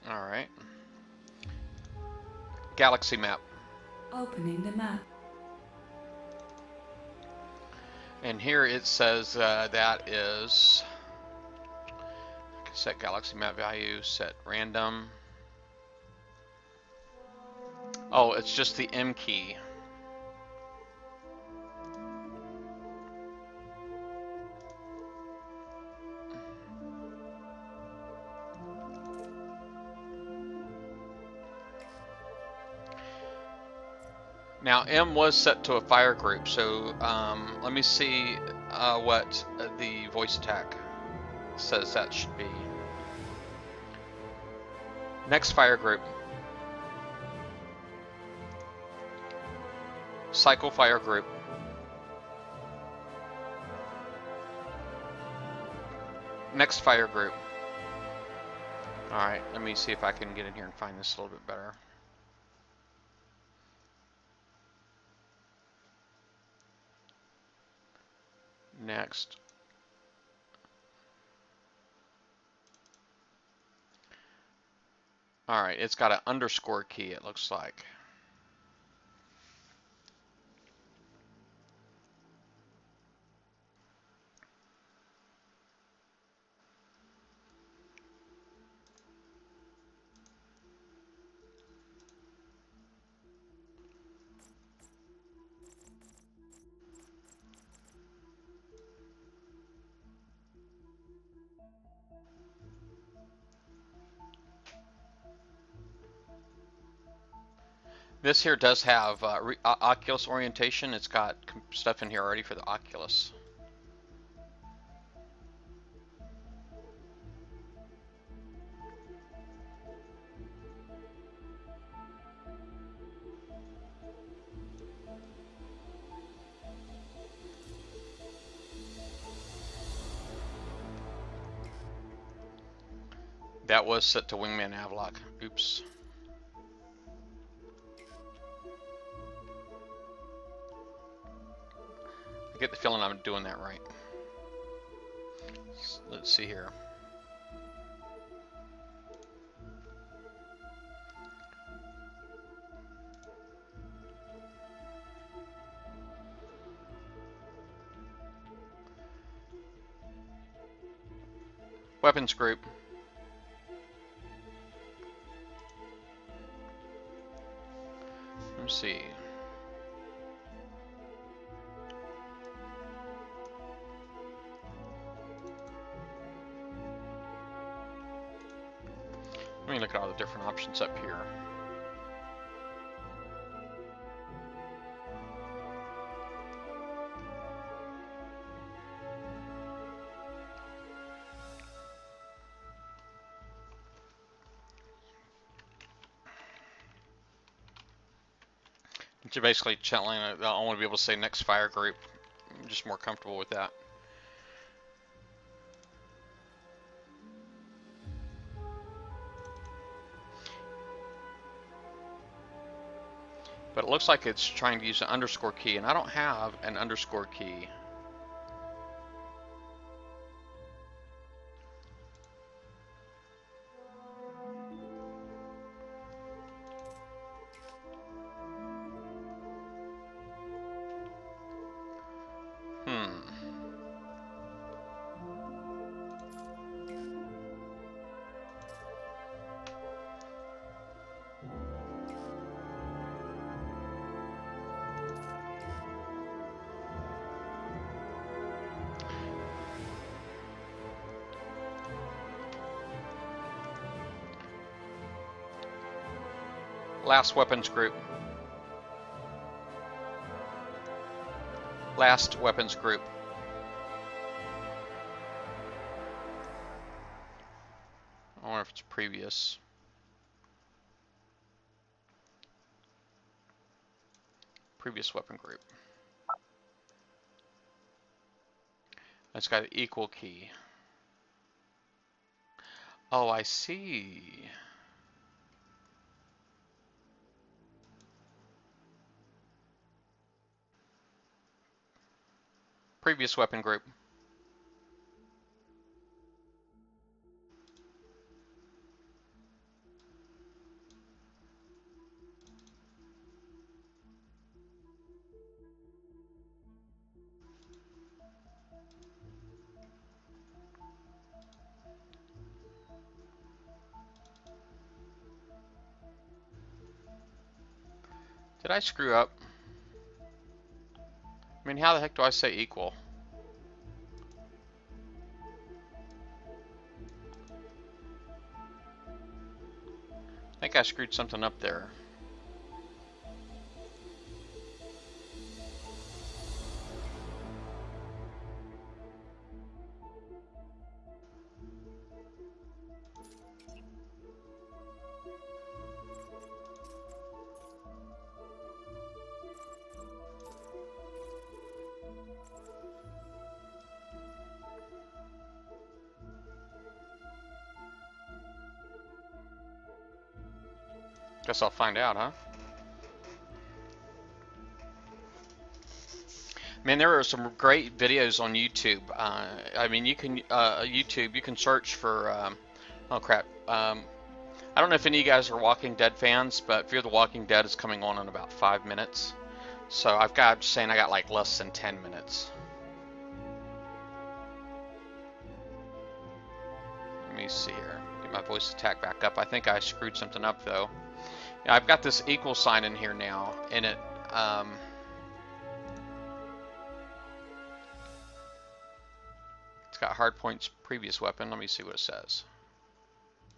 All right. Galaxy map. Opening the map. And here it says that is set galaxy map value, set random. Oh, it's just the M key. Now M was set to a fire group, so let me see what the voice attack says that should be. Next fire group. Cycle fire group. Next fire group. Alright, let me see if I can get in here and find this a little bit better. Next. Alright, it's got an underscore key, it looks like. This here does have Oculus orientation. It's got stuff in here already for the Oculus. That was set to Wingman Avlock. Oops. I get the feeling I'm doing that right. Let's see here. Weapons group. Let's see. Let me look at all the different options up here. You're basically telling I want to be able to say next fire group. I'm just more comfortable with that. But it looks like it's trying to use an underscore key, and I don't have an underscore key. Last weapons group. Last weapons group. I wonder if it's previous. Previous weapon group. It's got an equal key. Oh, I see. Previous weapon group. Did I screw up? I mean, how the heck do I say equal? I think I screwed something up there. Guess I'll find out, huh? Man, there are some great videos on YouTube. I mean, you can YouTube. You can search for. Oh crap. I don't know if any of you guys are Walking Dead fans, but Fear the Walking Dead is coming on in about 5 minutes. So I'm just saying I got like less than 10 minutes. Let me see here. Get my voice attack back up. I think I screwed something up though. Yeah, I've got this equal sign in here now, and it it's got hard points previous weapon. Let me see what it says.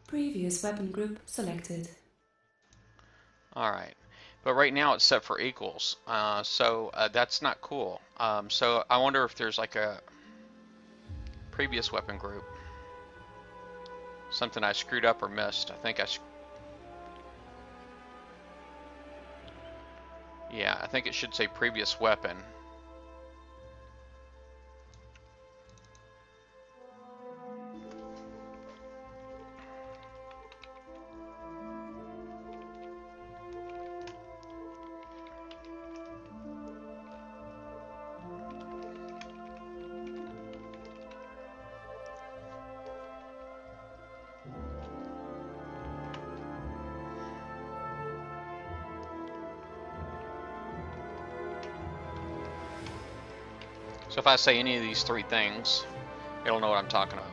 Previous weapon group selected. Alright, but right now it's set for equals, so that's not cool. So I wonder if there's like a previous weapon group. Something I screwed up or missed. I think yeah, I think it should say previous weapon. So if I say any of these three things, it'll know what I'm talking about.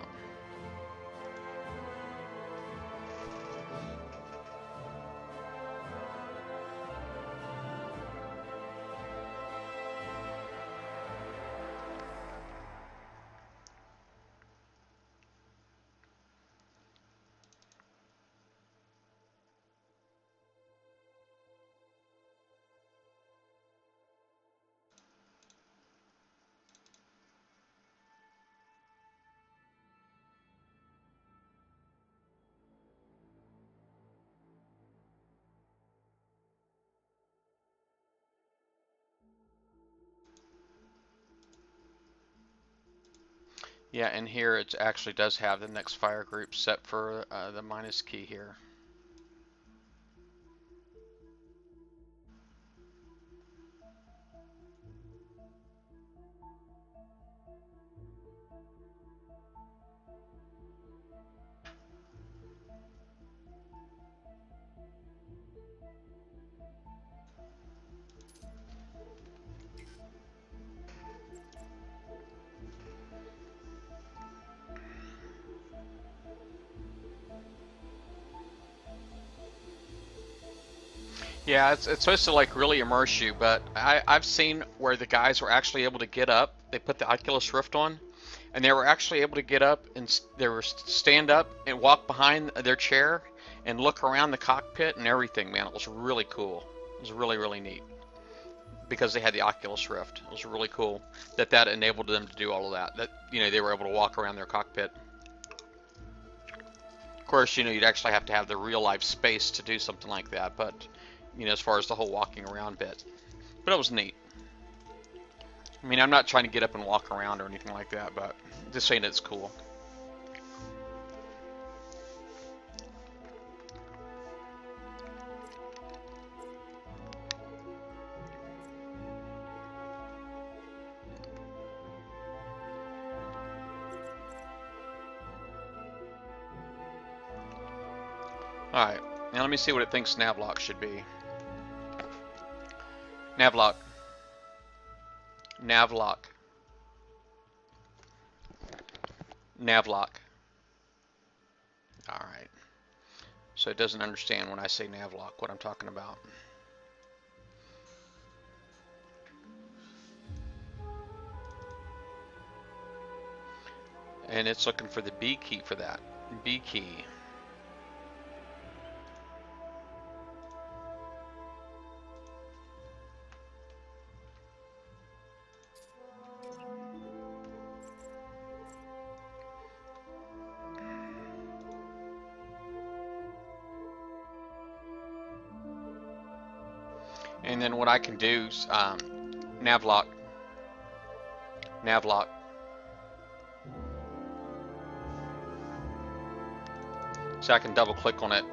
Yeah, and here it actually does have the next fire group set for the minus key here. Yeah, it's supposed to like really immerse you, but I've seen where the guys were actually able to get up. They put the Oculus Rift on, and they were actually able to get up and they were stand up and walk behind their chair and look around the cockpit and everything. Man, it was really cool. It was really, really neat because they had the Oculus Rift. It was really cool that enabled them to do all of that. That, you know, they were able to walk around their cockpit. Of course, you know, you'd actually have to have the real life space to do something like that, but you know, as far as the whole walking around bit. But it was neat. I mean, I'm not trying to get up and walk around or anything like that, but just saying it's cool. Alright, now let me see what it thinks navlock should be. Navlock. Navlock. Navlock. Alright. So it doesn't understand when I say navlock what I'm talking about. And it's looking for the B key for that. B key. And then what I can do is navlock. Navlock. So I can double click on it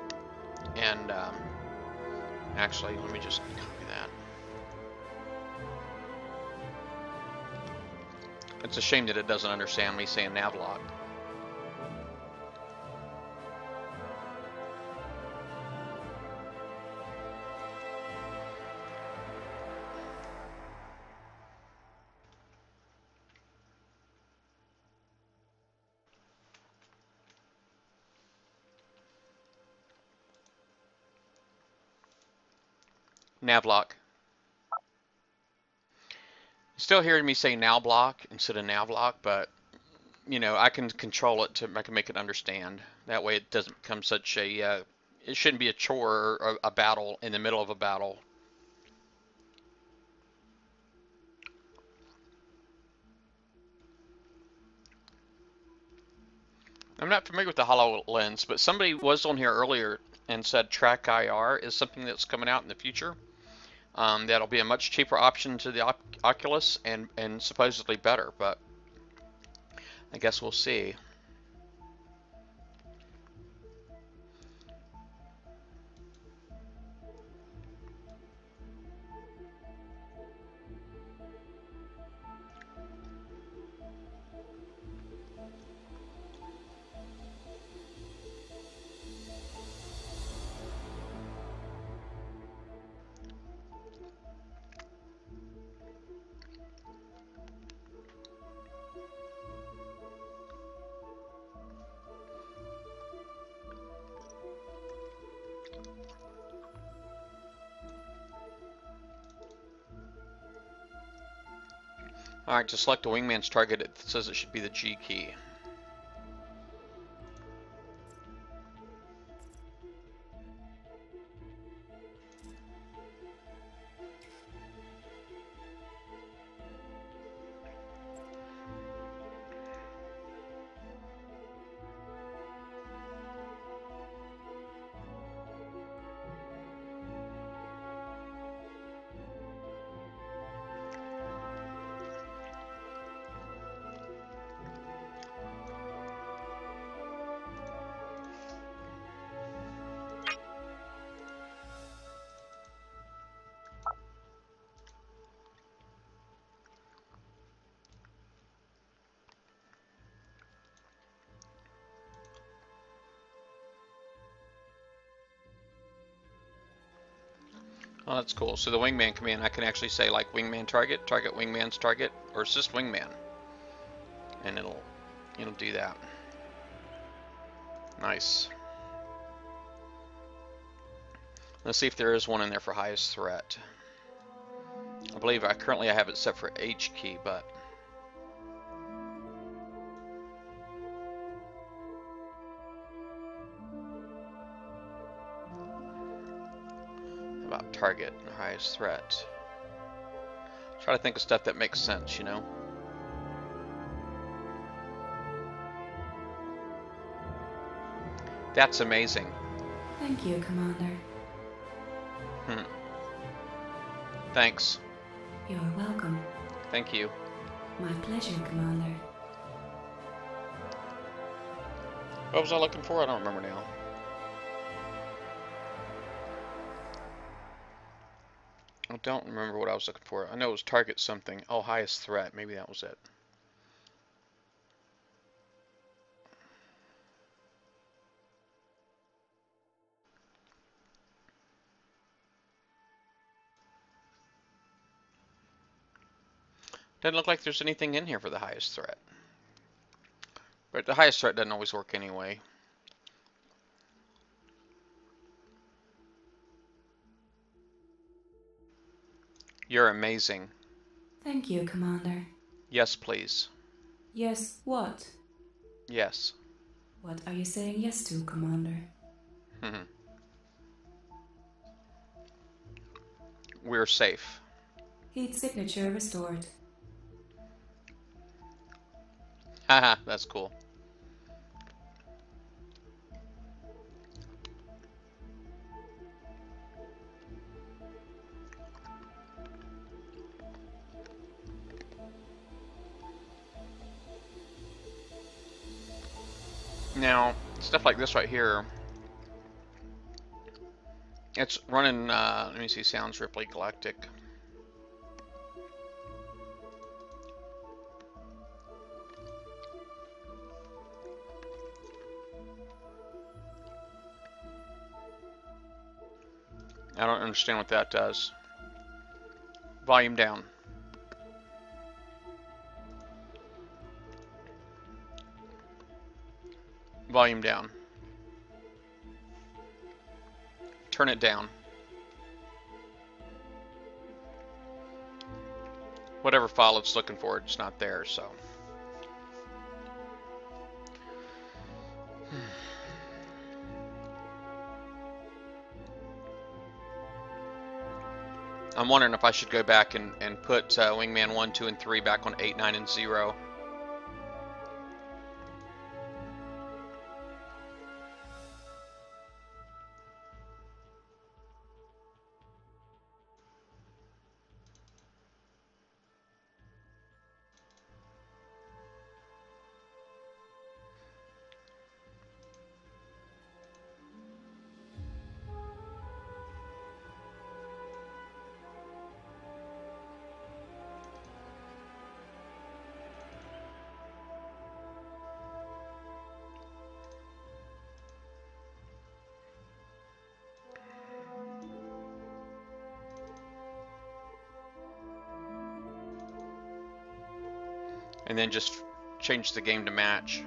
and actually let me just copy that. It's a shame that it doesn't understand me saying navlock. Navlock. Still hearing me say now block instead of navlock, but you know, I can control it to make it understand. That way it doesn't become such a it shouldn't be a chore or a battle in the middle of a battle. I'm not familiar with the HoloLens, but somebody was on here earlier and said Track IR is something that's coming out in the future. That'll be a much cheaper option to the Oculus and supposedly better, but I guess we'll see. Alright, to select a wingman's target, it says it should be the G key. Oh, that's cool. So the wingman command, I can actually say like wingman target, target wingman's target, or assist wingman, and it'll do that. Nice. Let's see if there is one in there for highest threat. I believe currently I have it set for H key, but about target and highest threat. Try to think of stuff that makes sense, you know. That's amazing. Thank you, Commander. Thanks. You're welcome. Thank you. My pleasure, Commander. What was I looking for? I don't remember now. I don't remember what I was looking for. I know it was target something. Oh, highest threat. Maybe that was it. Doesn't look like there's anything in here for the highest threat. But the highest threat doesn't always work anyway. You're amazing. Thank you, Commander. Yes, please. Yes, what? Yes. What are you saying yes to, Commander? We're safe. Heat signature restored. Haha, that's cool. Now, stuff like this right here, it's running, let me see, Sounds Ripley Galactic. I don't understand what that does. Volume down. Volume down. Turn it down. Whatever file it's looking for, it's not there, so. I'm wondering if I should go back and put Wingman 1, 2, and 3 back on 8, 9, and 0. And then just change the game to match.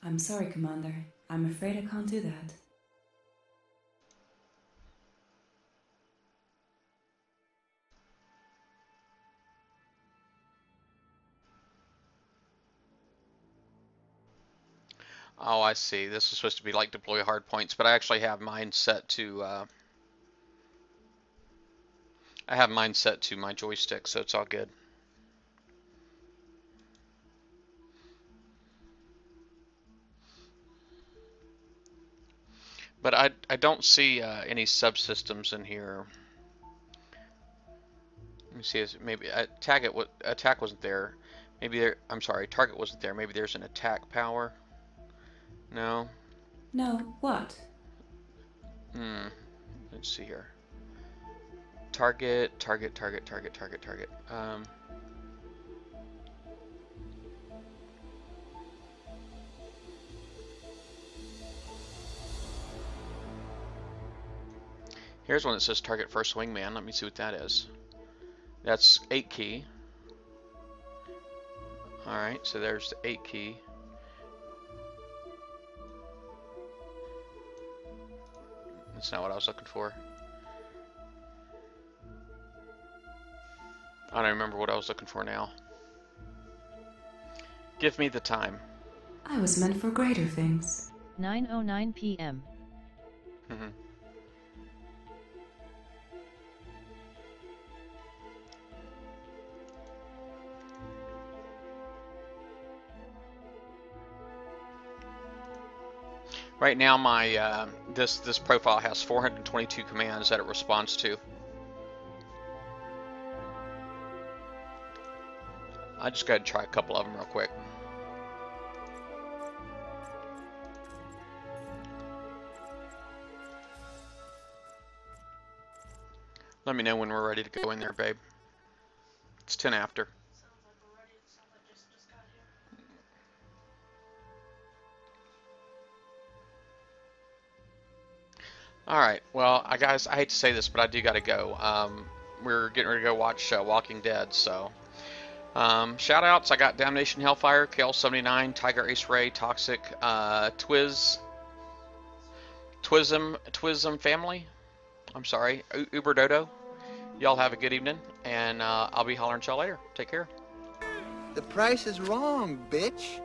I'm sorry, Commander. I'm afraid I can't do that. Oh, I see. This is supposed to be like deploy hard points, but I actually have mine set to I have mine set to my joystick, so it's all good. But I don't see any subsystems in here. Let me see. Maybe attack wasn't there. Maybe there. I'm sorry. Target wasn't there. Maybe there's an attack power. No. No, what? Let's see here. Target. Here's one that says target first wingman. Let me see what that is. That's 8 key. Alright, so there's the 8 key. That's not what I was looking for. I don't remember what I was looking for now. Give me the time. I was meant for greater things. 9:09 p.m. Right now, my this profile has 422 commands that it responds to. I just got to try a couple of them real quick. Let me know when we're ready to go in there, babe. It's 10 after. Alright, well, guys, I hate to say this, but I do gotta go. We're getting ready to go watch Walking Dead, so. Shout outs, I got Damnation Hellfire, KL79, Tiger Ace Ray, Toxic, Twism family. I'm sorry, Uber Dodo. Y'all have a good evening, and I'll be hollering at y'all later. Take care. The price is wrong, bitch.